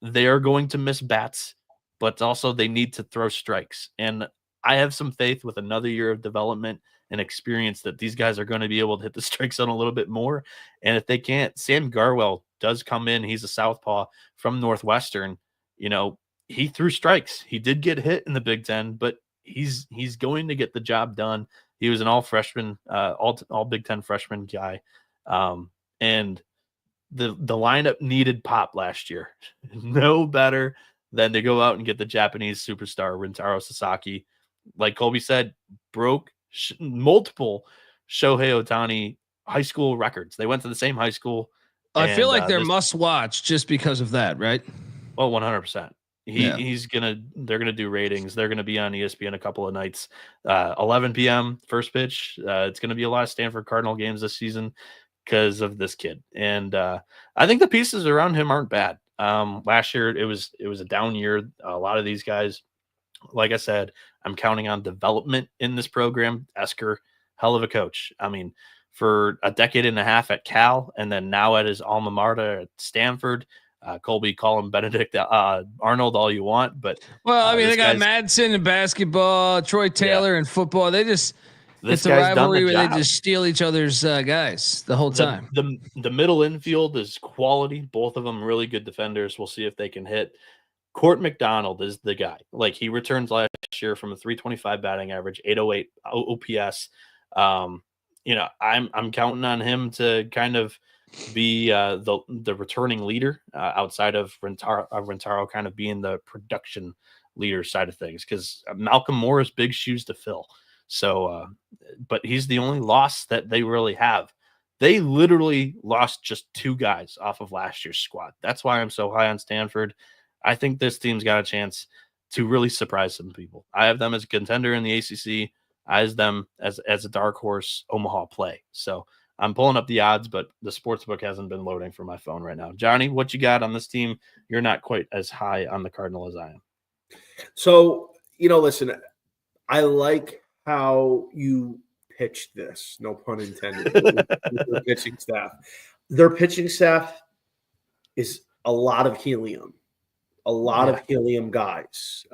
They are going to miss bats, but also they need to throw strikes. And I have some faith with another year of development and experience that these guys are going to be able to hit the strike zone a little bit more. And if they can't, Sam Garwell does come in. He's a southpaw from Northwestern. He threw strikes. He did get hit in the Big Ten, but he's going to get the job done. He was an all freshman, all Big Ten freshman guy. And the lineup needed pop last year. No better than to go out and get the Japanese superstar Rintaro Sasaki. Like Colby said, broke multiple Shohei Ohtani high school records. They went to the same high school. I feel like they're must watch just because of that, right? Oh, 100%. They're gonna do ratings. They're gonna be on ESPN a couple of nights. 11 p.m. first pitch. It's gonna be a lot of Stanford Cardinal games this season because of this kid. And I think the pieces around him aren't bad. Last year it was a down year. A lot of these guys, like I said, I'm counting on development in this program. Esker, hell of a coach. I mean, for a decade and a half at Cal, and then now at his alma mater at Stanford. Colby, call him Benedict Arnold all you want, but they got Madsen in basketball, Troy Taylor in football. It's a rivalry where they just steal each other's guys the whole time. The middle infield is quality. Both of them really good defenders. We'll see if they can hit. Court McDonald is the guy. Like, he returns last year from a 325 batting average, 808 OPS. I'm counting on him to kind of be the returning leader outside of Rintaro kind of being the production leader side of things, because Malcolm Moore is big shoes to fill. So, but he's the only loss that they really have. They literally lost just 2 guys off of last year's squad. That's why I'm so high on Stanford. I think this team's got a chance to really surprise some people. I have them as a contender in the ACC. I have them as a dark horse Omaha play. So I'm pulling up the odds, but the sportsbook hasn't been loading for my phone right now. Johnny, what you got on this team? You're not quite as high on the Cardinal as I am. So, listen, I like how you pitched this, no pun intended, with their pitching staff. Their pitching staff is a lot of helium, guys.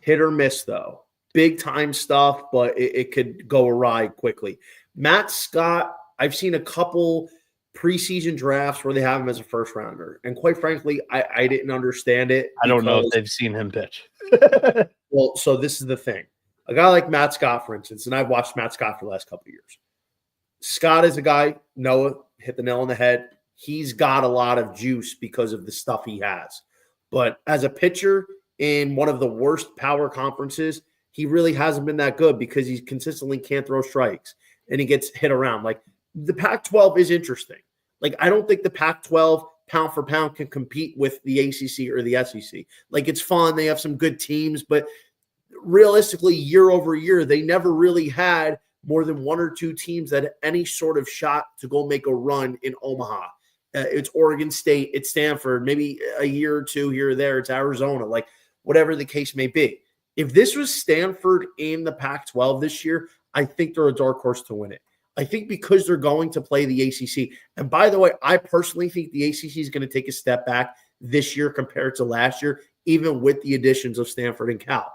Hit or miss, though. Big time stuff, but it could go awry quickly. Matt Scott, I've seen a couple preseason drafts where they have him as a first rounder. And quite frankly, I didn't understand it. I don't know if they've seen him pitch. Well, so this is the thing. A guy like Matt Scott, for instance, and I've watched Matt Scott for the last couple of years. Scott is a guy, Noah hit the nail on the head. He's got a lot of juice because of the stuff he has. But as a pitcher in one of the worst power conferences, he really hasn't been that good because he consistently can't throw strikes and he gets hit around. Like, the Pac-12 is interesting. Like, I don't think the Pac-12 pound for pound can compete with the ACC or the SEC. Like, it's fun. They have some good teams, but realistically, year over year, they never really had more than 1 or 2 teams that had any sort of shot to go make a run in Omaha. It's Oregon State, it's Stanford, maybe a year or 2 here or there, it's Arizona, like whatever the case may be. If this was Stanford in the Pac-12 this year, I think they're a dark horse to win it. I think because they're going to play the ACC. And by the way, I personally think the ACC is going to take a step back this year compared to last year, even with the additions of Stanford and Cal.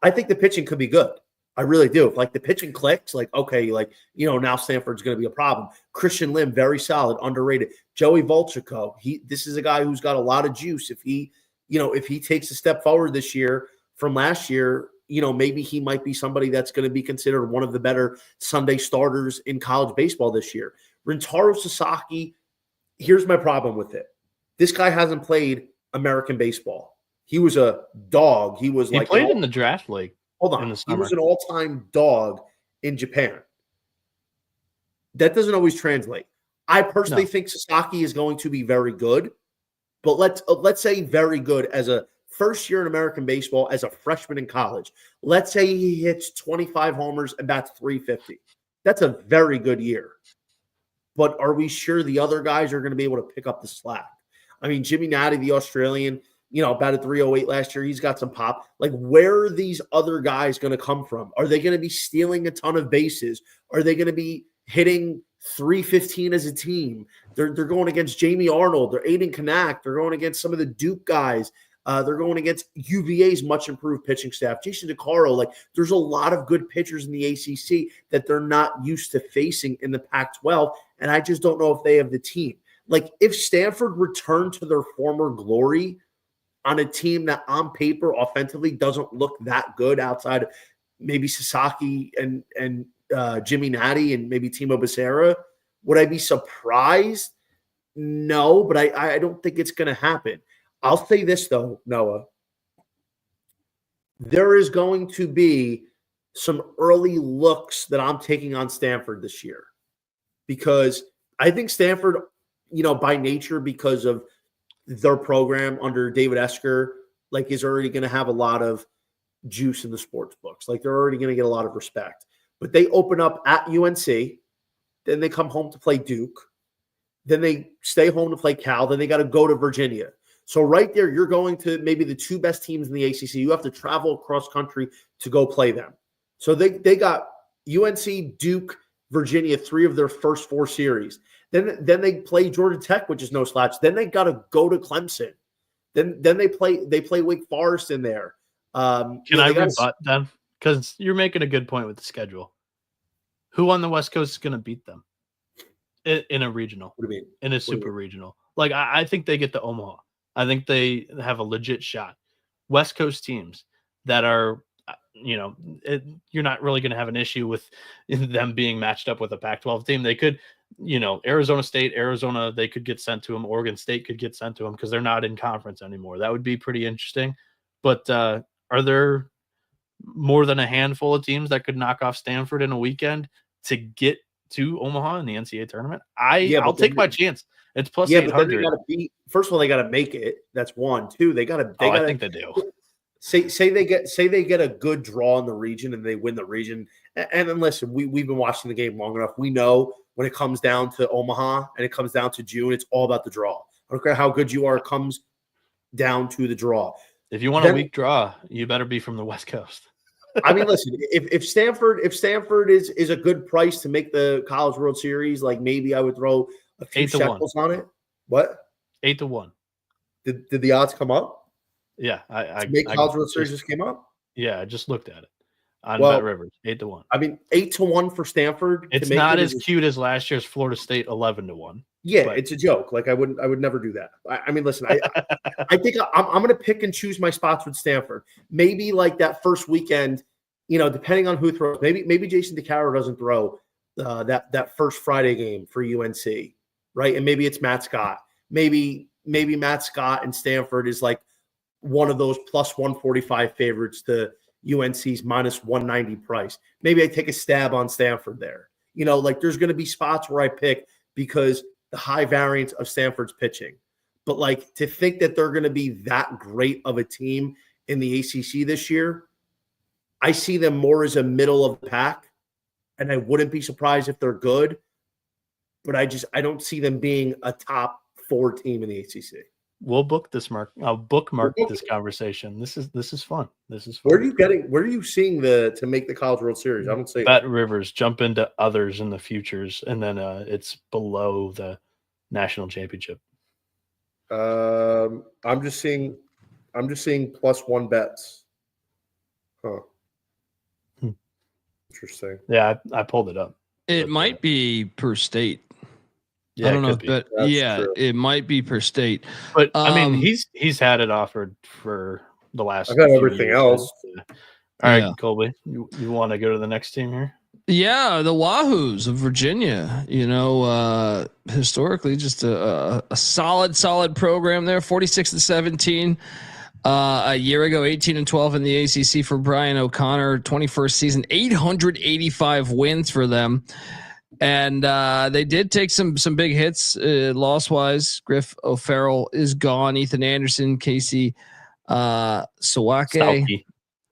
I think the pitching could be good. I really do. If like the pitching clicks, like, okay, like, now Stanford's going to be a problem. Christian Lim, very solid, underrated. Joey Volchiko, this is a guy who's got a lot of juice. If he takes a step forward this year from last year, maybe he might be somebody that's going to be considered one of the better Sunday starters in college baseball this year. Rintaro Sasaki, here's my problem with it. This guy hasn't played American baseball. He was a dog. He played in the draft league. Hold on. He was an all-time dog in Japan. That doesn't always translate. I personally think Sasaki is going to be very good, but let's say very good as a first year in American baseball as a freshman in college. Let's say he hits 25 homers and bats 350. That's a very good year. But are we sure the other guys are going to be able to pick up the slack? I mean, Jimmy Natty, the Australian, batted 308 last year. He's got some pop. Like, where are these other guys going to come from? Are they going to be stealing a ton of bases? Are they going to be hitting 315 as a team? They're going against Jamie Arnold. They're Aiden Kanak. They're going against some of the Duke guys. They're going against UVA's much improved pitching staff. Jason DeCaro, like, there's a lot of good pitchers in the ACC that they're not used to facing in the Pac-12, and I just don't know if they have the team. Like, if Stanford returned to their former glory on a team that on paper offensively doesn't look that good outside of maybe Sasaki and Jimmy Natty and maybe Timo Becerra, would I be surprised? No, but I don't think it's going to happen. I'll say this, though, Noah. There is going to be some early looks that I'm taking on Stanford this year because I think Stanford, by nature, because of their program under David Esker, is already going to have a lot of juice in the sports books. They're already going to get a lot of respect. But they open up at UNC, then they come home to play Duke, then they stay home to play Cal, then they got to go to Virginia. So right there, you're going to maybe the two best teams in the ACC. You have to travel across country to go play them. So they got UNC, Duke, Virginia, 3 of their first 4 series. Then they play Georgia Tech, which is no slouch. Then they got to go to Clemson. Then they play Wake Forest in there. Can I rebut then? Because you're making a good point with the schedule. Who on the West Coast is going to beat them in a regional? What do you mean? In a super regional? I think they get to Omaha. I think they have a legit shot. West Coast teams that are, you're not really going to have an issue with them being matched up with a Pac-12 team. They could, Arizona State, they could get sent to them. Oregon State could get sent to them because they're not in conference anymore. That would be pretty interesting. But are there more than a handful of teams that could knock off Stanford in a weekend to get to Omaha in the NCAA tournament? I'll take my chance. It's plus 800. But then they got to beat. First of all, they got to make it. That's one. 2, they got to. I think they do. Say they get a good draw in the region and they win the region. And then listen, we've been watching the game long enough. We know when it comes down to Omaha and it comes down to June, it's all about the draw. I don't care how good you are. It comes down to the draw. If you want a weak draw, you better be from the West Coast. I mean, listen, if Stanford is a good price to make the College World Series, maybe I would throw a few shekels on it. What? 8-1. Did the odds come up? Yeah, College World Series just came up. Yeah, I just looked at it on Bet Rivers. 8-1. I mean, 8-1 for Stanford. It's not as cute as last year's Florida State 11-1. Yeah, but it's a joke. I would never do that. I mean, listen, I think I'm going to pick and choose my spots with Stanford. Maybe that first weekend, depending on who throws. Maybe Jason DeCaro doesn't throw that first Friday game for UNC, right? And maybe it's Matt Scott. Maybe Matt Scott and Stanford is one of those plus 145 favorites to UNC's minus 190 price. Maybe I take a stab on Stanford there. There's going to be spots where I pick because the high variance of Stanford's pitching. But to think that they're going to be that great of a team in the ACC this year, I see them more as a middle of the pack, and I wouldn't be surprised if they're good. But I don't see them being a top 4 team in the ACC. We'll book this, Mark. I'll bookmark this conversation. This is fun. This is fun. Where are you seeing to make the College World Series? I don't see Bet Rivers. Jump into others in the futures, and then it's below the national championship. I'm just seeing plus 1 bets. Huh. Interesting. Yeah, I pulled it up. It might be per state. Yeah, I don't know, but true. It might be per state. But I mean, he's had it offered for the last. I've got everything else. All right, Colby, you want to go to the next team here? Yeah, the Wahoos of Virginia. Historically, just a solid program there. 46-17. A year ago, 18-12 in the ACC for Brian O'Connor. 21st season, 885 wins for them. And they did take some big hits loss-wise. Griff O'Farrell is gone. Ethan Anderson, Casey Sawake.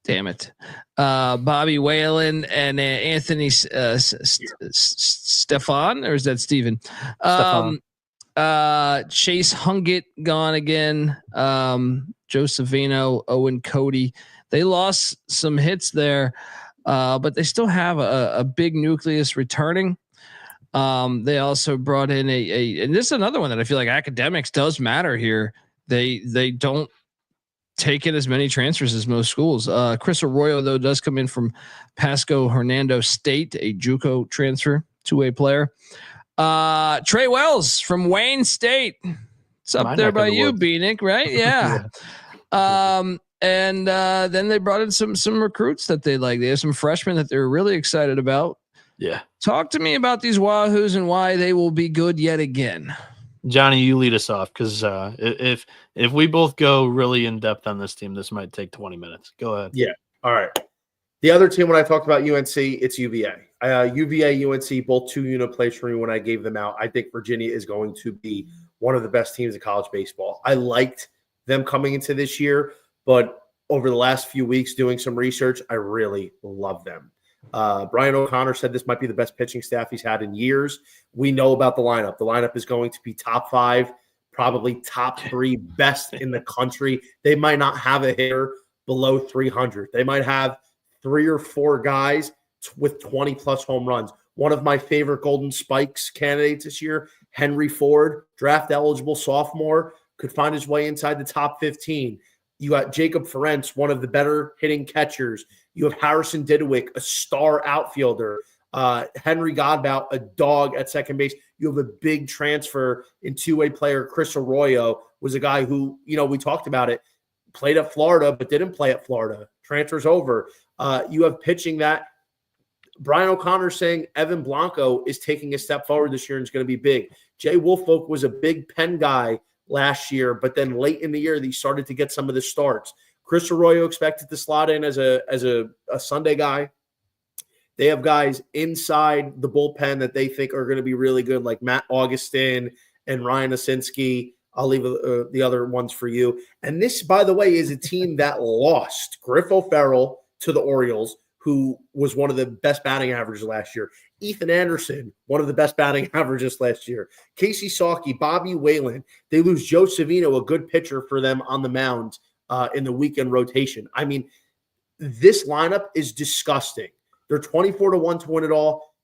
Damn it. Bobby Whalen and Anthony Stefan, or is that Steven? Chase Hungett gone again. Joe Savino, Owen Cody. They lost some hits there, but they still have a big nucleus returning. They also brought in and this is another one that I feel like academics does matter here. They don't take in as many transfers as most schools. Chris Arroyo, though, does come in from Pasco Hernando State, a JUCO transfer, 2-way player. Trey Wells from Wayne State. It's up there by you, Bieniek, right? Yeah. And then they brought in some recruits that they like. They have some freshmen that they're really excited about. Yeah. Talk to me about these Wahoos and why they will be good yet again. Johnny, you lead us off because if we both go really in depth on this team, this might take 20 minutes. Go ahead. Yeah. All right. The other team, when I talked about UNC, it's UVA. UVA, UNC, both 2-unit plays for me when I gave them out. I think Virginia is going to be one of the best teams in college baseball. I liked them coming into this year, but over the last few weeks doing some research, I really love them. Brian O'Connor said this might be the best pitching staff he's had in years. We know about the lineup. The lineup is going to be top 5, probably top 3 best in the country. They might not have a hitter below 300. They might have 3 or 4 guys with 20-plus home runs. One of my favorite Golden Spikes candidates this year, Henry Ford, draft-eligible sophomore, could find his way inside the top 15. You got Jacob Ferencz, one of the better hitting catchers. You have Harrison Didewick, a star outfielder. Henry Godbout, a dog at second base. You have a big transfer in two-way player. Chris Arroyo was a guy who, we talked about it, played at Florida but didn't play at Florida. Transfers over. You have pitching that Brian O'Connor saying Evan Blanco is taking a step forward this year and is going to be big. Jay Woolfolk was a big pen guy last year, but then late in the year, he started to get some of the starts. Chris Arroyo expected to slot in as a Sunday guy. They have guys inside the bullpen that they think are going to be really good, like Matt Augustin and Ryan Osinski. I'll leave the other ones for you. And this, by the way, is a team that lost Griff O'Farrell to the Orioles, who was one of the best batting averages last year. Ethan Anderson, one of the best batting averages last year. Casey Sawkey, Bobby Whalen. They lose Joe Savino, a good pitcher for them on the mound in the weekend rotation. I mean, this lineup is disgusting. They're 24-1 to win it all.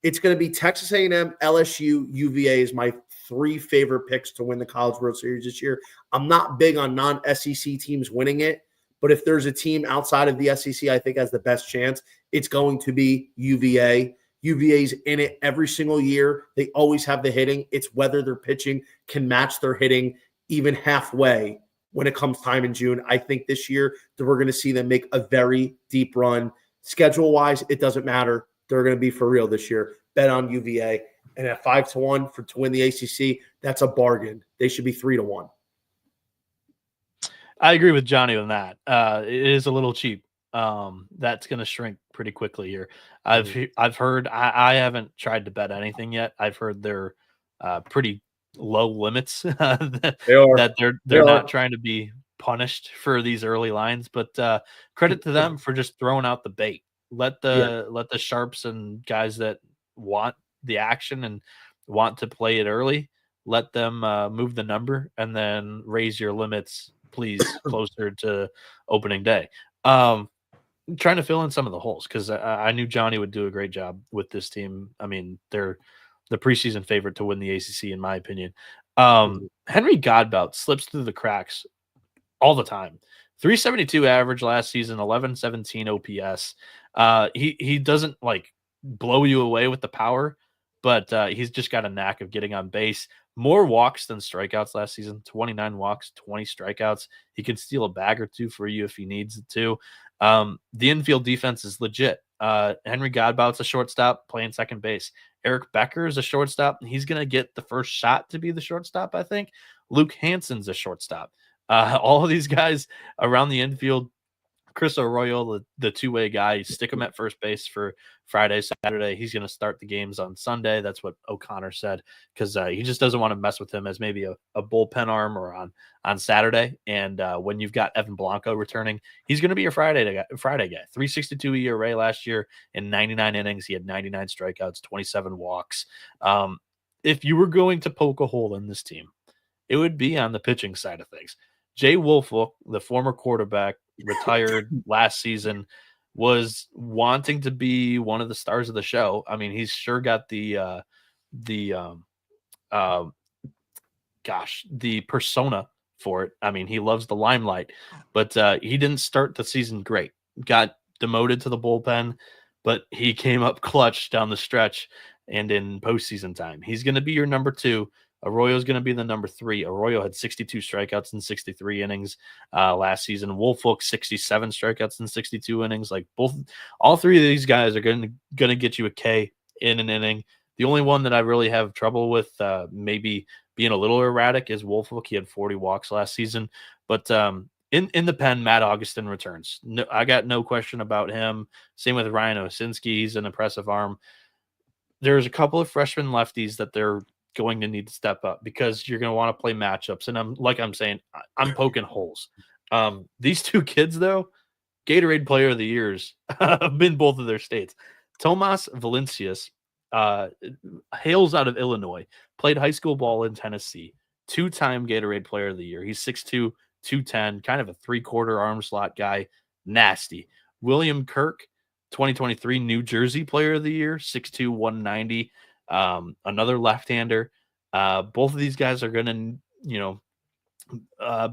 It's going to be Texas A&M, LSU, UVA is my 3 favorite picks to win the College World Series this year. I'm not big on non-SEC teams winning it, but if there's a team outside of the SEC I think has the best chance, it's going to be UVA. UVA's in it every single year. They always have the hitting. It's whether their pitching can match their hitting even halfway when it comes time in June. I think this year that we're going to see them make a very deep run. Schedule-wise, it doesn't matter. They're going to be for real this year. Bet on UVA. And at 5-1 to win the ACC, that's a bargain. They should be 3-1. I agree with Johnny on that. It is a little cheap. That's going to shrink pretty quickly here. I've heard. I haven't tried to bet anything yet. I've heard they're pretty low limits. They're not trying to be punished for these early lines. But credit to them for just throwing out the bait. Let the sharps and guys that want the action and want to play it early, let them move the number and then raise your limits, please, closer to opening day. Trying to fill in some of the holes because I knew Johnny would do a great job with this team. I mean, they're the preseason favorite to win the ACC, in my opinion. Henry Godbout slips through the cracks all the time. 372 average last season, 1117 OPS. He doesn't like blow you away with the power, but he's just got a knack of getting on base. More walks than strikeouts last season, 29 walks, 20 strikeouts. He can steal a bag or two for you if he needs it to. The infield defense is legit. Henry Godbout's a shortstop playing second base. Eric Becker is a shortstop. He's going to get the first shot to be the shortstop, I think. Luke Hansen's a shortstop. All of these guys around the infield. Chris Arroyo, the two-way guy, stick him at first base for Friday, Saturday. He's going to start the games on Sunday. That's what O'Connor said because he just doesn't want to mess with him as maybe a bullpen arm or on Saturday. And when you've got Evan Blanco returning, he's going to be your Friday guy. 362 ERA last year in 99 innings. He had 99 strikeouts, 27 walks. If you were going to poke a hole in this team, it would be on the pitching side of things. Jay Woolfolk, the former quarterback, retired last season, was wanting to be one of the stars of the show. I mean, he's sure got the persona for it. I mean, he loves the limelight, but he didn't start the season great. Got demoted to the bullpen, but he came up clutch down the stretch and in postseason time. He's going to be your number 2. Arroyo is going to be the number 3. Arroyo had 62 strikeouts in 63 innings last season. Woolfolk 67 strikeouts in 62 innings. Like all 3 of these guys are going to get you a K in an inning. The only one that I really have trouble with maybe being a little erratic is Wolfhook. He had 40 walks last season, but in the pen, Matt Augustin returns. No, I got no question about him. Same with Ryan Osinski. He's an impressive arm. There's a couple of freshman lefties that they're going to need to step up because you're going to want to play matchups. And I'm saying, I'm poking holes. These two kids, though, Gatorade Player of the Years have been both of their states. Tomas Valencius hails out of Illinois, played high school ball in Tennessee, 2-time Gatorade Player of the Year. He's 6'2", 210, kind of a 3/4 arm slot guy, nasty. William Kirk, 2023 New Jersey Player of the Year, 6'2", 190, another left-hander. Both of these guys are going to,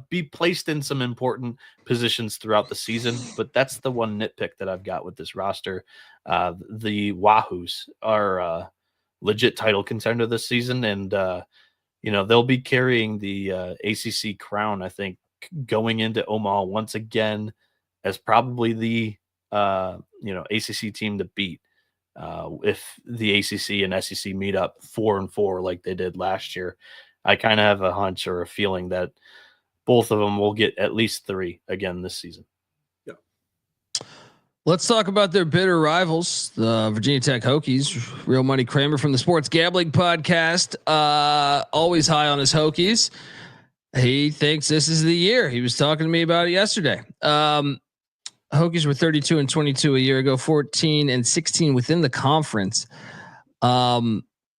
be placed in some important positions throughout the season, but that's the one nitpick that I've got with this roster. The Wahoos are legit title contender this season, and they'll be carrying the ACC crown, I think, going into Omaha once again as probably the ACC team to beat if the ACC and SEC meet up 4-4 like they did last year. I kind of have a hunch or a feeling that both of them will get at least 3 again this season. Yeah. Let's talk about their bitter rivals, the Virginia Tech Hokies. Real Money Kramer from the Sports Gambling Podcast, always high on his Hokies. He thinks this is the year. He was talking to me about it yesterday. Hokies were 32-22 a year ago, 14-16 within the conference.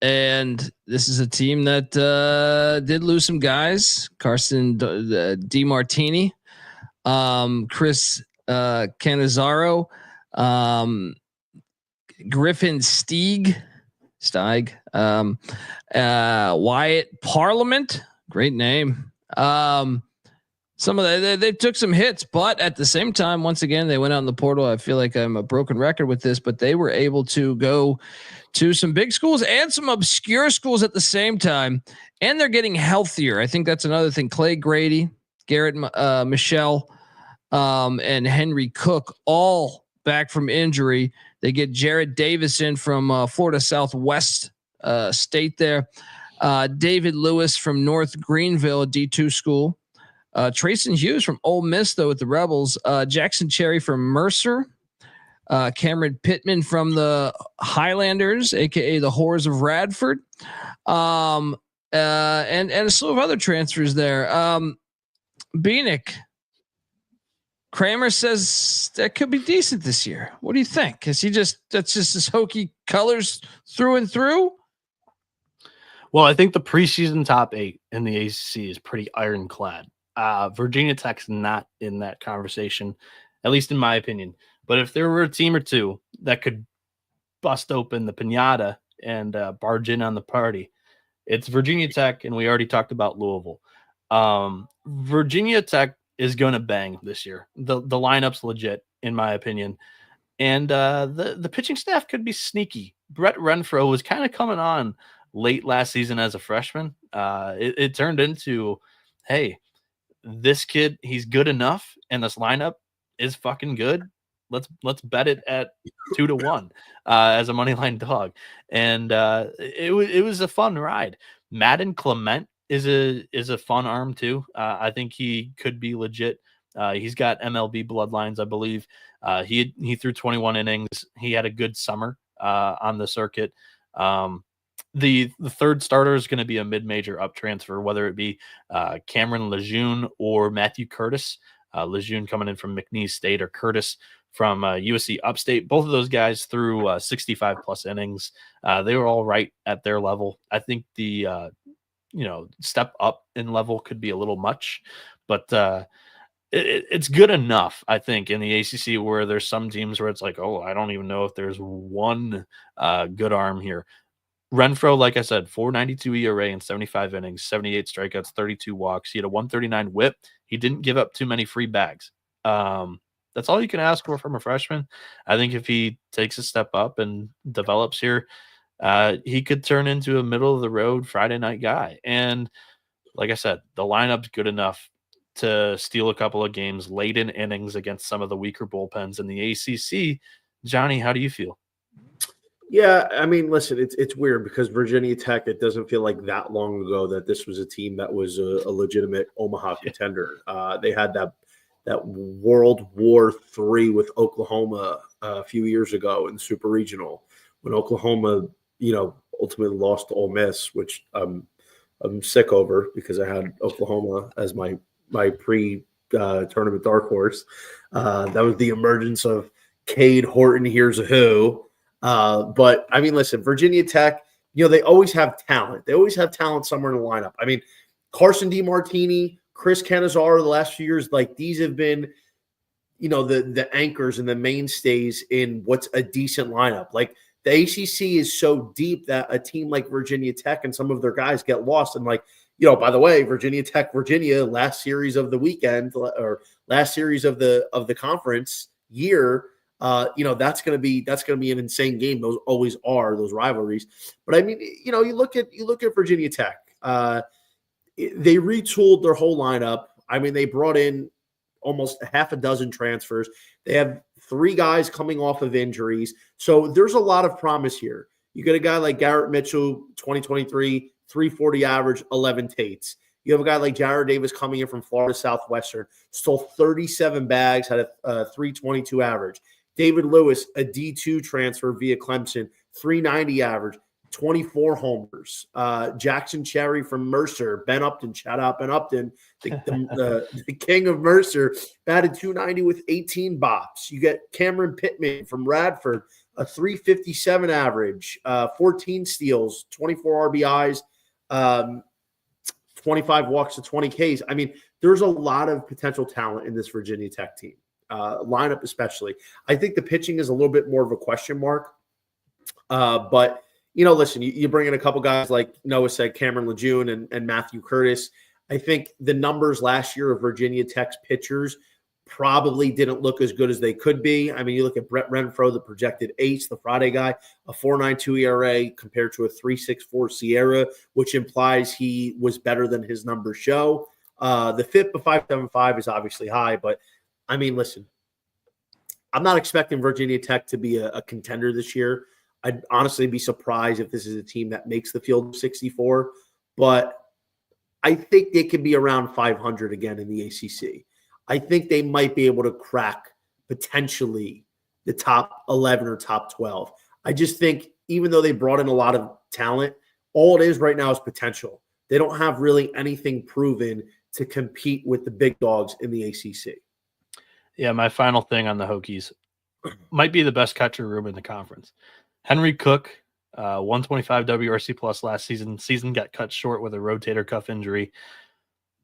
And this is a team that did lose some guys. Carson DiMartini, Chris Canizaro, Griffin Steig, Wyatt Parliament, great name. Some of they took some hits, but at the same time, once again, they went out in the portal. I feel like I'm a broken record with this, but they were able to go to some big schools and some obscure schools at the same time, and they're getting healthier. I think that's another thing. Clay Grady, Garrett Michelle, and Henry Cook, all back from injury. They get Jared Davis in from Florida Southwest State there. David Lewis from North Greenville, a D2 school. Trayson Hughes from Ole Miss, though, with the Rebels. Jackson Cherry from Mercer. Cameron Pittman from the Highlanders, aka the Whores of Radford. And a slew of other transfers there. Bieniek. Kramer says that could be decent this year. What do you think? That's just his Hokie colors through and through? Well, I think the preseason top 8 in the ACC is pretty ironclad. Virginia Tech's not in that conversation, at least in my opinion. But if there were a team or two that could bust open the piñata and barge in on the party, it's Virginia Tech, and we already talked about Louisville. Virginia Tech is going to bang this year. The lineup's legit, in my opinion. And the pitching staff could be sneaky. Brett Renfroe was kind of coming on late last season as a freshman. It turned into, hey, this kid, he's good enough, and this lineup is fucking good. Let's bet it at 2-1 as a money line dog, and it was a fun ride. Madden Clement is a fun arm too. I think he could be legit. He's got MLB bloodlines, I believe. He threw 21 innings. He had a good summer on the circuit. The third starter is going to be a mid-major up transfer, whether it be Cameron Lejeune or Matthew Curtis. Lejeune coming in from McNeese State, or Curtis from USC Upstate. Both of those guys threw 65+ innings. They were all right at their level. I think the step up in level could be a little much, but it's good enough, I think, in the ACC, where there's some teams where it's like, oh, I don't even know if there's one good arm here. Renfroe, like I said, 4.92 ERA in 75 innings, 78 strikeouts, 32 walks. He had a 139 whip. He didn't give up too many free bags. That's all you can ask for from a freshman. I think if he takes a step up and develops here, he could turn into a middle-of-the-road Friday night guy. And like I said, the lineup's good enough to steal a couple of games late in innings against some of the weaker bullpens in the ACC. Johnny, how do you feel? Yeah, I mean, listen, it's weird because Virginia Tech, it doesn't feel like that long ago that this was a team that was a legitimate Omaha contender. They had that World War III with Oklahoma a few years ago in the Super Regional when Oklahoma, ultimately lost to Ole Miss, which I'm sick over because I had Oklahoma as my pre-tournament dark horse. That was the emergence of Cade Horton, here's a who. But I mean, listen, Virginia Tech, they always have talent. They always have talent somewhere in the lineup. I mean, Carson DiMartini, Chris Canizaro, the last few years, like these have been, the anchors and the mainstays in what's a decent lineup. Like the ACC is so deep that a team like Virginia Tech and some of their guys get lost. And like, by the way, Virginia Tech, Virginia, last series of the weekend or last series of the conference year. That's going to be an insane game. Those always are, those rivalries. But I mean, you look at Virginia Tech. They retooled their whole lineup. I mean, they brought in almost a half a dozen transfers. They have 3 guys coming off of injuries. So there's a lot of promise here. You get a guy like Garrett Mitchell, 2023, 340 average, 11 Tates. You have a guy like Jared Davis coming in from Florida Southwestern, stole 37 bags, had a 322 average. David Lewis, a D2 transfer via Clemson, 390 average, 24 homers. Jackson Cherry from Mercer, Ben Upton, shout out Ben Upton, the king of Mercer, batted 290 with 18 bops. You get Cameron Pittman from Radford, a 357 average, 14 steals, 24 RBIs, 25 walks to 20 Ks. I mean, there's a lot of potential talent in this Virginia Tech team. Lineup especially. I think the pitching is a little bit more of a question mark. But, listen, you bring in a couple guys like Noah said, Cameron Lejeune and Matthew Curtis. I think the numbers last year of Virginia Tech's pitchers probably didn't look as good as they could be. I mean, you look at Brett Renfro, the projected ace, the Friday guy, a 4.92 ERA compared to a 3.64 Sierra, which implies he was better than his numbers show. The FIP of 5.75 is obviously high, but I mean, listen, I'm not expecting Virginia Tech to be a contender this year. I'd honestly be surprised if this is a team that makes the field of 64, but I think they could be around 500 again in the ACC. I think they might be able to crack potentially the top 11 or top 12. I just think even though they brought in a lot of talent, all it is right now is potential. They don't have really anything proven to compete with the big dogs in the ACC. Yeah, my final thing on the Hokies might be the best catcher room in the conference. Henry Cook, 125 WRC plus last season got cut short with a rotator cuff injury.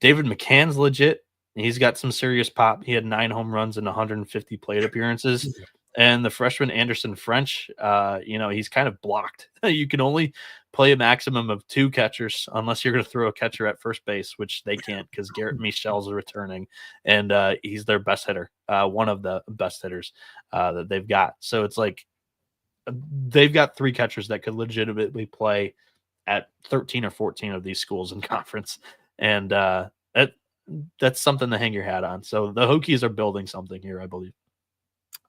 David McCann's legit. He's got some serious pop. He had 9 home runs and 150 plate appearances. And the freshman Anderson French, he's kind of blocked. You can only play a maximum of 2 catchers unless you're going to throw a catcher at first base, which they can't because Garrett Michel's returning, and he's their best hitter, one of the best hitters that they've got. So it's like they've got 3 catchers that could legitimately play at 13 or 14 of these schools in conference, and that's something to hang your hat on. So the Hokies are building something here, I believe.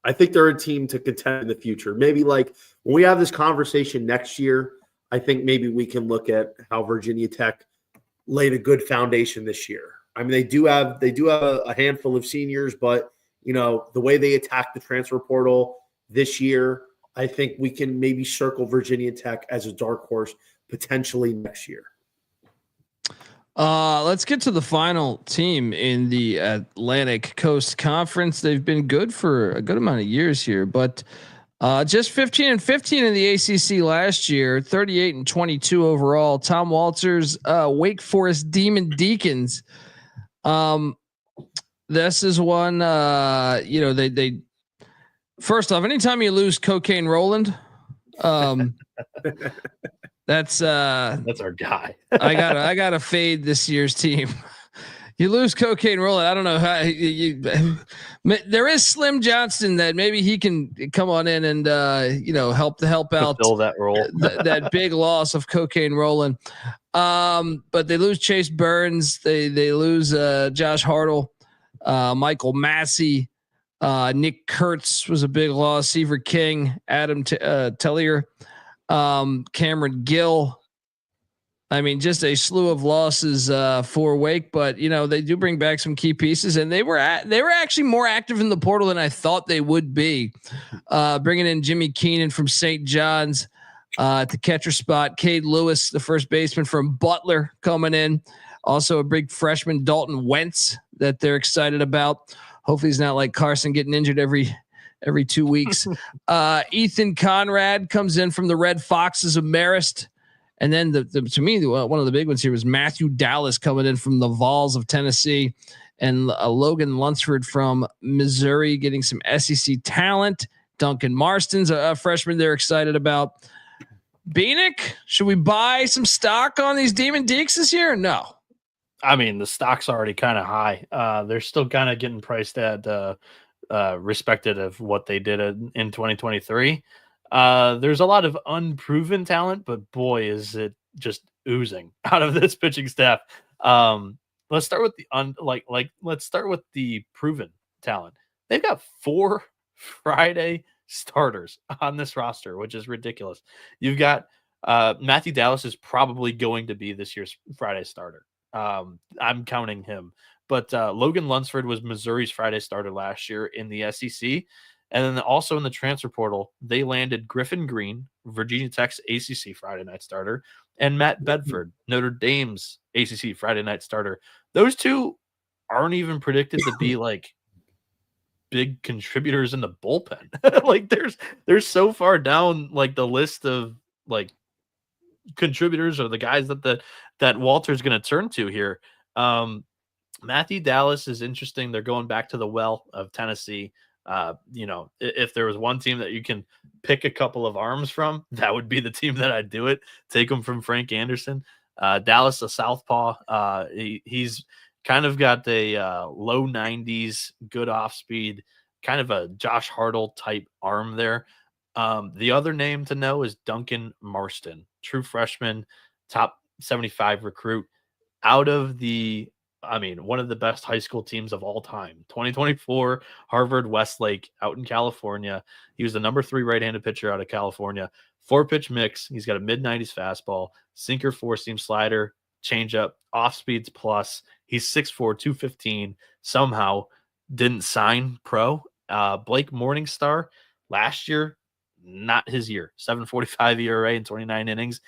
I think they're a team to contend in the future. Maybe like when we have this conversation next year, I think maybe we can look at how Virginia Tech laid a good foundation this year. I mean, they do have a handful of seniors, but the way they attack the transfer portal this year, I think we can maybe circle Virginia Tech as a dark horse potentially next year. Let's get to the final team in the Atlantic Coast Conference. They've been good for a good amount of years here, but just 15-15 in the ACC last year, 38-22 overall. Tom Walters, Wake Forest Demon Deacons. This is one, they first off, anytime you lose Cocaine Roland, that's our guy. I gotta fade this year's team. You lose Cocaine Roland. I don't know how there is Slim Johnston that maybe he can come on in and help out fill that role. that big loss of Cocaine Roland. But they lose Chase Burns. They lose Josh Hartle, Michael Massey. Nick Kurtz was a big loss. Seaver King, Adam Tellier, Cameron Gill. I mean, just a slew of losses for Wake, but they do bring back some key pieces, and they were actually more active in the portal than I thought they would be. Bringing in Jimmy Keenan from St. John's at the catcher spot, Cade Lewis, the first baseman from Butler, coming in. Also, a big freshman, Dalton Wentz, that they're excited about. Hopefully, he's not like Carson getting injured every 2 weeks. Ethan Conrad comes in from the Red Foxes of Marist. And then to me, one of the big ones here was Matthew Dallas coming in from the Vols of Tennessee, and Logan Lunsford from Missouri getting some SEC talent. Duncan Marston's a freshman they're excited about. Bieniek, should we buy some stock on these Demon Deeks this year? No. I mean, the stock's already kind of high. They're still kind of getting priced at respected of what they did in 2023. There's a lot of unproven talent, but boy, is it just oozing out of this pitching staff. Let's start with let's start with the proven talent. They've got 4 Friday starters on this roster, which is ridiculous. You've got Matthew Dallas is probably going to be this year's Friday starter. I'm counting him, but Logan Lunsford was Missouri's Friday starter last year in the SEC. And then also in the transfer portal, they landed Griffin Green, Virginia Tech's ACC Friday night starter, and Matt Bedford, Notre Dame's ACC Friday night starter. Those two aren't even predicted to be like big contributors in the bullpen. Like they're so far down like the list of like contributors or the guys that Walter's going to turn to here. Matthew Dallas is interesting. They're going back to the well of Tennessee. If there was one team that you can pick a couple of arms from, that would be the team that I'd do it. Take them from Frank Anderson. Dallas, a southpaw. He's kind of got a low 90s, good off speed, kind of a Josh Hartle type arm there. The other name to know is Duncan Marston, true freshman, top 75 recruit out of one of the best high school teams of all time. 2024 Harvard Westlake out in California. He was the number 3 right-handed pitcher out of California. 4-pitch mix. He's got a mid-90s fastball, sinker, 4-seam slider, changeup, off speeds plus. He's 6'4", 215. Somehow didn't sign pro. Blake Morningstar last year, not his year. 7.45 ERA in 29 innings.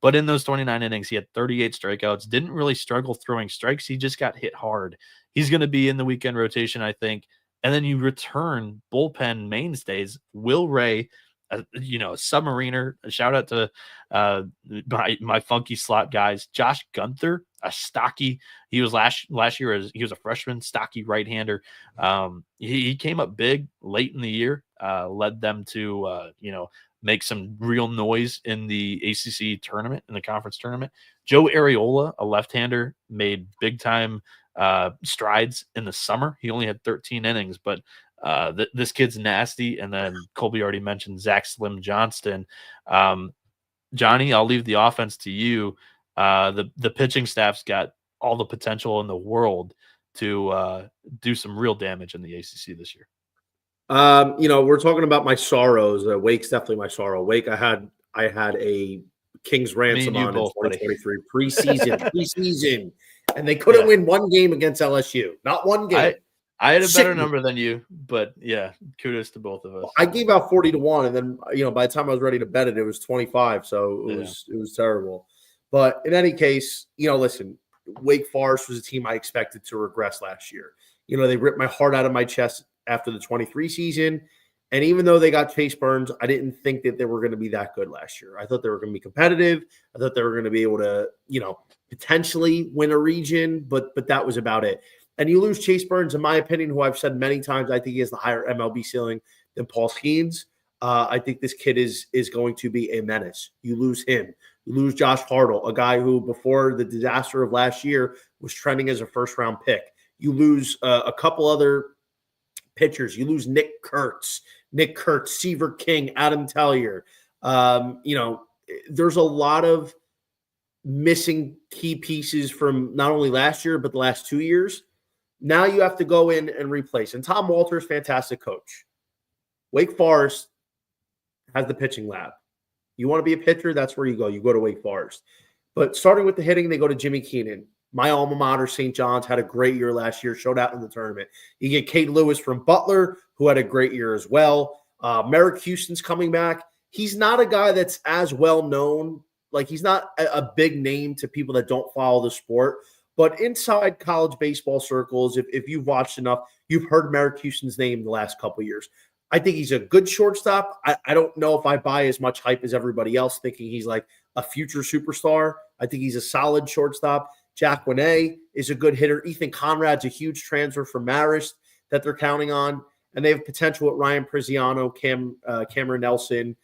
But in those 29 innings, he had 38 strikeouts, didn't really struggle throwing strikes. He just got hit hard. He's going to be in the weekend rotation, I think. And then you return bullpen mainstays, Will Ray, a submariner. A shout out to my funky slot guys. Josh Gunther, a stocky. He was last year he was a freshman, stocky right-hander. He came up big late in the year, led them to make some real noise in the ACC tournament, in the conference tournament. Joe Areola, a left-hander, made big-time strides in the summer. He only had 13 innings, but this kid's nasty. And then Colby already mentioned Zach Slim Johnston. Johnny, I'll leave the offense to you. The pitching staff's got all the potential in the world to do some real damage in the ACC this year. We're talking about my sorrows. Wake's definitely my sorrow. Wake, I had a King's ransom on in 2023 preseason, and they couldn't win one game against LSU. Not one game. I had a better number than you, but yeah, kudos to both of us. I gave out 40-1, and then by the time I was ready to bet it, it was 25. So it was terrible. But in any case, listen, Wake Forest was a team I expected to regress last year. They ripped my heart out of my chest after the 23 season. And even though they got Chase Burns, I didn't think that they were going to be that good last year. I thought they were going to be competitive. I thought they were going to be able to, potentially win a region, but that was about it. And you lose Chase Burns, in my opinion, who I've said many times, I think he has the higher MLB ceiling than Paul Skeens. I think this kid is going to be a menace. You lose him. You lose Josh Hartle, a guy who before the disaster of last year was trending as a first-round pick. You lose a couple other pitchers. You lose Nick Kurtz, Seaver King, Adam Tellier. There's a lot of missing key pieces from not only last year, but the last 2 years. Now you have to go in and replace. And Tom Walters, fantastic coach. Wake Forest has the pitching lab. You want to be a pitcher, that's where you go. You go to Wake Forest. But starting with the hitting, they go to Jimmy Keenan. My alma mater, St. John's, had a great year last year, showed out in the tournament. You get Cade Lewis from Butler, who had a great year as well. Merrick Houston's coming back. He's not a guy that's as well known. Like, he's not a big name to people that don't follow the sport. But inside college baseball circles, if you've watched enough, you've heard Merrick Houston's name the last couple of years. I think he's a good shortstop. I don't know if I buy as much hype as everybody else, thinking he's like a future superstar. I think he's a solid shortstop. Jack Winay is a good hitter. Ethan Conrad's a huge transfer from Marist that they're counting on. And they have potential with Ryan Priziano, Cameron Nelson.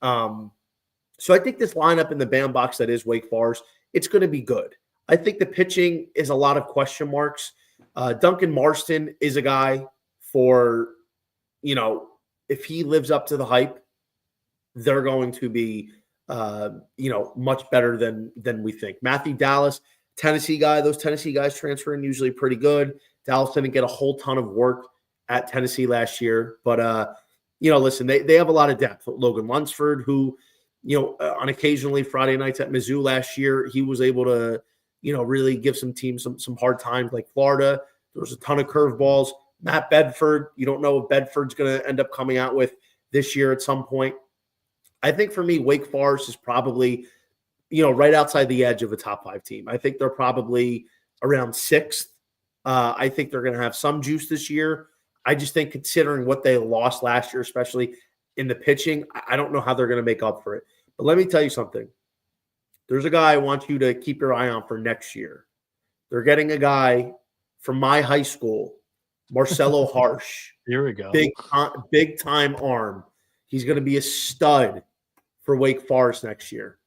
So I think this lineup in the bandbox that is Wake Forest, it's going to be good. I think the pitching is a lot of question marks. Duncan Marston is a guy for, if he lives up to the hype, they're going to be, much better than we think. Matthew Dallas, Tennessee guy. Those Tennessee guys transferring usually pretty good. Dallas didn't get a whole ton of work at Tennessee last year, but listen, they have a lot of depth. Logan Lunsford, who, on occasionally Friday nights at Mizzou last year, he was able to, really give some teams some hard times, like Florida. There was a ton of curveballs. Matt Bedford, you don't know if Bedford's going to end up coming out with this year at some point. I think for me, Wake Forest is probably, right outside the edge of a top 5 team. I think they're probably around 6th. I think they're going to have some juice this year. I just think, considering what they lost last year, especially in the pitching, I don't know how they're going to make up for it. But let me tell you something. There's a guy I want you to keep your eye on for next year. They're getting a guy from my high school, Marcelo Harsh. Here we go. Big time arm. He's going to be a stud for Wake Forest next year.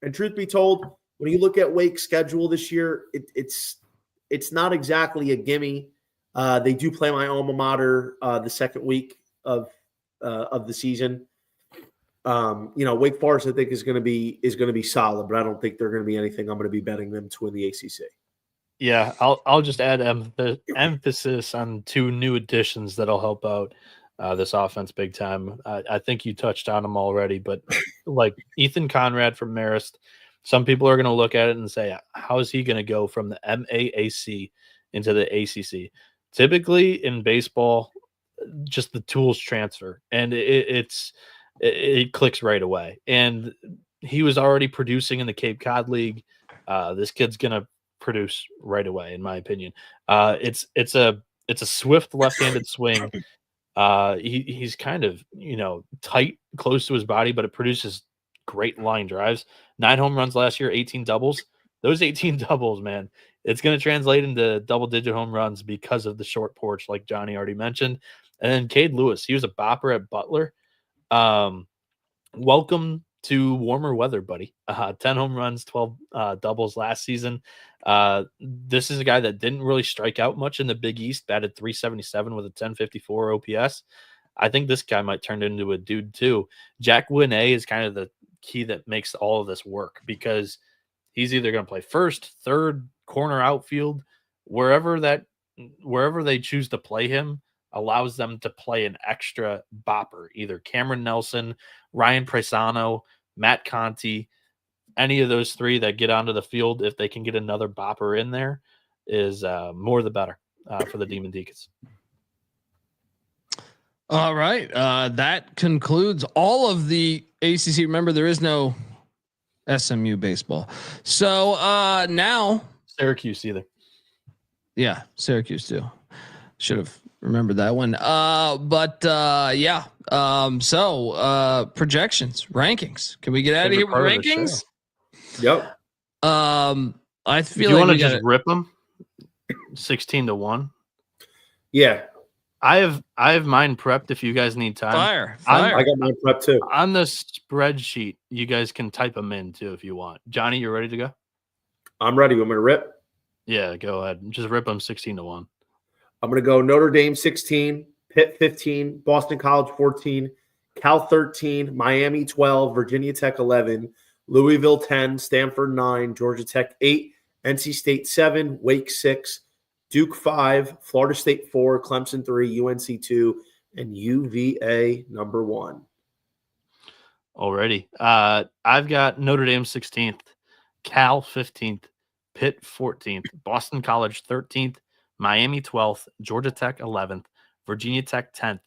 And truth be told, when you look at Wake's schedule this year, it's not exactly a gimme. They do play my alma mater the second week of the season. Wake Forest, I think, is going to be solid, but I don't think they're going to be anything I'm going to be betting them to win the ACC. Yeah, I'll just add emphasis on 2 new additions that'll help out this offense big time. I think you touched on them already, but like Ethan Conrad from Marist, some people are going to look at it and say, how is he going to go from the MAAC into the ACC? Typically in baseball, just the tools transfer, and it clicks right away. And he was already producing in the Cape Cod League. This kid's going to produce right away, in my opinion. It's a swift left-handed swing. He's kind of, tight, close to his body, but it produces great line drives. 9 home runs last year, 18 doubles. Those 18 doubles, man, it's going to translate into double-digit home runs because of the short porch, like Johnny already mentioned. And then Cade Lewis, he was a bopper at Butler. Welcome to warmer weather, buddy. 10 home runs, 12 doubles last season. This is a guy that didn't really strike out much in the Big East, batted .377 with a 1054 OPS. I think this guy might turn into a dude too. Jack Winay is kind of the key that makes all of this work, because he's either going to play first, third, corner, outfield, wherever they choose to play him allows them to play an extra bopper, either Cameron Nelson, Ryan Presano, Matt Conti, any of those 3 that get onto the field. If they can get another bopper in there, is more the better for the Demon Deacons. All right. That concludes all of the ACC. Remember, there is no SMU baseball. So now Syracuse either. Yeah, Syracuse too. Should have remembered that one. So projections, rankings. Can we get out of here with rankings? Yep. I feel you like want to just rip them 16-1. Yeah. I have mine prepped if you guys need time. Fire. I got mine prepped too. On the spreadsheet, you guys can type them in too if you want. Johnny, you ready to go? I'm ready. You want me to rip? Yeah, go ahead. Just rip them 16-1. I'm going to go Notre Dame 16, Pitt 15, Boston College 14, Cal 13, Miami 12, Virginia Tech 11, Louisville 10, Stanford 9, Georgia Tech 8, NC State 7, Wake 6, Duke 5, Florida State 4, Clemson 3, UNC 2, and UVA number 1. Already. I've got Notre Dame 16th, Cal 15th, Pitt 14th, Boston College 13th, Miami 12th, Georgia Tech 11th, Virginia Tech 10th,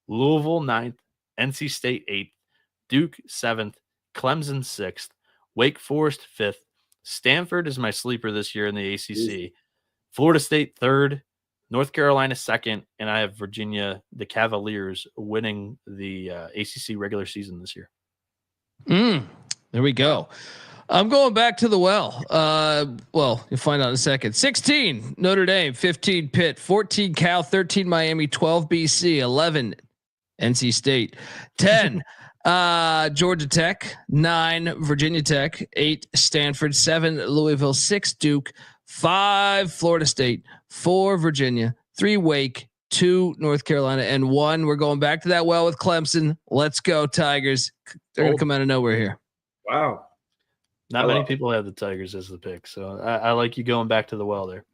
Louisville 9th, NC State 8th, Duke 7th, Clemson 6th, Wake Forest 5th. Stanford is my sleeper this year in the ACC. Florida State 3rd, North Carolina 2nd, and I have Virginia, the Cavaliers, winning the ACC regular season this year. There we go. I'm going back to the well. Well, you'll find out in a second. 16, Notre Dame, 15, Pitt, 14, Cal, 13, Miami, 12, BC, 11, NC State, 10, Georgia Tech, 9, Virginia Tech, 8, Stanford, 7, Louisville, 6, Duke, 5, Florida State, 4, Virginia, 3, Wake, 2, North Carolina, and 1. We're going back to that well with Clemson. Let's go, Tigers. They're going to come out of nowhere here. Wow. Not many people have the Tigers as the pick, so I like you going back to the well there.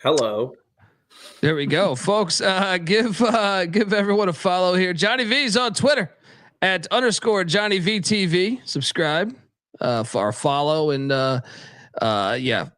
Hello. There we go, folks. Give everyone a follow here. Johnny V's on Twitter at _Johnny VTV. Subscribe for our follow and yeah,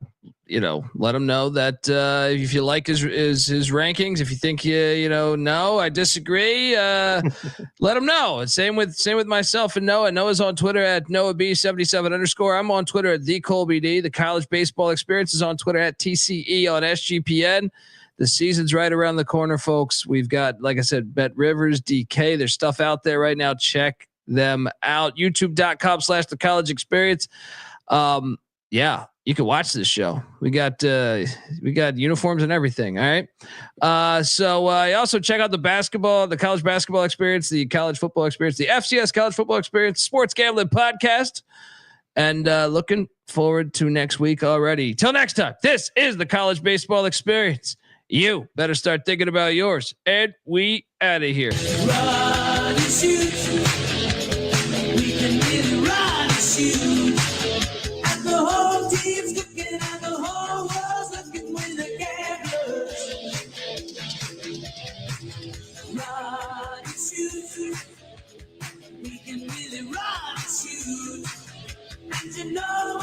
you know, let him know that if you like his rankings, if you think no, I disagree, let him know. And same with myself and Noah. Noah's on Twitter at NoahB77 _. I'm on Twitter at the Colby D. The College Baseball Experience is on Twitter at TCE on SGPN. The season's right around the corner, folks. We've got, like I said, Bet Rivers, DK. There's stuff out there right now. Check them out. YouTube.com/The College Experience. Yeah, you can watch this show. We got uniforms and everything. All right. So also check out the college basketball experience, the college football experience, the FCS college football experience, sports gambling podcast, and looking forward to next week already. Till next time, this is the College Baseball Experience. You better start thinking about yours. And we out of here. Run and shoot. We can really run and shoot. And the whole team's looking and the whole world's looking with the cameras. Run and shoot. We can really run and shoot. And you know